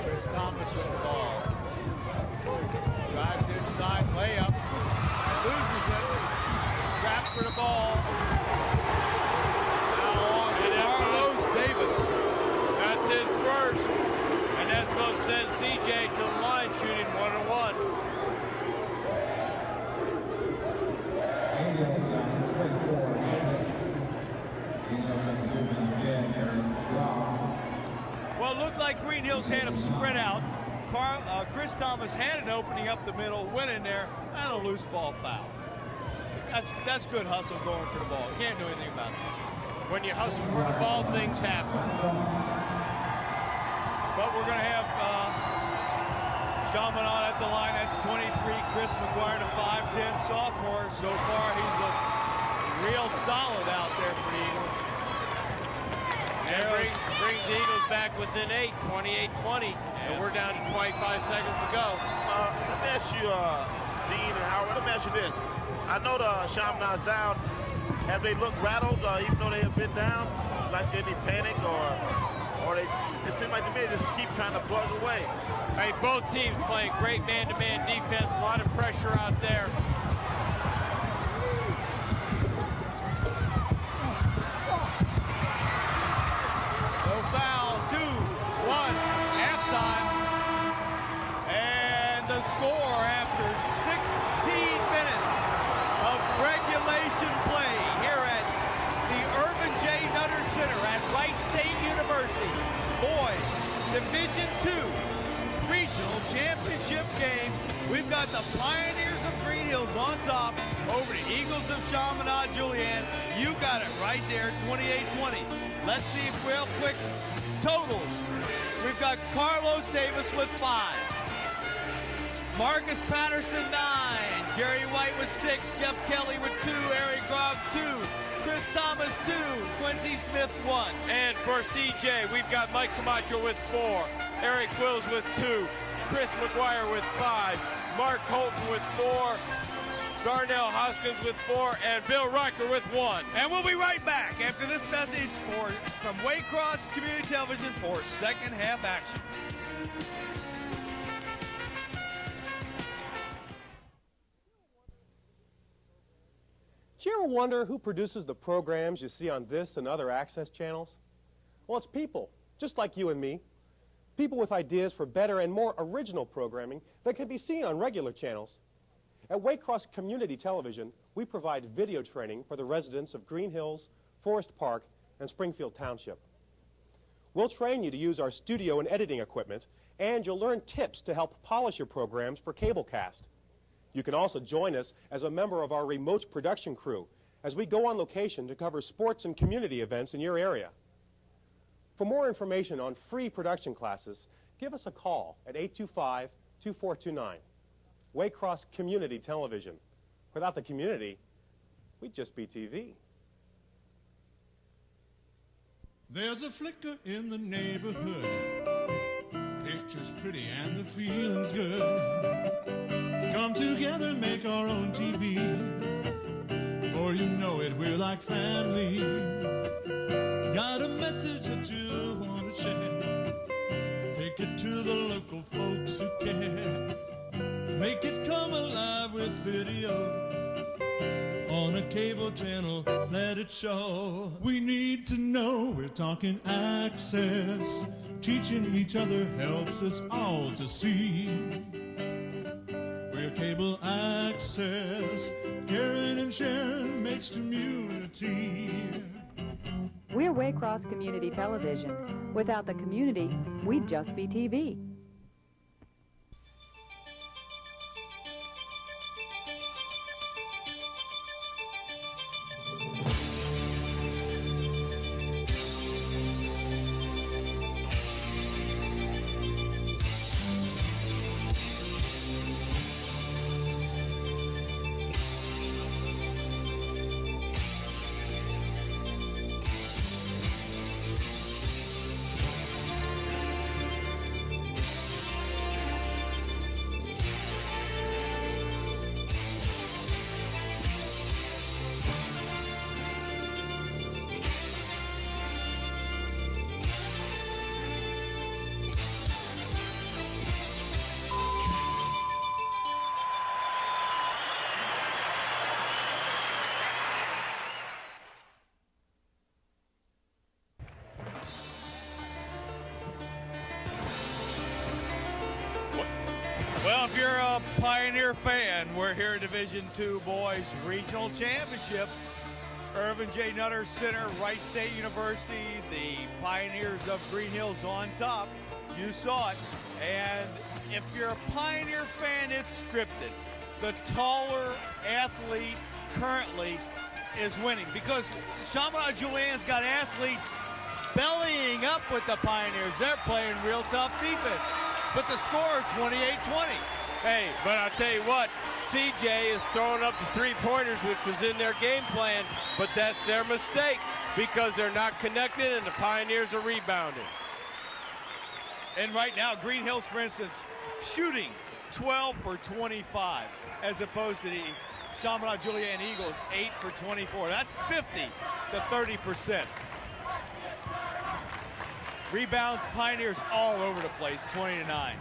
Chris Thomas with the ball. Drives inside, layup. Loses it. Scraps for the ball. Now on to Carlos Davis. That's his first. And that's going to send CJ to the line shooting 1-1. Well, it looked like Greenhills had him spread out. Chris Thomas had an opening up the middle, went in there, and a loose ball foul. That's good hustle going for the ball. Can't do anything about it. When you hustle for the ball, things happen. But we're going to have Chaminade at the line. That's 23. Chris McGuire, the 5'10 sophomore. So far, he's looked real solid out there for the Eagles. And brings the Eagles back within 8, 28-20. And we're down to 25 seconds to go. Let me ask you, Dean and Howard, let me ask you this. I know the Chaminade's down. Have they looked rattled, even though they have been down? Like any panic, or they? It seems like to me they just keep trying to plug away. Hey, both teams playing great man-to-man defense. A lot of pressure out there. No foul. 2-1. Halftime. And the score after 16 minutes of regulation top over the Eagles of Chaminade-Julienne. You got it right there, 28-20. Let's see if real quick totals. We've got Carlos Davis with 5. Marcus Patterson, 9. Jerry White with 6. Jeff Kelly with 2. Eric Groggs, 2. Chris Thomas, 2. Quincy Smith, 1. And for CJ, we've got Mike Camacho with 4. Eric Wills with 2. Chris McGuire with 5. Mark Holton with 4. Darnell Hoskins with 4. And Bill Riker with 1. And we'll be right back after this message from Waycross Community Television for second half action. Do you ever wonder who produces the programs you see on this and other access channels? Well, it's people, just like you and me. People with ideas for better and more original programming that can be seen on regular channels. At Waycross Community Television, we provide video training for the residents of Greenhills, Forest Park, and Springfield Township. We'll train you to use our studio and editing equipment, and you'll learn tips to help polish your programs for cablecast. You can also join us as a member of our remote production crew as we go on location to cover sports and community events in your area. For more information on free production classes, give us a call at 825-2429. Waycross Community Television. Without the community, we'd just be TV. There's a flicker in the neighborhood. Picture's pretty and the feeling's good. Come together, make our own TV. For you know it, we're like family. Got a message that you want to share. Take it to the local folks who care. Make it come alive with video. On a cable channel, let it show. We need to know, we're talking access. Teaching each other helps us all to see. We're cable access. Caring and sharing makes community. We're Waycross Community Television. Without the community, we'd just be TV. Well, if you're a Pioneer fan, we're here at Division II Boys Regional Championship. Irvin J. Nutter Center, Wright State University, the Pioneers of Greenhills on top. You saw it. And if you're a Pioneer fan, it's scripted. The taller athlete currently is winning because Chaminade-Julienne's got athletes bellying up with the Pioneers. They're playing real tough defense. But the score, 28-20. Hey, but I'll tell you what, CJ is throwing up the three-pointers, which was in their game plan, but that's their mistake because they're not connected and the Pioneers are rebounding. And right now, Greenhills, for instance, shooting 12 for 25, as opposed to the Chaminade-Julienne Eagles, 8 for 24. That's 50 to 30%. Rebounds, Pioneers all over the place, 20-9.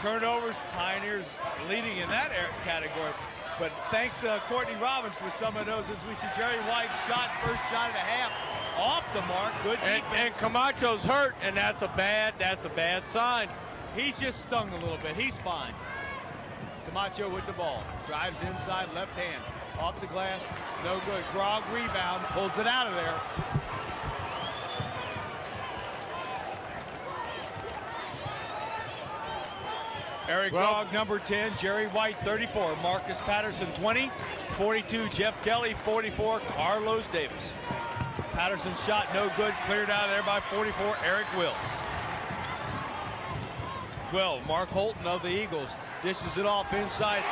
Turnovers, Pioneers leading in that category. But thanks to Courtney Robbins for some of those, as we see Jerry White shot, first shot of the half, off the mark. Good defense. And Camacho's hurt, and that's a bad sign. He's just stung a little bit. He's fine. Camacho with the ball. Drives inside, left hand. Off the glass, no good. Grog rebound, pulls it out of there. Eric Grogg, number 10, Jerry White, 34, Marcus Patterson, 20, 42, Jeff Kelly, 44, Carlos Davis. Patterson's shot no good, cleared out of there by 44, Eric Wills. 12, Mark Holton of the Eagles, dishes it off inside.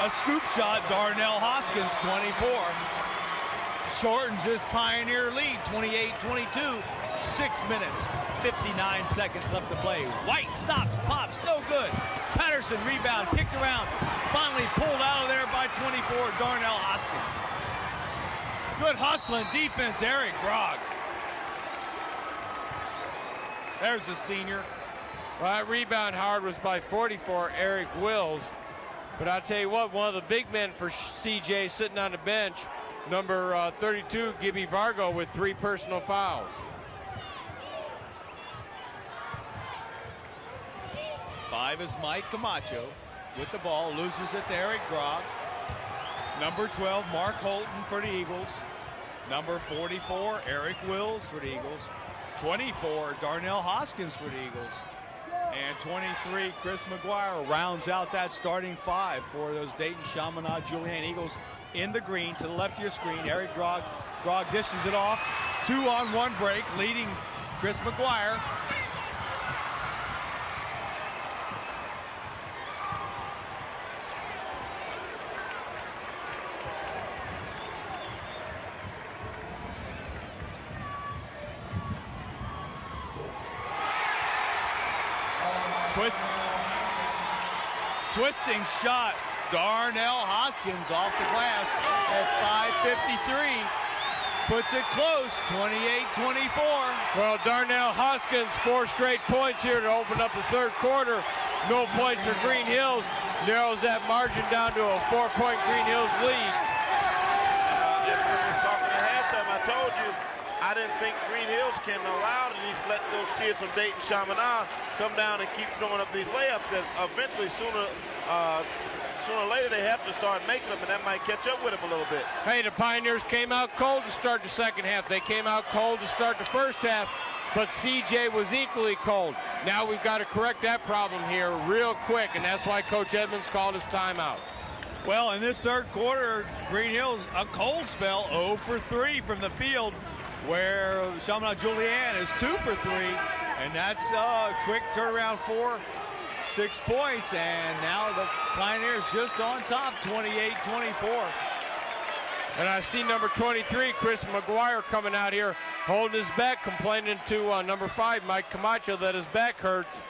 A scoop shot, Darnell Hoskins, 24. Shortens this Pioneer lead, 28-22. 6 minutes, 59 seconds left to play. White stops, pops, no good. Patterson rebound, kicked around, finally pulled out of there by 24, Darnell Hoskins. Good hustling defense, Eric Grogg. There's the senior. Well, that rebound, Howard, was by 44, Eric Wills. But I'll tell you what, one of the big men for CJ sitting on the bench, number 32, Gibby Vargo, with 3 personal fouls. 5 is Mike Camacho with the ball, loses it to Eric Grogg. Number 12, Mark Holton for the Eagles. Number 44, Eric Wills for the Eagles. 24, Darnell Hoskins for the Eagles. And 23, Chris McGuire rounds out that starting 5 for those Dayton Chaminade-Julienne Eagles in the green. To the left of your screen, Eric Grogg. Grogg dishes it off. 2-on-1 break, leading Chris McGuire. Twisting shot, Darnell Hoskins off the glass at 5:53. Puts it close, 28-24. Well, Darnell Hoskins, 4 straight points here to open up the third quarter. No points for Greenhills. Narrows that margin down to a 4-point Greenhills lead. Just talking at halftime, I told you, I didn't think Greenhills can allow to just let those kids from Dayton Chaminade come down and keep throwing up these layups. That eventually, sooner or later, they have to start making them, and that might catch up with them a little bit. Hey, the Pioneers came out cold to start the second half. They came out cold to start the first half, but CJ was equally cold. Now we've got to correct that problem here real quick, and that's why Coach Edmonds called his timeout. Well, in this third quarter, Greenhills, a cold spell, 0 for 3 from the field, where Chaminade-Julienne is 2 for 3, and that's a quick turnaround 6 points, and now the Pioneers just on top, 28-24. And I see number 23, Chris McGuire, coming out here, holding his back, complaining to number 5, Mike Camacho, that his back hurts.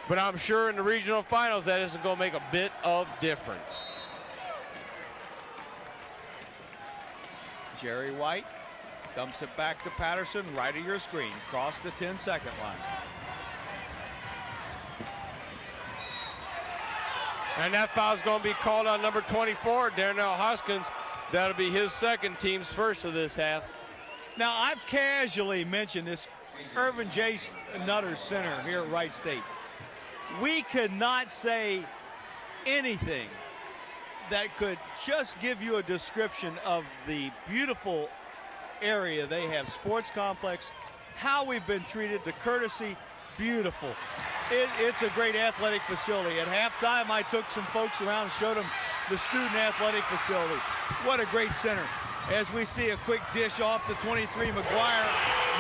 But I'm sure in the regional finals that isn't going to make a bit of difference. Jerry White dumps it back to Patterson, right of your screen, across the 10-second line. And that foul's going to be called on number 24, Darnell Hoskins. That'll be his second, team's first of this half. Now, I've casually mentioned this Irvin J. Nutter Center here at Wright State. We could not say anything that could just give you a description of the beautiful area they have, sports complex, how we've been treated, the courtesy, beautiful. It's a great athletic facility. At halftime, I took some folks around and showed them the student athletic facility. What a great center. As we see a quick dish off to 23, McGuire.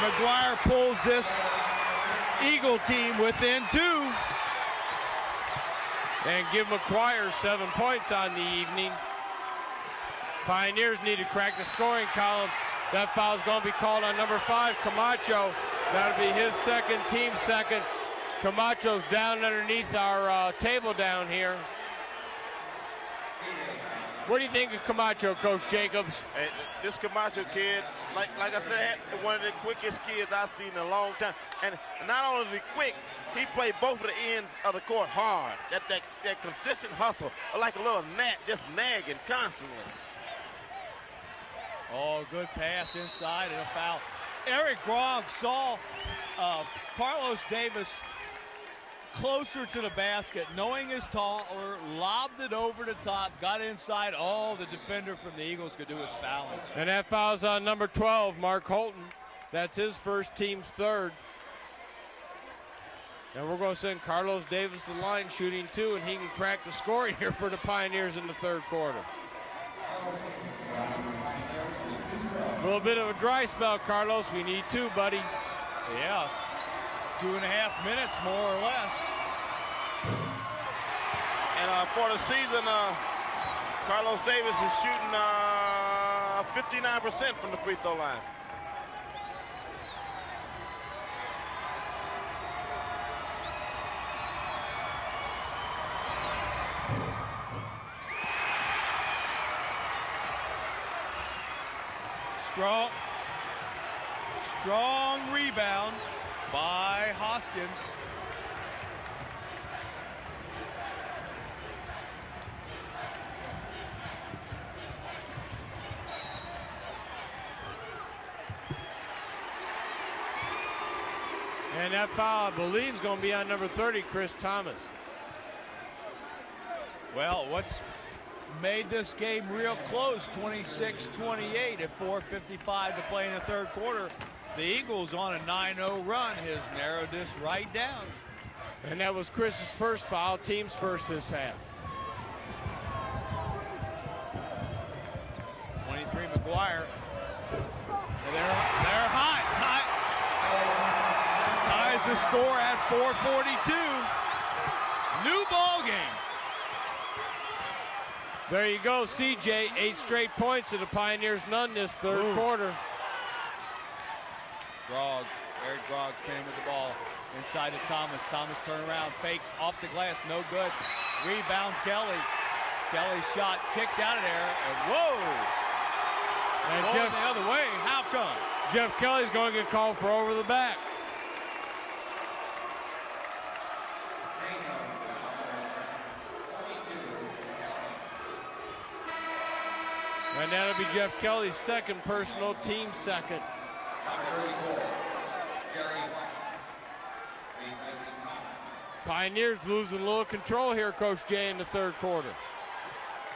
McGuire pulls this Eagle team within 2. And give McGuire 7 points on the evening. Pioneers need to crack the scoring column. That foul's going to be called on number 5, Camacho. That'll be his second, team second. Camacho's down underneath our table down here. What do you think of Camacho, Coach Jacobs? Hey, this Camacho kid, like I said, one of the quickest kids I've seen in a long time. And not only is he quick, he played both of the ends of the court hard. That consistent hustle, like a little gnat, just nagging constantly. Oh, good pass inside and a foul. Eric Grogg saw Carlos Davis closer to the basket, knowing his taller, lobbed it over the top, got inside. All the defender from the Eagles could do is foul him. And that foul's on number 12, Mark Holton. That's his first, team's third. And we're going to send Carlos Davis to the line shooting 2, and he can crack the scoring here for the Pioneers in the third quarter. A little bit of a dry spell, Carlos. We need 2, buddy. Yeah, 2.5 minutes more or less. And for the season, Carlos Davis is shooting 59% from the free throw line. Strong rebound by Hoskins. And that foul, I believe, is going to be on number 30, Chris Thomas. Well, what's made this game real close, 26-28 at 4:55 to play in the third quarter. The Eagles on a 9-0 run has narrowed this right down. And that was Chris's first foul, team's first this half. 23 McGuire. They're hot. Ties the score at 4:42. New ball game. There you go, CJ, 8 straight points to the Pioneers, none this third quarter. Eric Grogg came with the ball inside to Thomas. Thomas turn around, fakes off the glass, no good. Rebound Kelly. Kelly's shot kicked out of there, and whoa! And going Jeff, the other way, how come? Jeff Kelly's going to get called for over the back. And that'll be Jeff Kelly's second personal, team second. Pioneers losing a little control here, Coach Jay, in the third quarter.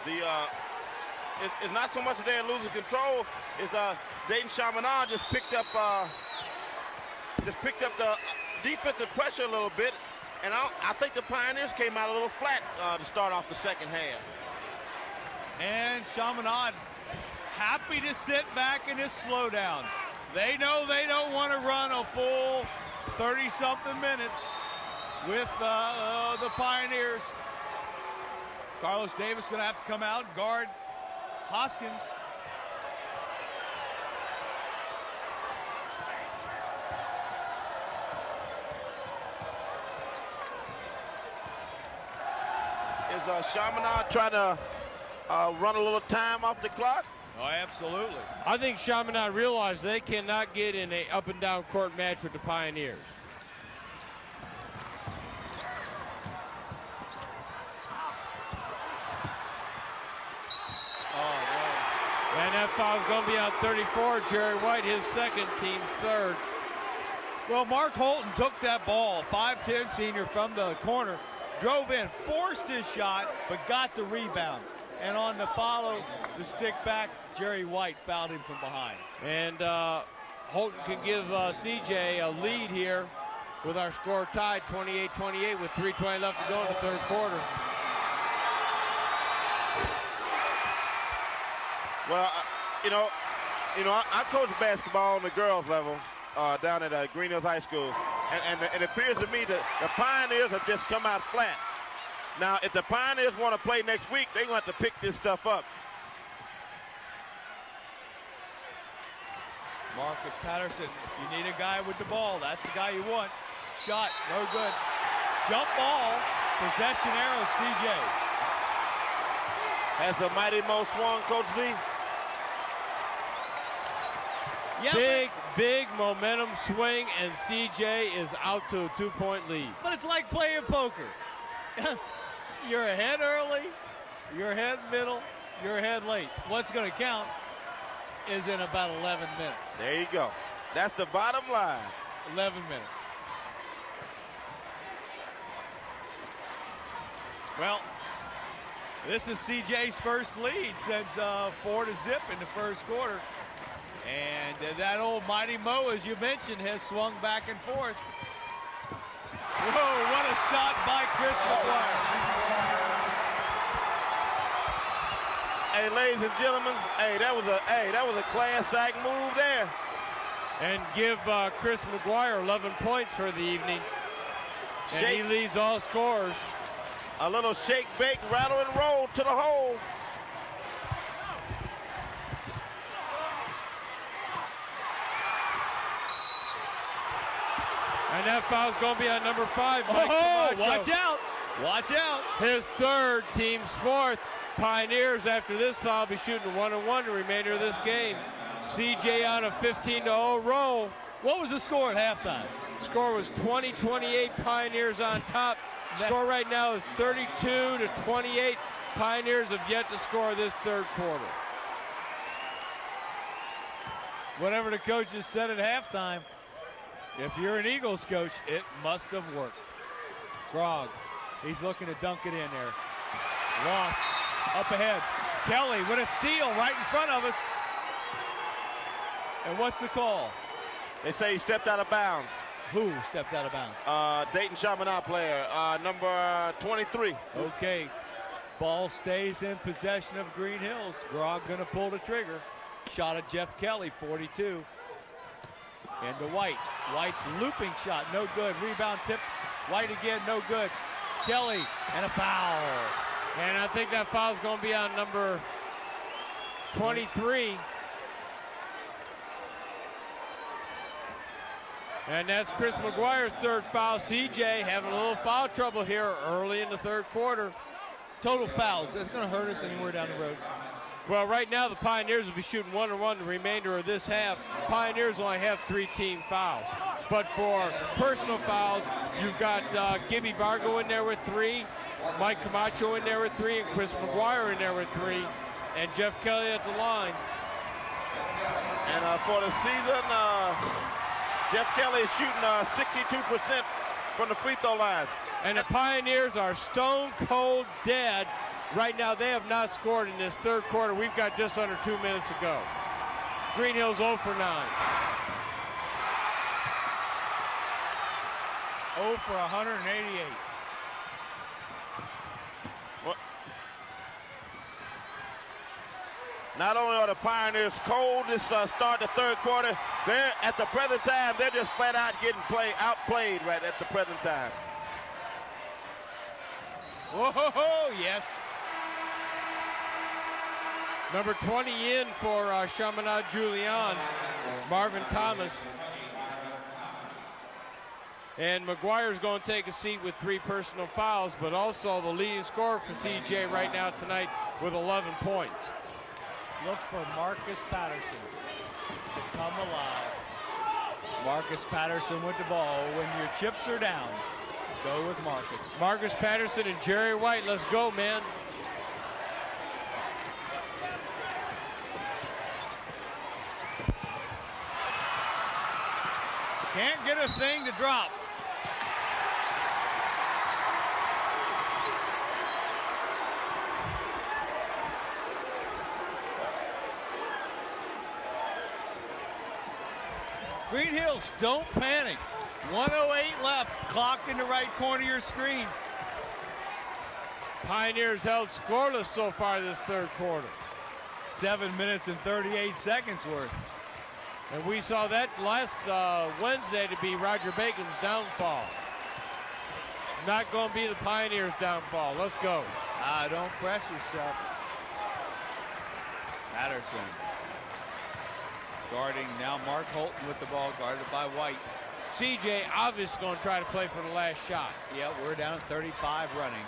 It's not so much that they're losing control. It's Dayton Chaminade just picked up the defensive pressure a little bit, and I think the Pioneers came out a little flat to start off the second half. And Chaminade happy to sit back in this slowdown. They know they don't want to run a full 30-something minutes with the Pioneers. Carlos Davis going to have to come out and guard Hoskins. Is Chaminade trying to run a little time off the clock? Oh, absolutely. I think Chaminade realized they cannot get in a up and down court match with the Pioneers. And that foul's going to be on 34, Jerry White, his second, team's third. Well, Mark Holton took that ball, 5'10" senior from the corner, drove in, forced his shot, but got the rebound. And on the follow, the stick back, Jerry White fouled him from behind. And Holton can give CJ a lead here with our score tied 28-28 with 3:20 left to go in the third quarter. Well, I coach basketball on the girls level down at Greenhills High School, and it appears to me that the Pioneers have just come out flat. Now, if the Pioneers want to play next week, they're going to have to pick this stuff up. Marcus Patterson, if you need a guy with the ball, that's the guy you want. Shot, no good. Jump ball, possession arrow, CJ. Has the Mighty Mo swung, Coach Z? Yeah, big momentum swing, and CJ is out to a 2-point lead. But it's like playing poker. You're ahead early, you're ahead middle, you're ahead late. What's going to count is in about 11 minutes. There you go. That's the bottom line. 11 minutes. Well, this is CJ's first lead since 4-0 in the first quarter. And that old Mighty Mo, as you mentioned, has swung back and forth. Whoa, what a shot by Chris McGuire. Hey, ladies and gentlemen, that was a class act move there. And give Chris McGuire 11 points for the evening. And he leads all scorers. A little shake, bake, rattle, and roll to the hole. And that foul's going to be on number 5, Mike Camacho. Watch out. Watch out. His third, team's fourth. Pioneers, after this foul, be shooting 1-1 the remainder of this game. CJ on a 15-0 roll. What was the score at halftime? Score was 20-28, Pioneers on top. Score right now is 32-28. Pioneers have yet to score this third quarter. Whatever the coaches said at halftime, if you're an Eagles coach, it must have worked. Grog, he's looking to dunk it in there. Lost, up ahead. Kelly with a steal right in front of us. And what's the call? They say he stepped out of bounds. Who stepped out of bounds? Dayton Chaminade player, number 23. Okay, ball stays in possession of Greenhills. Grog gonna pull the trigger. Shot at Jeff Kelly, 42. Into White. White's looping shot, no good. Rebound tip. White again, no good. Kelly, and a foul. And I think that foul's going to be on number 23. And that's Chris McGuire's third foul. CJ having a little foul trouble here early in the third quarter. Total fouls. It's going to hurt us anywhere down the road. Well, right now the Pioneers will be shooting 1-1 the remainder of this half. Pioneers only have 3 team fouls. But for personal fouls, you've got Gibby Vargo in there with 3, Mike Camacho in there with 3, and Chris McGuire in there with 3, and Jeff Kelly at the line. And for the season, Jeff Kelly is shooting 62% from the free throw line. And the Pioneers are stone cold dead. Right now, they have not scored in this third quarter. We've got just under 2 minutes to go. Greenhills 0 for 9. 0 for 188. Well, not only are the Pioneers cold this start the third quarter, they're at the present time, they're just flat out getting outplayed right at the present time. Whoa, yes. Number 20 in for Chaminade-Julienne, Marvin Thomas. And McGuire's going to take a seat with 3 personal fouls, but also the leading scorer for CJ right now tonight with 11 points. Look for Marcus Patterson to come alive. Marcus Patterson with the ball. When your chips are down, go with Marcus. Marcus Patterson and Jerry White, let's go, man. Can't get a thing to drop. Greenhills, don't panic. 1:08 left, clock in the right corner of your screen. Pioneers held scoreless so far this third quarter. 7 minutes and 38 seconds worth. And we saw that last Wednesday to be Roger Bacon's downfall. Not going to be the Pioneers' downfall. Let's go. Don't press yourself. Patterson. Guarding now Mark Holton with the ball, guarded by White. CJ obviously going to try to play for the last shot. Yeah, we're down at 35 running.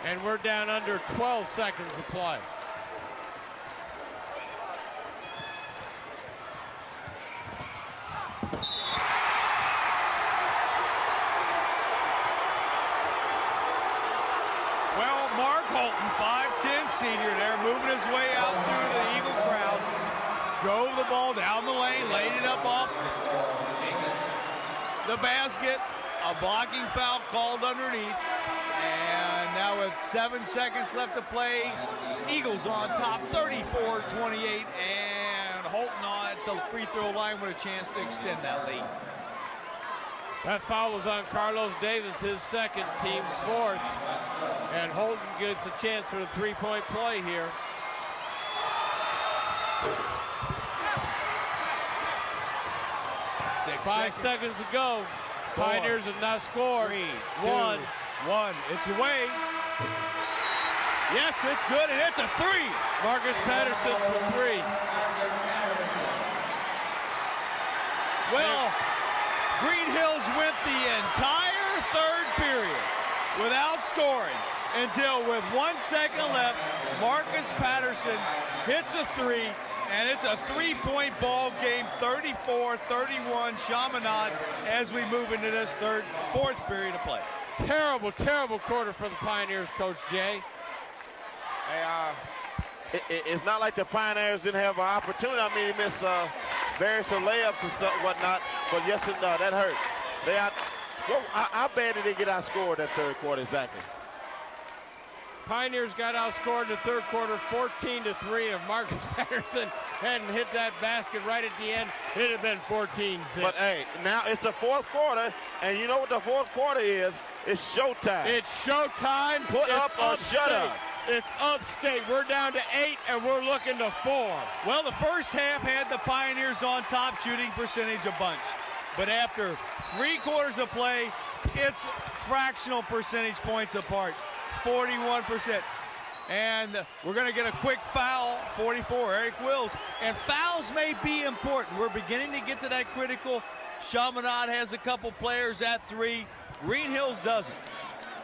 And we're down under 12 seconds to play. Well, Mark Holton, 5'10" senior there, moving his way out through the Eagle crowd. Drove the ball down the lane, laid it up off the basket. A blocking foul called underneath. And now with 7 seconds left to play, Eagles on top 34-28, and Holton on at the free throw line with a chance to extend that lead. That foul was on Carlos Davis, his second, team's fourth. And Holton gets a chance for the three-point play here. Five seconds to go. Pioneers have not scored. 3, 2, One. 1. It's away. Yes, it's good, and it's a three. Marcus Patterson for three. Well, Greenhills went the entire third period without scoring until with 1 second left, Marcus Patterson hits a three, and it's a three-point ball game, 34-31 Chaminade as we move into this fourth period of play. Terrible, terrible quarter for the Pioneers, Coach Jay. Hey, it's not like the Pioneers didn't have an opportunity. I mean, he missed various layups and stuff, whatnot. But yes, that hurt. How bad did they get outscored that third quarter exactly? Pioneers got outscored in the third quarter 14-3. If Marcus Patterson hadn't hit that basket right at the end, it'd have been 14-6. But hey, now it's the fourth quarter, and you know what the fourth quarter is? It's showtime. It's showtime. Put up or shut up. It's upstate. We're down to 8, and we're looking to 4. Well, the first half had the Pioneers on top, shooting percentage a bunch. But after 3 quarters of play, it's fractional percentage points apart, 41%. And we're going to get a quick foul, 44, Eric Wills. And fouls may be important. We're beginning to get to that critical. Chaminade has a couple players at 3. Greenhills doesn't.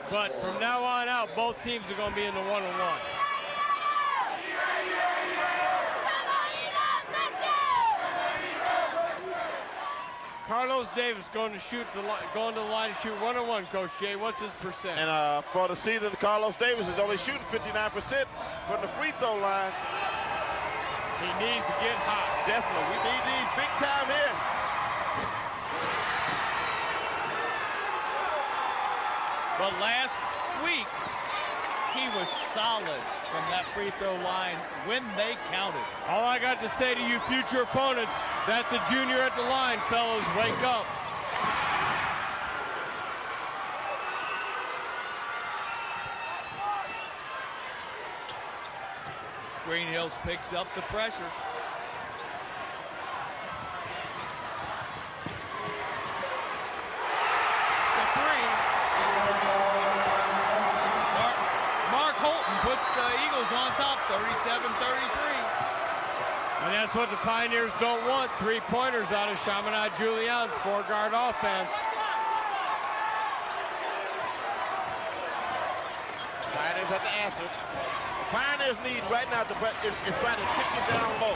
But from now on out, both teams are going to be in the one-on-one. Carlos Davis going to the line to shoot one-on-one, Coach Jay. What's his percent? And for the season, Carlos Davis is only shooting 59% from the free throw line. He needs to get hot. Definitely. We need these big time here. But last week, he was solid from that free throw line when they counted. All I got to say to you future opponents, that's a junior at the line, fellas. Wake up. Greenhills picks up the pressure. The three. Mark Holton puts the Eagles on top, 37-33. And that's what the Pioneers don't want. 3-pointers out of Chaminade-Julienne's 4-guard offense. Pioneers have to answer. The Pioneers need right now is trying to kick it down low.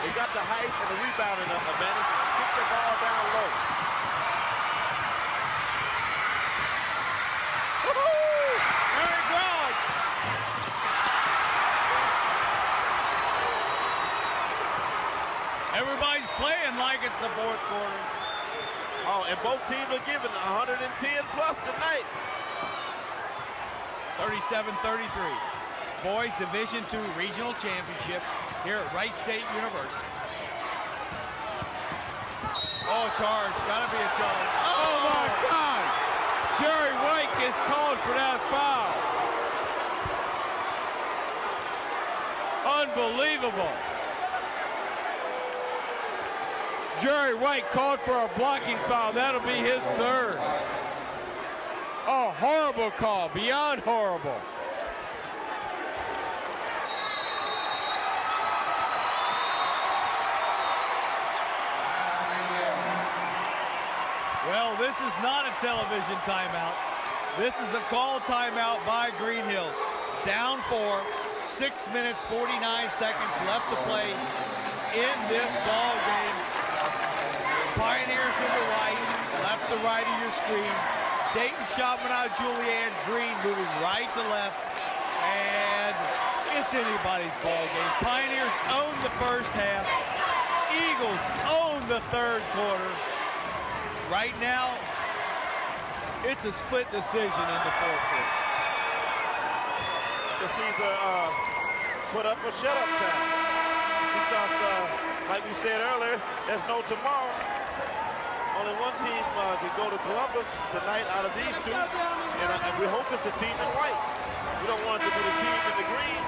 They got the height and the rebounding advantage. Kick the ball down low. Very good. Everybody's playing like it's the fourth quarter. Oh, and both teams are giving 110 plus tonight. 37-33. Boys Division II Regional Championship here at Wright State University. Oh, charge. Gotta be a charge. Oh my God! Jerry White is called for that foul. Unbelievable. Jerry White called for a blocking foul. That'll be his third. Oh, horrible call, beyond horrible. Well, this is not a television timeout. This is a call timeout by Greenhills. Down 4, 6 minutes, 49 seconds left to play in this ball game. Pioneers to the right, left to right of your screen. Dayton, Chaminade-Julienne, Green moving right to left. And it's anybody's ball game. Pioneers own the first half. Eagles own the third quarter. right now, it's a split decision in the fourth quarter. It's either put up or shut up time. Because, like we said earlier, there's no tomorrow. Only one team can go to Columbus tonight out of these two, and we hope it's the team in white. We don't want it to be the team in the green.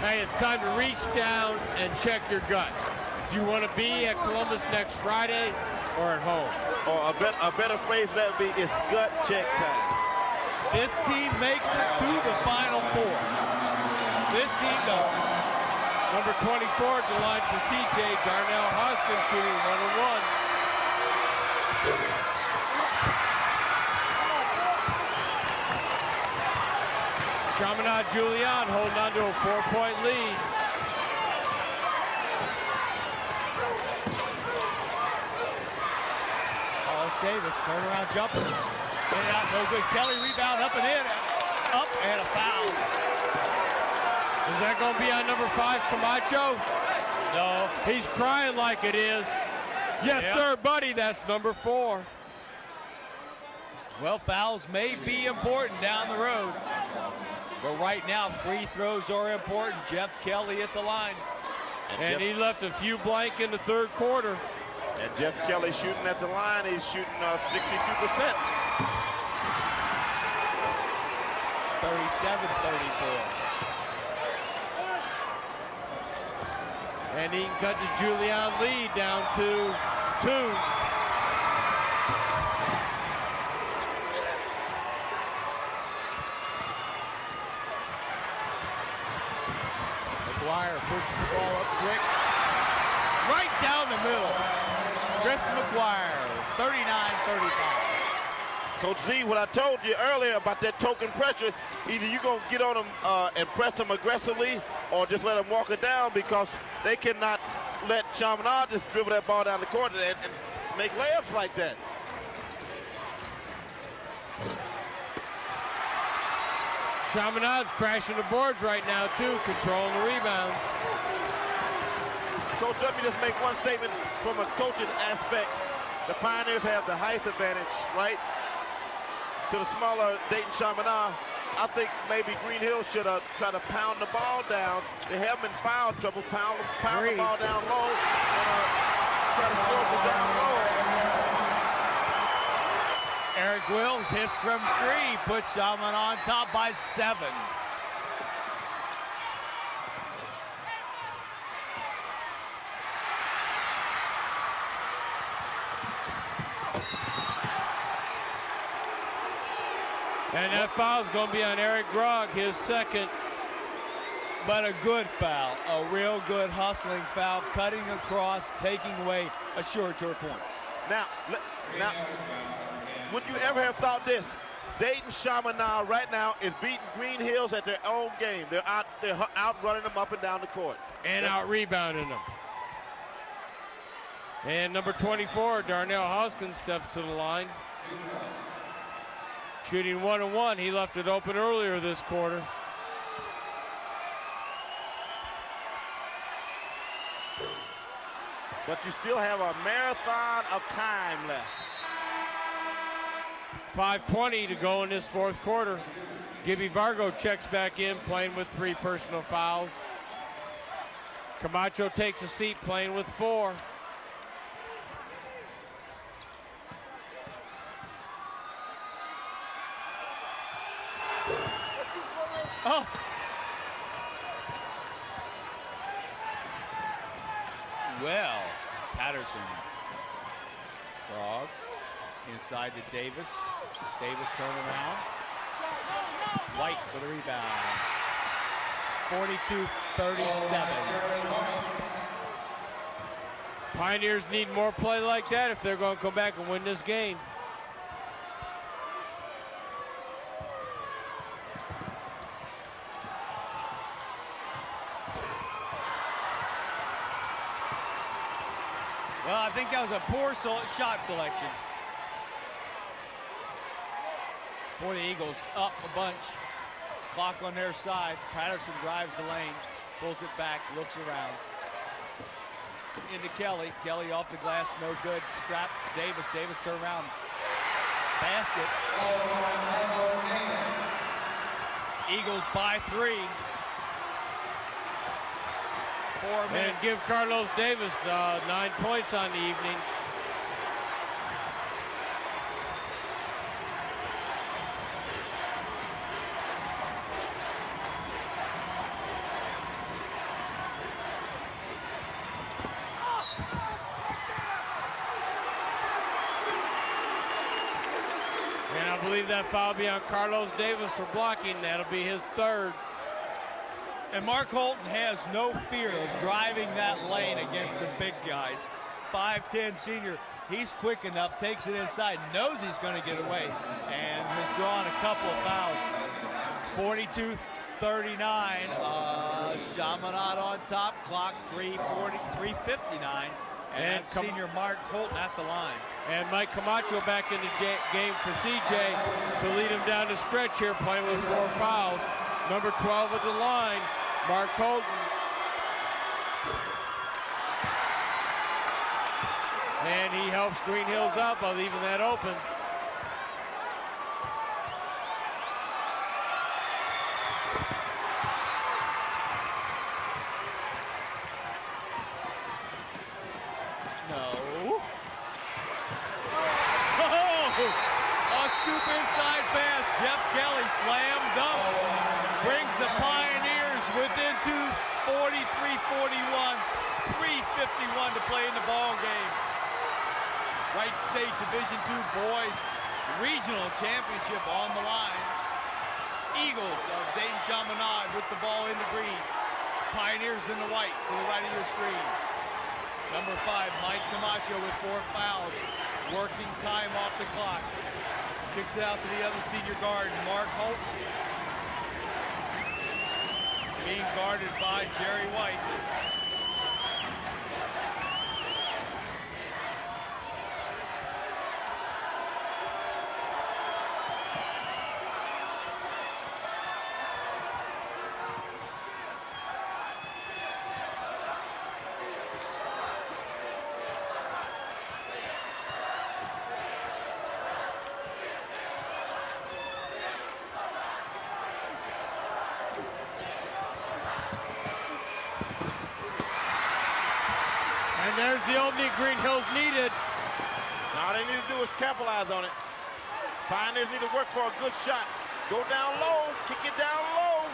Hey, it's time to reach down and check your gut. Do you want to be at Columbus next Friday or at home? Or a better phrase that would be, it's gut check time. This team makes it to the Final Four. This team does. Number 24 at the line for CJ, Darnell Hoskins shooting 1-1. Chaminade-Julienne holding on to a 4-point lead. Hollis Davis, turnaround jumper. In and out, no good. Kelly rebound up and in. Up and a foul. Is that going to be on number 5, Camacho? No. He's crying like it is. Yes, sir, buddy. That's number 4. Well, fouls may be important down the road. But right now, free throws are important. Jeff Kelly at the line. And he left a few blank in the third quarter. And Jeff Kelly shooting at the line. He's shooting 62%. 37-34. And he can cut the Julienne lead down to 2. McGuire pushes the ball up quick. Right down the middle. Chris McGuire, 39-35. Coach Z, what I told you earlier about that token pressure, either you're going to get on them and press them aggressively or just let them walk it down, because they cannot let Chaminade just dribble that ball down the court and make layups like that. Chaminade's crashing the boards right now, too, controlling the rebounds. Coach, let me just make one statement from a coaching aspect. The Pioneers have the height advantage, right, to the smaller Dayton Chaminade. I think maybe Greenhills should have tried to pound the ball down. They have been in foul trouble. Pound the ball down low and try to force it down low. Eric Wills hits from 3, puts Chaminade on top by 7. And that foul is going to be on Eric Grogg, his second. But a good foul, a real good hustling foul, cutting across, taking away a short points. Now, would you ever have thought this? Dayton Chaminade right now is beating Greenhills at their own game. They're out running them up and down the court. And out rebounding them. And number 24, Darnell Hoskins, steps to the line. Shooting 1-1. He left it open earlier this quarter. But you still have a marathon of time left. 5:20 to go in this fourth quarter. Gibby Vargo checks back in, playing with 3 personal fouls. Camacho takes a seat, playing with 4. Oh! Well, Patterson. Grogg inside to Davis. Davis turn around. White for the rebound. 42-37. Pioneers need more play like that if they're going to come back and win this game. Well, I think that was a poor shot selection for the Eagles. Up a bunch. Clock on their side. Patterson drives the lane, pulls it back, looks around. into Kelly. Kelly off the glass, no good. Strap Davis. Davis turn around. Basket. Eagles by 3. 4 minutes. And give Carlos Davis 9 points on the evening. And I believe that foul will be on Carlos Davis for blocking. That'll be his 3rd. And Mark Holton has no fear of driving that lane against the big guys. 5'10" senior. He's quick enough, takes it inside, knows he's going to get away, and has drawn a couple of fouls. 42-39. Chaminade on top. Clock 3:59. And that's senior Mark Holton at the line. And Mike Camacho back in the game for CJ to lead him down the stretch here, playing with 4 fouls. Number 12 at the line, Mark Holton. And he helps Greenhills out by leaving that open. Scoop inside pass. Jeff Kelly slam dunks. Brings the Pioneers within 43-41. 3:51 to play in the ball game. Wright State Division II Boys Regional Championship on the line. Eagles of Dayton Chaminade with the ball in the green. Pioneers in the white to the right of your screen. Number 5, Mike Camacho with 4 fouls. Working time off the clock. Kicks it out to the other senior guard, Mark Holton. Being guarded by Jerry White. And there's the opening Greenhills needed. All they need to do is capitalize on it. Pioneers need to work for a good shot. Go down low, kick it down low.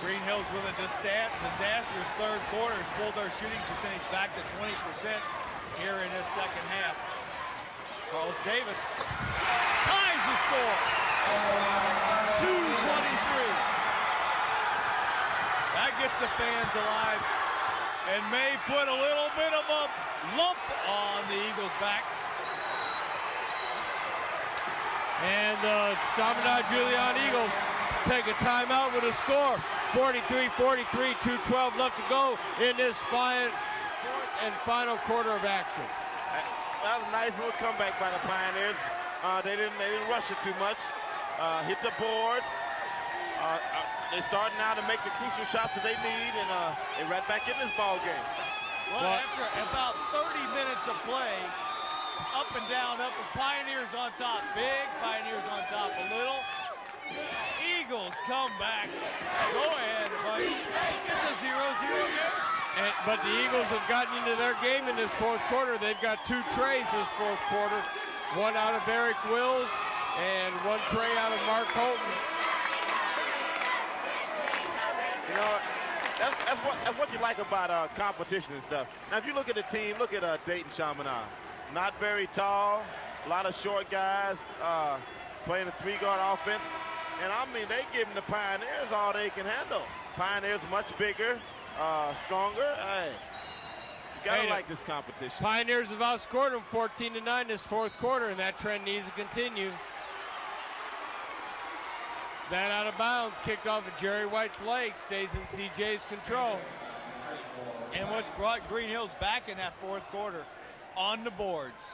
Greenhills with a disastrous 3rd quarter has pulled their shooting percentage back to 20% here in this 2nd half. Carlos Davis ties the score. 2:23. That gets the fans alive and may put a little bit of a lump on the Eagles' back. And the Chaminade-Julienne Eagles take a timeout with a score. 43-43, 2:12 left to go in this fourth and final quarter of action. That was a nice little comeback by the Pioneers. They didn't rush it too much. Hit the board. They're starting now to make the crucial shots that they need, and they're right back in this ball game. Well, after about 30 minutes of play, up and down, Pioneers on top, big Pioneers on top, a little. Eagles come back. Go ahead, Mike. It's a 0-0 game. But the Eagles have gotten into their game in this 4th quarter. They've got 2 trays this 4th quarter. One out of Eric Wills and 1 tray out of Mark Holton. You know, that's what you like about competition and stuff. Now, if you look at the team, look at Dayton Chaminade. Not very tall, a lot of short guys playing a 3-guard offense. And, I mean, they giving the Pioneers all they can handle. Pioneers much bigger, stronger. Hey, you got to like this competition. Pioneers have outscored them 14-9 this 4th quarter, and that trend needs to continue. That out of bounds, kicked off of Jerry White's leg, stays in CJ's control. And what's brought Greenhills back in that 4th quarter, on the boards.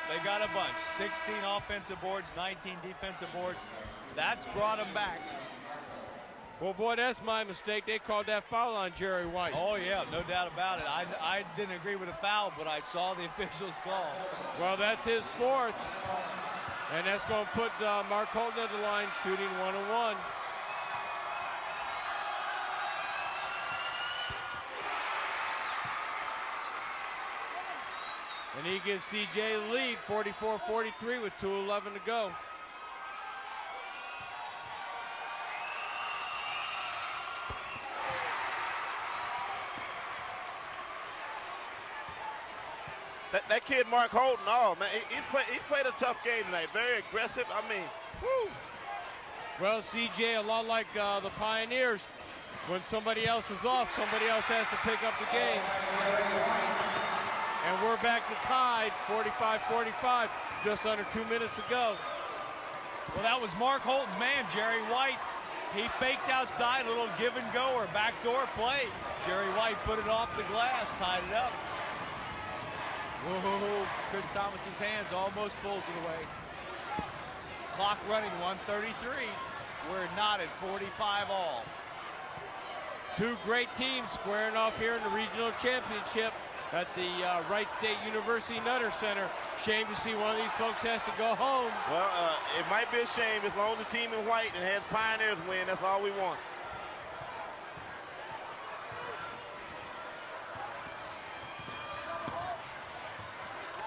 They got a bunch, 16 offensive boards, 19 defensive boards. That's brought them back. Well, boy, that's my mistake. They called that foul on Jerry White. Oh, yeah, no doubt about it. I didn't agree with the foul, but I saw the officials call. Well, that's his fourth. And that's going to put Mark Holton at the line, shooting 1-1. And he gives CJ the lead, 44-43 with 2:11 to go. That kid, Mark Holton, oh, man, he's played a tough game tonight. Very aggressive. I mean, woo. Well, CJ, a lot like the Pioneers, when somebody else is off, somebody else has to pick up the game. And we're back to tied, 45-45, just under 2 minutes to go. Well, that was Mark Holton's man, Jerry White. He faked outside, a little give and go or backdoor play. Jerry White put it off the glass, tied it up. Whoa, Chris Thomas's hands almost pulls it away. Clock running, 1:33. We're not at 45 all. Two great teams squaring off here in the regional championship at the Wright State University Nutter Center. Shame to see one of these folks has to go home. Well, it might be a shame as long as the team in white and has Pioneers win. That's all we want.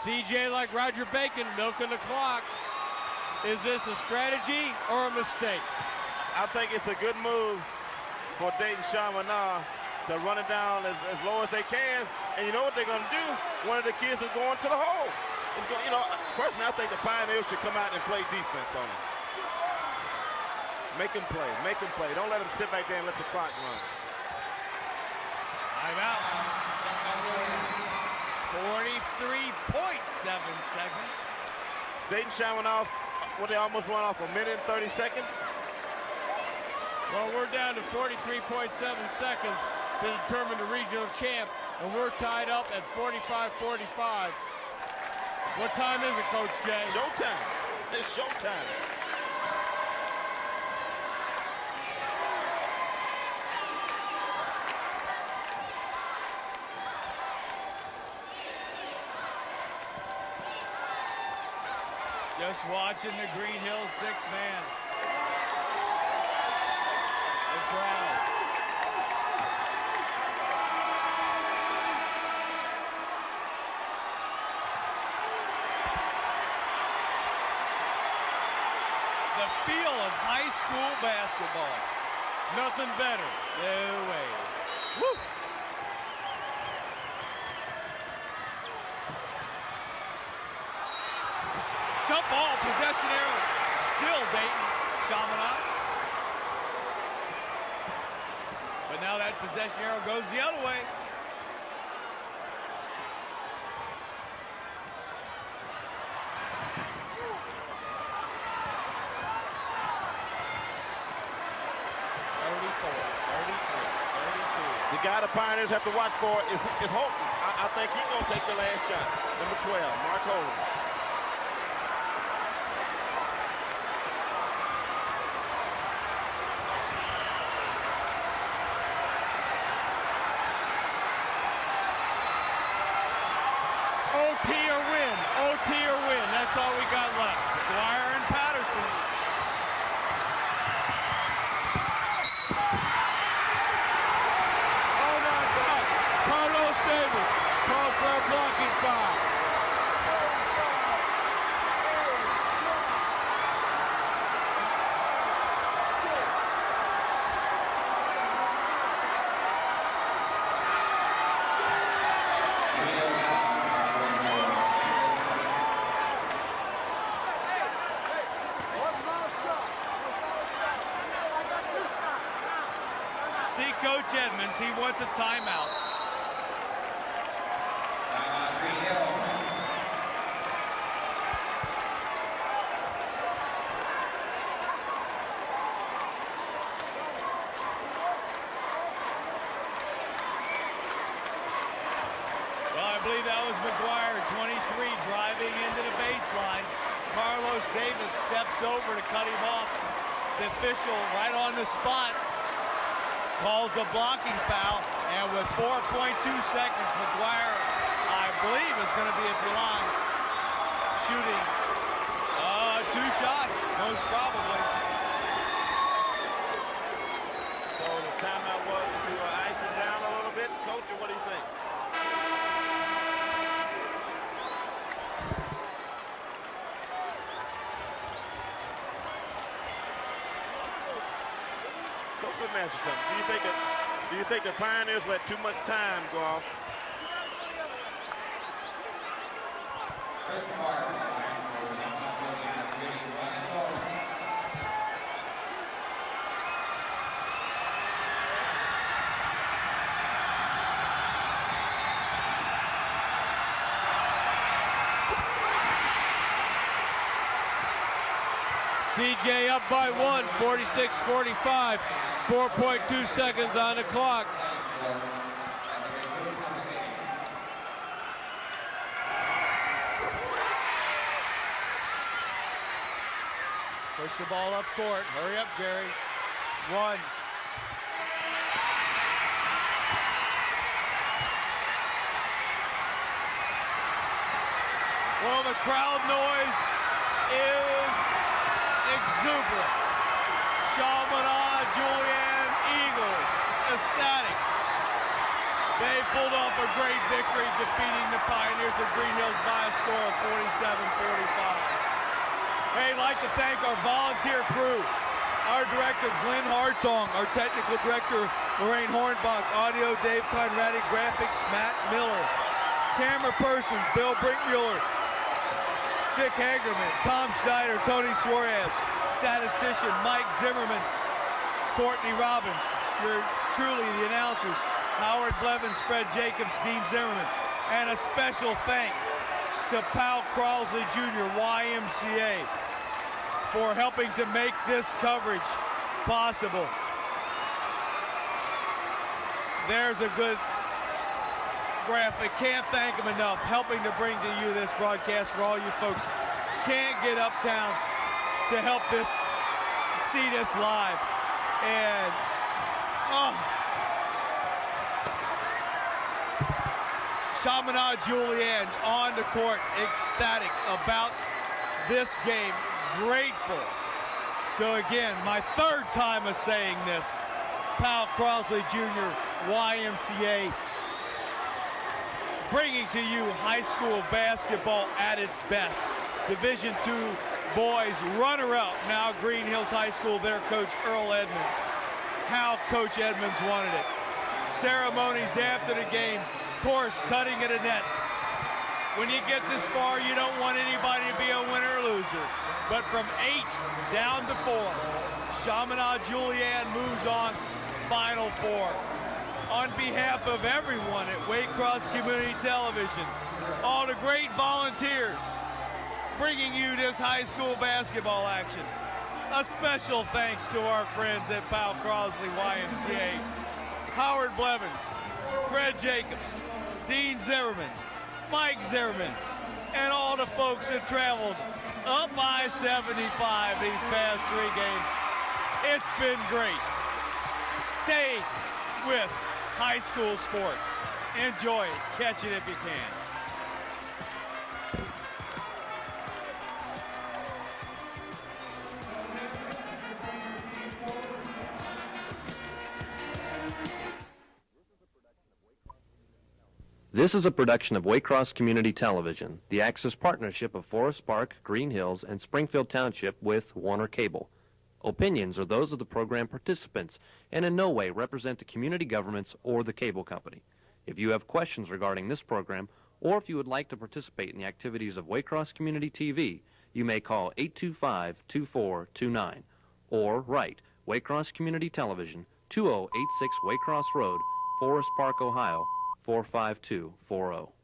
CJ, like Roger Bacon, milking the clock. Is this a strategy or a mistake? I think it's a good move for Dayton Chaminade to run it down as low as they can. And you know what they're going to do? One of the kids is going to the hole. You know, personally, I think the Pioneers should come out and play defense on it. Make them play. Make them play. Don't let them sit back there and let the clock run. Timeout. 43.7 seconds. Dayton Chaminade, well, they almost run off 1 minute and 30 seconds. Well, we're down to 43.7 seconds to determine the regional champ, and we're tied up at 45-45. What time is it, Coach Jay? Showtime. It's showtime. Just watching the Greenhills six-man. The crowd. The feel of high school basketball. Nothing better. No way. Woo! Jump ball, possession arrow. Still Dayton Chaminade. But now that possession arrow goes the other way. The guy the Pioneers have to watch for is Holton. I think he's going to take the last shot. Number 12, Mark Holton. OT or win. OT or win. That's all we got left. Dwyer and Patterson. Oh my God. Carlos Davis called for a blocking foul. See Coach Edmonds, he wants a timeout. Well, I believe that was McGuire, 23, driving into the baseline. Carlos Davis steps over to cut him off. The official right on the spot calls a blocking foul, and with 4.2 seconds, McGuire, I believe, is going to be at the line shooting 2 shots, most probably. So the timeout was to ice it down a little bit. Coach, what do you think? Coach, let me ask you something. Do you think the Pioneers let too much time go off? CJ up by 1, 46-45, 4.2 seconds on the clock. Push the ball up court. Hurry up, Jerry. 1. Well, the crowd noise is exuberant. Chaminade-Julienne Eagles, ecstatic. They pulled off a great victory, defeating the Pioneers of Greenhills by a score of 47-45. Hey, I'd like to thank our volunteer crew, our director, Glenn Hartong, our technical director, Lorraine Hornbach, audio, Dave Conradi, graphics, Matt Miller, camera persons, Bill Brinkmuller, Dick Hagerman, Tom Schneider, Tony Suarez, statistician Mike Zimmerman, Courtney Robbins, you're truly the announcers, Howard Blevins, Fred Jacobs, Dean Zimmerman, and a special thanks to Powell Crossley Jr., YMCA, for helping to make this coverage possible. There's a good graphic. Can't thank them enough, helping to bring to you this broadcast for all you folks can't get uptown to help this, see this live. And Chaminade-Julienne on the court, ecstatic about this game, grateful to, again, my 3rd time of saying this, Powell Crossley Jr., YMCA, bringing to you high school basketball at its best. Division II boys runner-up, now Greenhills High School, their coach Earl Edmonds. How Coach Edmonds wanted it. Ceremonies after the game, course, cutting of the nets. When you get this far, you don't want anybody to be a winner or loser. But from 8 down to 4, Chaminade-Julienne moves on, Final 4. On behalf of everyone at Waycross Community Television, all the great volunteers bringing you this high school basketball action. A special thanks to our friends at Powell Crossley YMCA, Howard Blevins, Fred Jacobs, Dean Zimmerman, Mike Zimmerman, and all the folks that traveled up I-75 these past 3 games. It's been great. Stay with high school sports. Enjoy it. Catch it if you can. This is a production of Waycross Community Television, the Access partnership of Forest Park, Greenhills, and Springfield Township with Warner Cable. Opinions are those of the program participants and in no way represent the community governments or the cable company. If you have questions regarding this program, or if you would like to participate in the activities of Waycross Community TV, you may call 825-2429 or write Waycross Community Television, 2086 Waycross Road, Forest Park, Ohio, 45240.